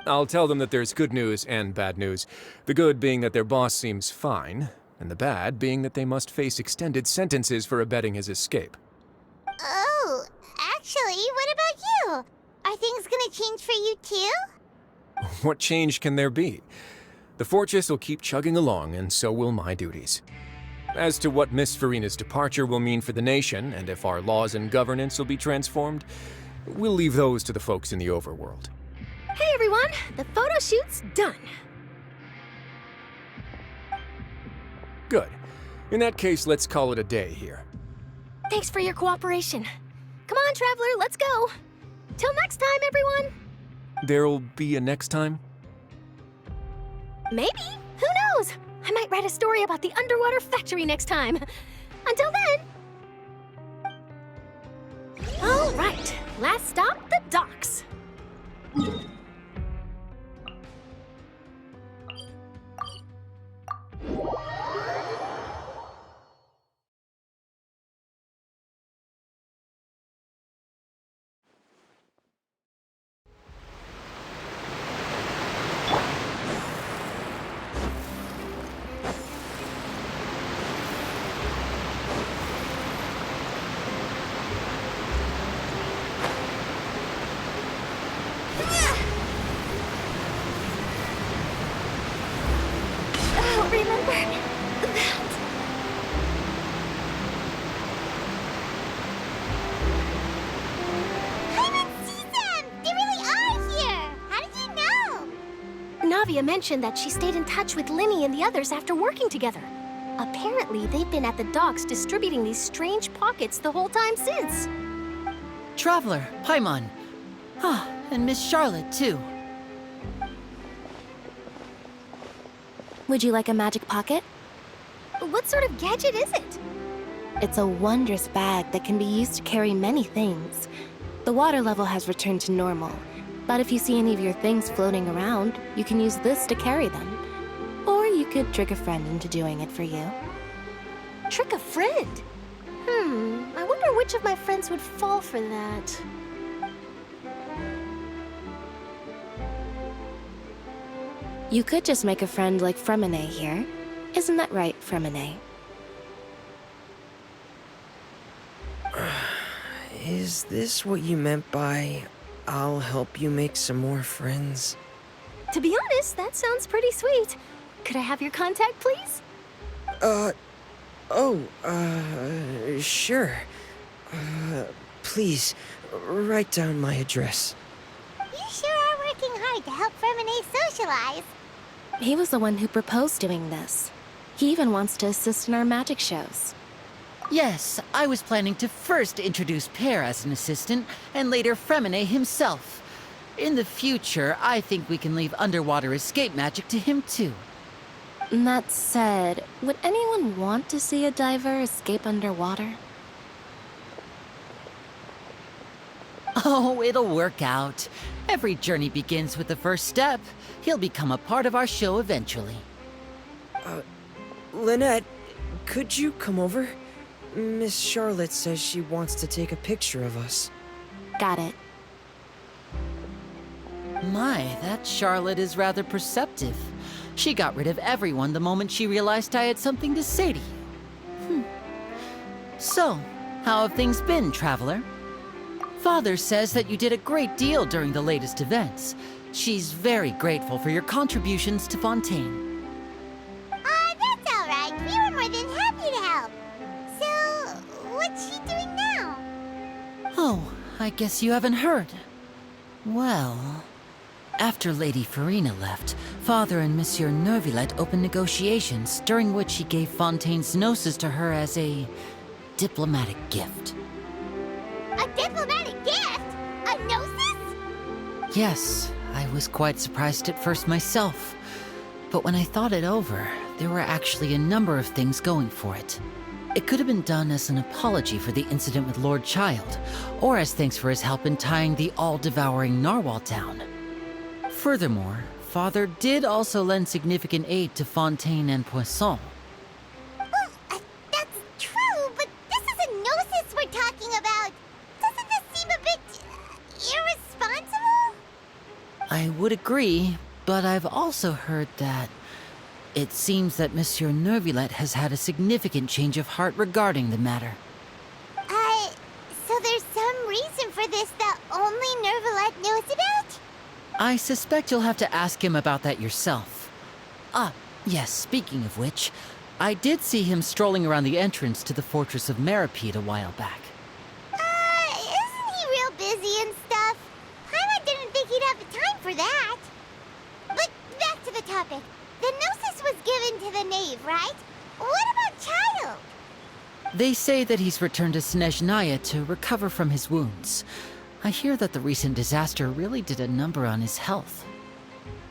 I'll tell them that there's good news and bad news. The good being that their boss seems fine, and the bad being that they must face extended sentences for abetting his escape. Oh, actually, what about you? Are things gonna change for you too? What change can there be? The fortress will keep chugging along, and so will my duties. As to what Miss Farina's departure will mean for the nation, and if our laws and governance will be transformed, we'll leave those to the folks in the overworld. Hey everyone, the photo shoot's done. Good. In that case, let's call it a day here. Thanks for your cooperation. Come on, Traveler, let's go. Till next time, everyone. There'll be a next time? Maybe. Who knows? I might write a story about the underwater factory next time. Until then. All right, last stop, the docks. Remember that. I didn't see them! They really are here! How did you know? Navia mentioned that she stayed in touch with Linny and the others after working together. Apparently, they've been at the docks distributing these strange pockets the whole time since. Traveler, Paimon. Ah, and Miss Charlotte, too. Would you like a magic pocket? What sort of gadget is it? It's a wondrous bag that can be used to carry many things. The water level has returned to normal, but if you see any of your things floating around, you can use this to carry them. Or you could trick a friend into doing it for you. Trick a friend? I wonder which of my friends would fall for that. You could just make a friend like Fremine here. Isn't that right, Fremine? Is this what you meant by, I'll help you make some more friends? To be honest, that sounds pretty sweet. Could I have your contact, please? Sure. Please, write down my address. You sure are working hard to help Fremine socialize. He was the one who proposed doing this. He even wants to assist in our magic shows. Yes, I was planning to first introduce Pear as an assistant, and later Fremine himself. In the future, I think we can leave underwater escape magic to him too. That said, would anyone want to see a diver escape underwater? Oh, it'll work out. Every journey begins with the first step. He'll become a part of our show eventually. Lynette, could you come over? Miss Charlotte says she wants to take a picture of us. Got it. My, that Charlotte is rather perceptive. She got rid of everyone the moment she realized I had something to say to you. So, how have things been, Traveler? Father says that you did a great deal during the latest events. She's very grateful for your contributions to Fontaine. That's all right. We were more than happy to help. So, what's she doing now? Oh, I guess you haven't heard. Well, after Lady Farina left, Father and Monsieur Neuvillette opened negotiations, during which he gave Fontaine's gnosis to her as a diplomatic gift. A diplomatic gift? A gnosis? Yes, I was quite surprised at first myself. But when I thought it over, there were actually a number of things going for it. It could have been done as an apology for the incident with Lord Child, or as thanks for his help in tying the all-devouring narwhal down. Furthermore, Father did also lend significant aid to Fontaine and Poisson. That's true, but this is a gnosis we're talking about. Doesn't this seem a bit irresponsible? I would agree, but I've also heard that it seems that Monsieur Neuvillette has had a significant change of heart regarding the matter. So there's some reason for this that only Neuvillette knows about? I suspect you'll have to ask him about that yourself. Ah, yes, speaking of which, I did see him strolling around the entrance to the Fortress of Meripede a while back. Isn't he real busy and stuff? Paimon didn't think he'd have the time for that. But back to the topic. The gnosis was given to the knave, right? What about Child? They say that he's returned to Snezhnaya to recover from his wounds. I hear that the recent disaster really did a number on his health.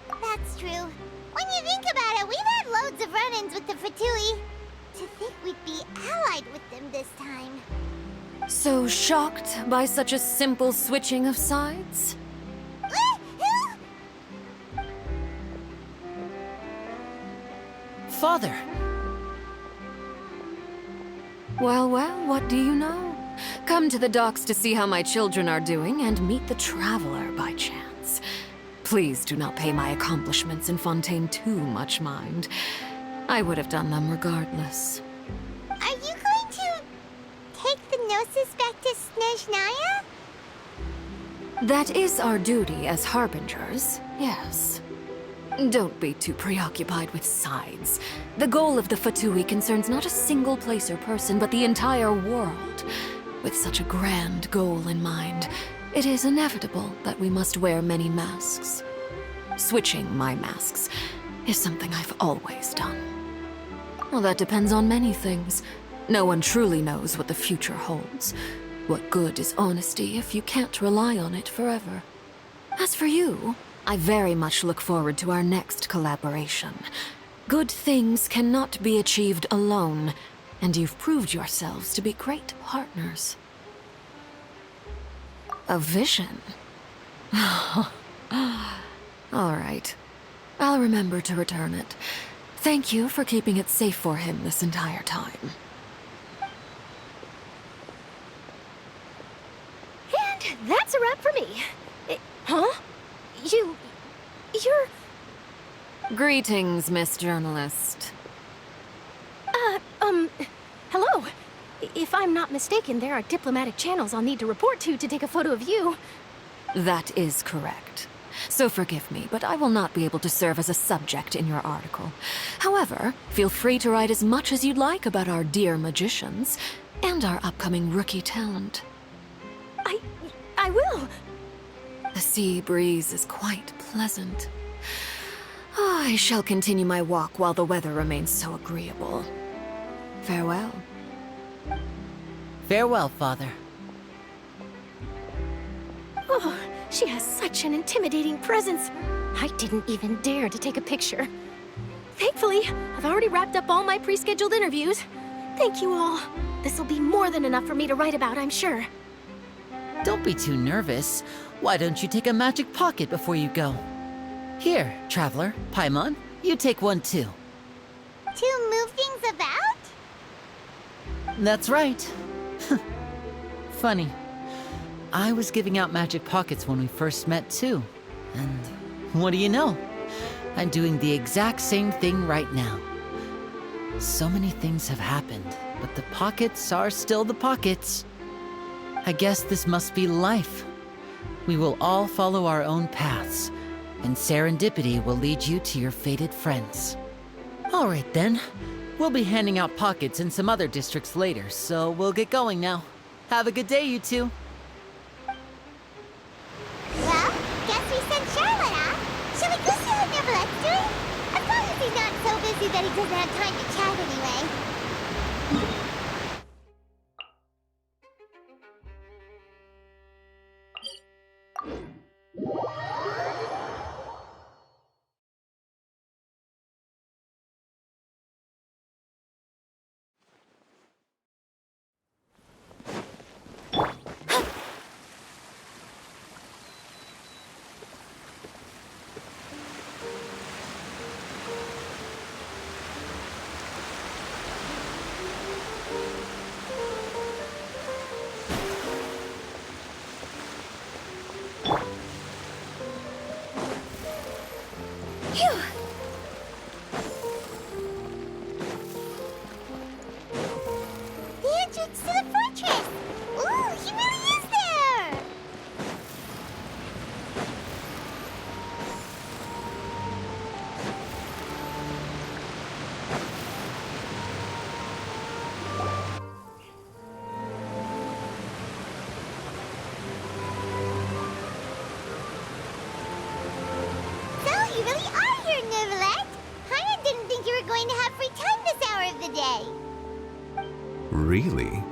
That's true. When you think about it, we've had loads of run-ins with the Fatui. To think we'd be allied with them this time. So shocked by such a simple switching of sides? Father! Well, well, what do you know? Come to the docks to see how my children are doing and meet the Traveler by chance. Please do not pay my accomplishments in Fontaine too much mind. I would have done them regardless. Are you going to take the Gnosis back to Snezhnaya? That is our duty as Harbingers, yes. Don't be too preoccupied with sides. The goal of the Fatui concerns not a single place or person, but the entire world. With such a grand goal in mind, it is inevitable that we must wear many masks. Switching my masks is something I've always done. Well, that depends on many things. No one truly knows what the future holds. What good is honesty if you can't rely on it forever? As for you, I very much look forward to our next collaboration. Good things cannot be achieved alone, and you've proved yourselves to be great partners. A vision? All right. I'll remember to return it. Thank you for keeping it safe for him this entire time. And that's a wrap for me. Huh? You're... Greetings, Miss Journalist. Hello. If I'm not mistaken, there are diplomatic channels I'll need to report to take a photo of you. That is correct. So forgive me, but I will not be able to serve as a subject in your article. However, feel free to write as much as you'd like about our dear magicians and our upcoming rookie talent. I will. The sea breeze is quite pleasant. I shall continue my walk while the weather remains so agreeable. Farewell. Farewell, Father. Oh, she has such an intimidating presence. I didn't even dare to take a picture. Thankfully, I've already wrapped up all my pre-scheduled interviews. Thank you all. This'll be more than enough for me to write about, I'm sure. Don't be too nervous. Why don't you take a magic pocket before you go? Here, Traveler, Paimon, you take one too. To move things about? That's right. Funny. I was giving out magic pockets when we first met too. And what do you know? I'm doing the exact same thing right now. So many things have happened, but the pockets are still the pockets. I guess this must be life. We will all follow our own paths, and serendipity will lead you to your fated friends. All right then. We'll be handing out pockets in some other districts later, so we'll get going now. Have a good day, you two. Well, guess we sent Charlotte off. Shall we go see what Neverlette's doing? As long as he's not so busy that he doesn't have time to chat anyway. You really are here, Neverlette. Paimon didn't think you were going to have free time this hour of the day. Really?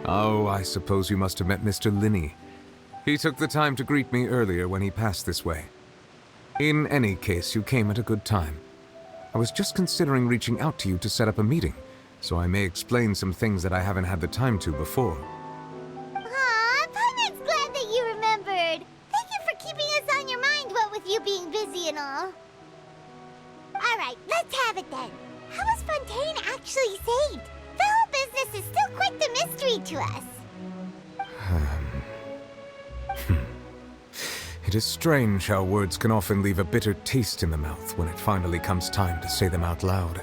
Oh, I suppose you must have met Mr. Linney. He took the time to greet me earlier when he passed this way. In any case, you came at a good time. I was just considering reaching out to you to set up a meeting, so I may explain some things that I haven't had the time to before. let's have it then. How was Fontaine actually saved? The whole business is still quite the mystery to us. It is strange how words can often leave a bitter taste in the mouth when it finally comes time to say them out loud.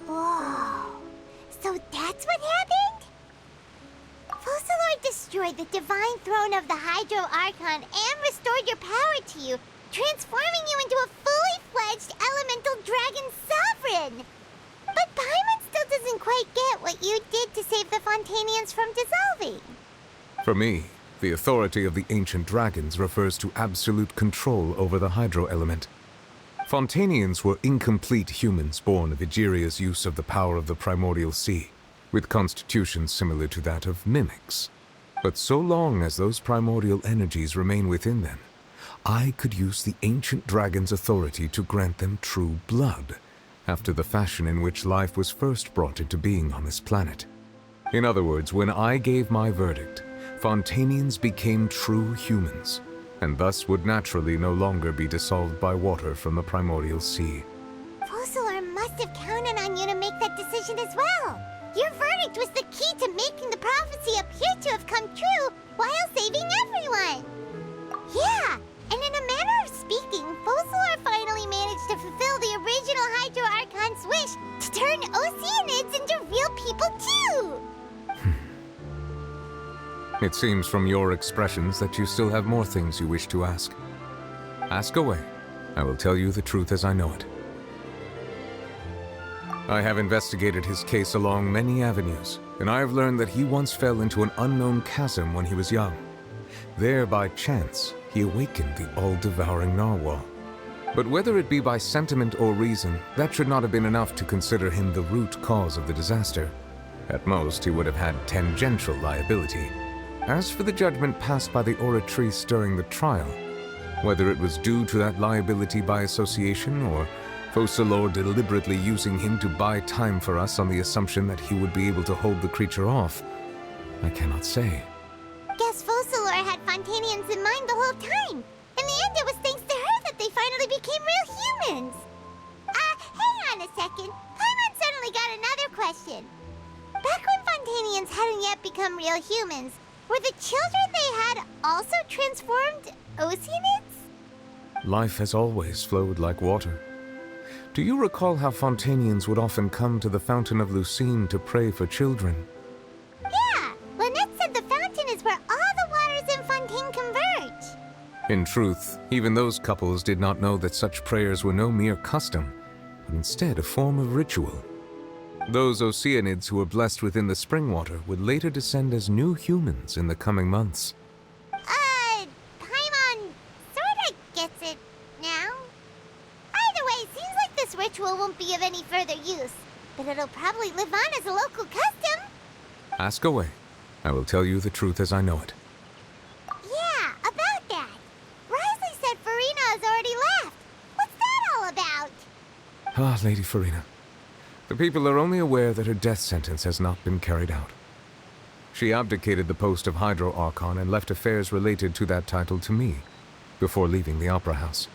Whoa. So that's what happened? Focalor destroyed the divine throne of the Hydro Archon and restored your power to you, transforming you into a fully fledged elemental dragon sovereign. But Paimon still doesn't quite get what you did to save the Fontainians from dissolving. For me, the authority of the ancient dragons refers to absolute control over the hydro element. Fontainians were incomplete humans born of Egeria's use of the power of the primordial sea, with constitutions similar to that of mimics. But so long as those primordial energies remain within them, I could use the ancient dragon's authority to grant them true blood, after the fashion in which life was first brought into being on this planet. In other words, when I gave my verdict, Fontainians became true humans, and thus would naturally no longer be dissolved by water from the primordial sea. Focalor must have counted on you to make that decision as well. Your verdict was the key to making the prophecy appear to have come true while saving everyone. Yeah, and in a manner of speaking, Focalor finally managed to fulfill the original Hydro Archon's wish to turn Oceanids into real people too! It seems from your expressions that you still have more things you wish to ask. Ask away. I will tell you the truth as I know it. I have investigated his case along many avenues, and I have learned that he once fell into an unknown chasm when he was young. There, by chance, he awakened the all-devouring narwhal. But whether it be by sentiment or reason, that should not have been enough to consider him the root cause of the disaster. At most, he would have had tangential liability. As for the judgment passed by the Oratrice during the trial, whether it was due to that liability by association or Focalor deliberately using him to buy time for us on the assumption that he would be able to hold the creature off, I cannot say. Guess Focalor had Fontainians in mind the whole time. In the end, it was thanks to her that they finally became real humans. Hang on a second. Paimon suddenly got another question. Back when Fontainians hadn't yet become real humans, were the children they had also transformed Oceanids? Life has always flowed like water. Do you recall how Fontainians would often come to the Fountain of Lucine to pray for children? Yeah, Lynette said the fountain is where all the waters in Fontaine converge. In truth, even those couples did not know that such prayers were no mere custom, but instead a form of ritual. Those Oceanids who were blessed within the spring water would later descend as new humans in the coming months. Paimon sorta gets it now. Either way, it seems like this ritual won't be of any further use, but it'll probably live on as a local custom. Ask away. I will tell you the truth as I know it. Yeah, about that. Risley said Farina has already left. What's that all about? Ah, Lady Farina. The people are only aware that her death sentence has not been carried out. She abdicated the post of Hydro Archon and left affairs related to that title to me, before leaving the Opera House.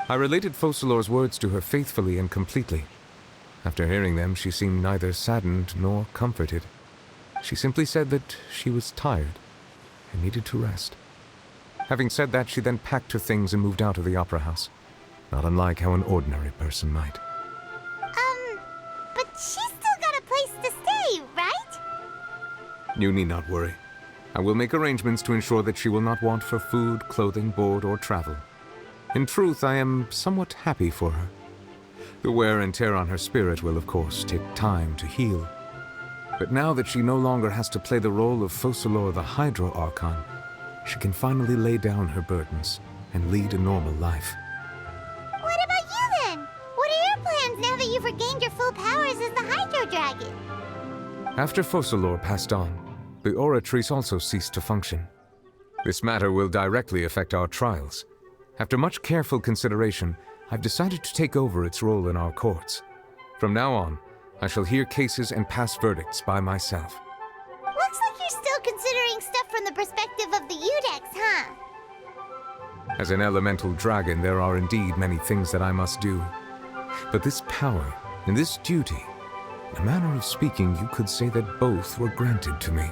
I related Focalor's words to her faithfully and completely. After hearing them, she seemed neither saddened nor comforted. She simply said that she was tired and needed to rest. Having said that, she then packed her things and moved out of the Opera House, not unlike how an ordinary person might. But she's still got a place to stay, right? You need not worry. I will make arrangements to ensure that she will not want for food, clothing, board, or travel. In truth, I am somewhat happy for her. The wear and tear on her spirit will, of course, take time to heal. But now that she no longer has to play the role of Focalor the Hydro Archon, she can finally lay down her burdens and lead a normal life. What about you then? What are your plans now that you've regained your full powers as the Hydro Dragon? After Focalor passed on, the Oratrice also ceased to function. This matter will directly affect our trials. After much careful consideration, I've decided to take over its role in our courts. From now on, I shall hear cases and pass verdicts by myself. considering stuff from the perspective of the Udex, huh? As an elemental dragon, there are indeed many things that I must do. But this power and this duty, in a manner of speaking, you could say that both were granted to me.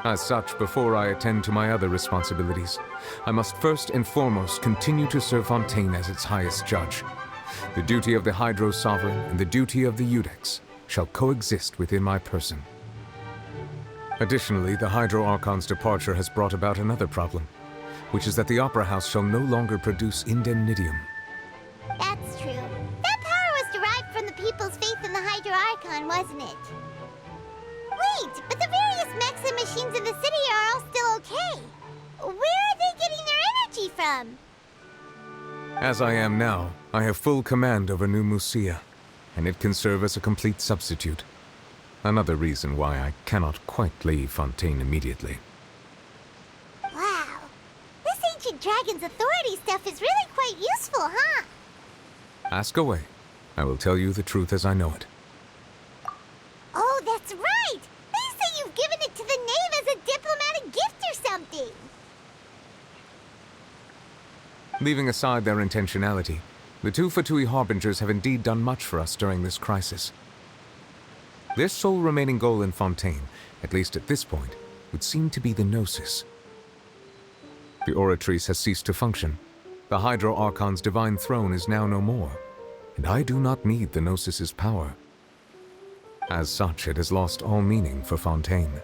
As such, before I attend to my other responsibilities, I must first and foremost continue to serve Fontaine as its highest judge. The duty of the Hydro Sovereign and the duty of the Udex shall coexist within my person. Additionally, the Hydro Archon's departure has brought about another problem, which is that the Opera House shall no longer produce indemnitium. That's true. That power was derived from the people's faith in the Hydro Archon, wasn't it? Wait, but the various mechs and machines in the city are all still okay. Where are they getting their energy from? As I am now, I have full command over New Musia, and it can serve as a complete substitute. Another reason why I cannot quite leave Fontaine immediately. Wow. This ancient dragon's authority stuff is really quite useful, huh? Ask away. I will tell you the truth as I know it. Oh, that's right! They say you've given it to the knave as a diplomatic gift or something! Leaving aside their intentionality, the two Fatui Harbingers have indeed done much for us during this crisis. Their sole remaining goal in Fontaine, at least at this point, would seem to be the Gnosis. The Oratrice has ceased to function. The Hydro Archon's divine throne is now no more, and I do not need the Gnosis's power. As such, it has lost all meaning for Fontaine.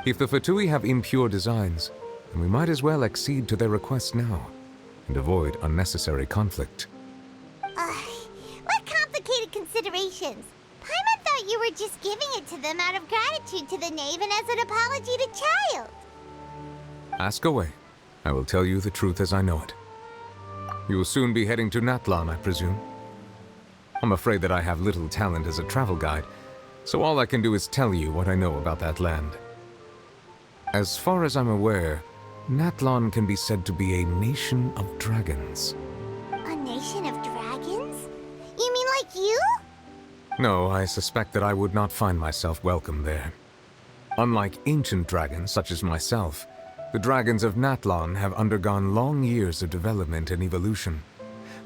If the Fatui have impure designs, then we might as well accede to their request now, and avoid unnecessary conflict. What complicated considerations! Paimon thought you were just giving it to them out of gratitude to the knave and as an apology to Child. Ask away. I will tell you the truth as I know it. You will soon be heading to Natlan, I presume. I'm afraid that I have little talent as a travel guide, so all I can do is tell you what I know about that land. As far as I'm aware, Natlan can be said to be a nation of dragons. A nation of dragons? You mean like you? No, I suspect that I would not find myself welcome there. Unlike ancient dragons such as myself, the dragons of Natlan have undergone long years of development and evolution.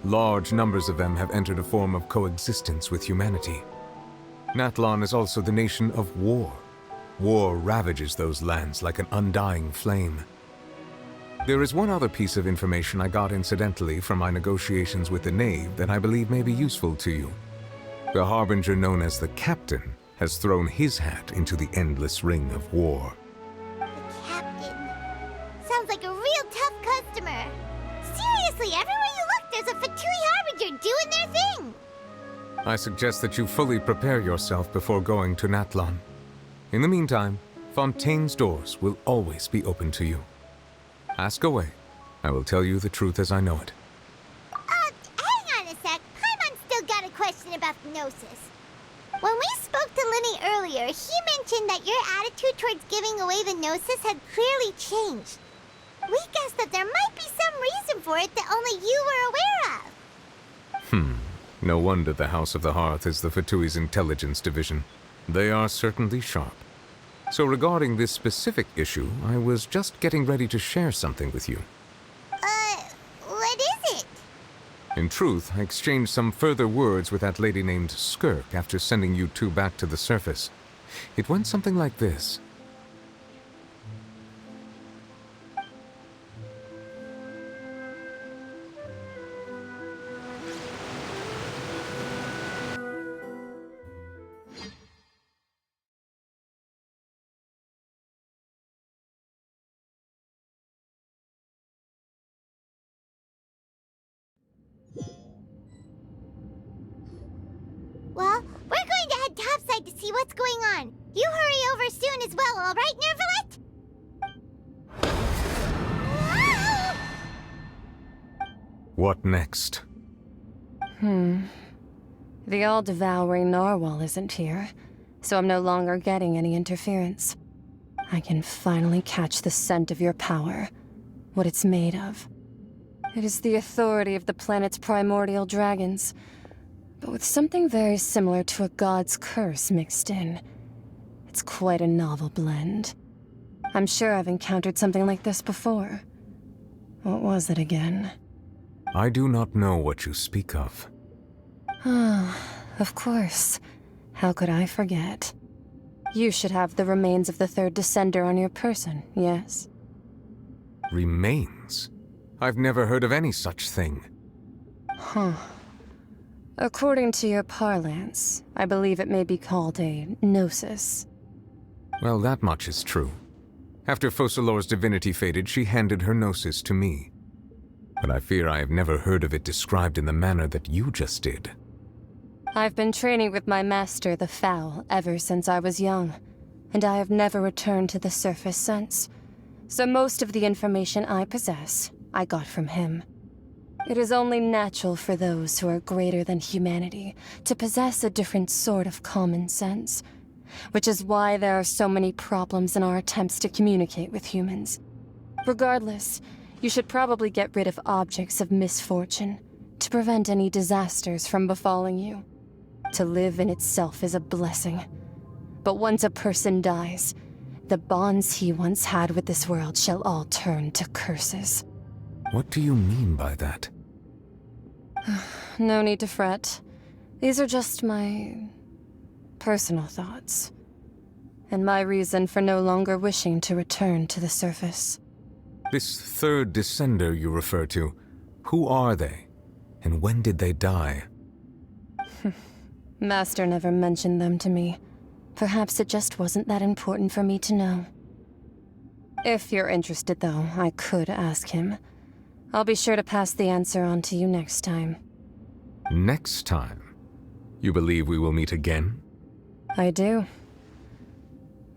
Large numbers of them have entered a form of coexistence with humanity. Natlan is also the nation of war. War ravages those lands like an undying flame. There is one other piece of information I got incidentally from my negotiations with the knave that I believe may be useful to you. The Harbinger known as the Captain has thrown his hat into the endless ring of war. The Captain. Sounds like a real tough customer. Seriously, everywhere you look, there's a Fatui Harbinger doing their thing. I suggest that you fully prepare yourself before going to Natlan. In the meantime, Fontaine's doors will always be open to you. Ask away. I will tell you the truth as I know it. Hang on a sec. Paimon's still got a question about the Gnosis. When we spoke to Linny earlier, he mentioned that your attitude towards giving away the Gnosis had clearly changed. We guessed that there might be some reason for it that only you were aware of. No wonder the House of the Hearth is the Fatui's intelligence division. They are certainly sharp. So regarding this specific issue, I was just getting ready to share something with you. What is it? In truth, I exchanged some further words with that lady named Skirk after sending you two back to the surface. It went something like this. Well, we're going to head topside to see what's going on. You hurry over soon as well, all right, Nervalet? What next? The all-devouring narwhal isn't here, so I'm no longer getting any interference. I can finally catch the scent of your power, what it's made of. It is the authority of the planet's primordial dragons, but with something very similar to a god's curse mixed in. It's quite a novel blend. I'm sure I've encountered something like this before. What was it again? I do not know what you speak of. Oh, of course. How could I forget? You should have the remains of the third Descender on your person, yes? Remains? I've never heard of any such thing. Huh. According to your parlance, I believe it may be called a gnosis. Well, that much is true. After Focalor's divinity faded, she handed her gnosis to me. But I fear I have never heard of it described in the manner that you just did. I've been training with my master, the Foul, ever since I was young, and I have never returned to the surface since. So most of the information I possess, I got from him. It is only natural for those who are greater than humanity to possess a different sort of common sense, which is why there are so many problems in our attempts to communicate with humans. Regardless, you should probably get rid of objects of misfortune to prevent any disasters from befalling you. To live in itself is a blessing. But once a person dies, the bonds he once had with this world shall all turn to curses. What do you mean by that? No need to fret. These are just my personal thoughts, and my reason for no longer wishing to return to the surface. This third Descender you refer to, who are they? And when did they die? Master never mentioned them to me. Perhaps it just wasn't that important for me to know. If you're interested, though, I could ask him. I'll be sure to pass the answer on to you next time. Next time? You believe we will meet again? I do.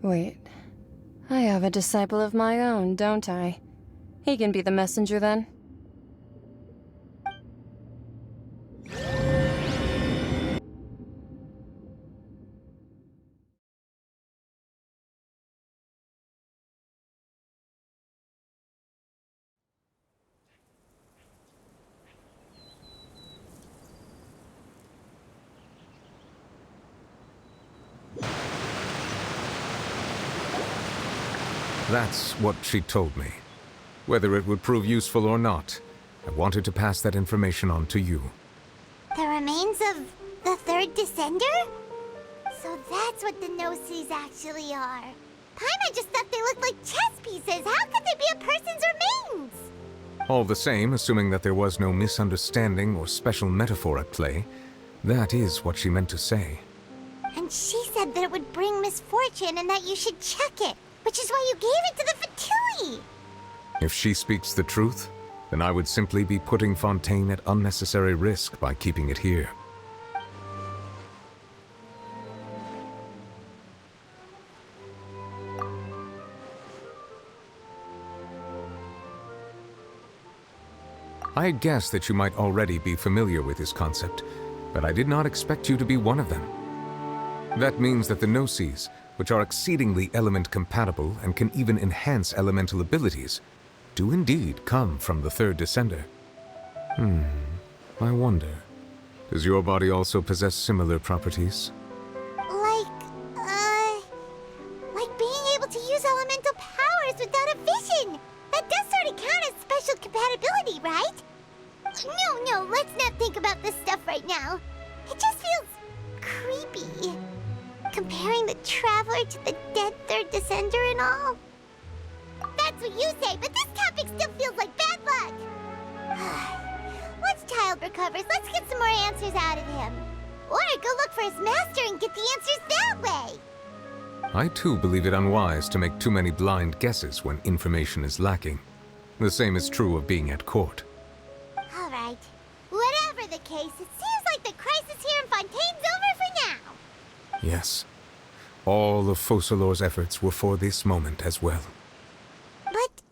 Wait. I have a disciple of my own, don't I? He can be the messenger, then. That's what she told me. Whether it would prove useful or not, I wanted to pass that information on to you. The remains of the third Descender? So that's what the Gnosis actually are. Paimon just thought they looked like chess pieces. How could they be a person's remains? All the same, assuming that there was no misunderstanding or special metaphor at play, that is what she meant to say. And she said that it would bring misfortune and that you should check it, which is why you gave it to the Fatui. If she speaks the truth, then I would simply be putting Fontaine at unnecessary risk by keeping it here. I had guessed that you might already be familiar with this concept, but I did not expect you to be one of them. That means that the Gnosis, which are exceedingly element-compatible and can even enhance elemental abilities, do indeed come from the third Descender. I wonder, does your body also possess similar properties? Like being able to use elemental powers without a vision. That does sort of count as special compatibility, right? No, let's not think about this stuff right now. It just feels creepy. Comparing the Traveler to the dead third Descender and all. That's what you say, but this topic still feels like bad luck. Once Child recovers, let's get some more answers out of him. Or go look for his master and get the answers that way. I too believe it unwise to make too many blind guesses when information is lacking. The same is true of being at court. All right. Whatever the case, it seems like the crisis here in Fontaine's over for now. Yes. All of Focalor's efforts were for this moment as well. But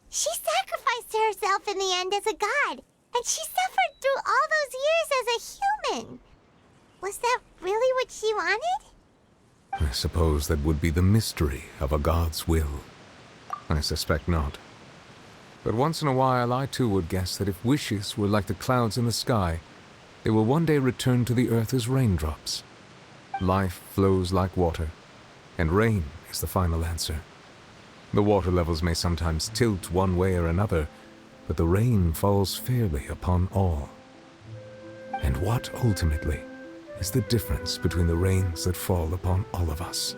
she sacrificed herself in the end as a god, and she suffered through all those years as a human. Was that really what she wanted? I suppose that would be the mystery of a god's will. I suspect not. But once in a while I too would guess that if wishes were like the clouds in the sky, they will one day return to the earth as raindrops. Life flows like water, and rain is the final answer. The water levels may sometimes tilt one way or another, but the rain falls fairly upon all. And what, ultimately, is the difference between the rains that fall upon all of us?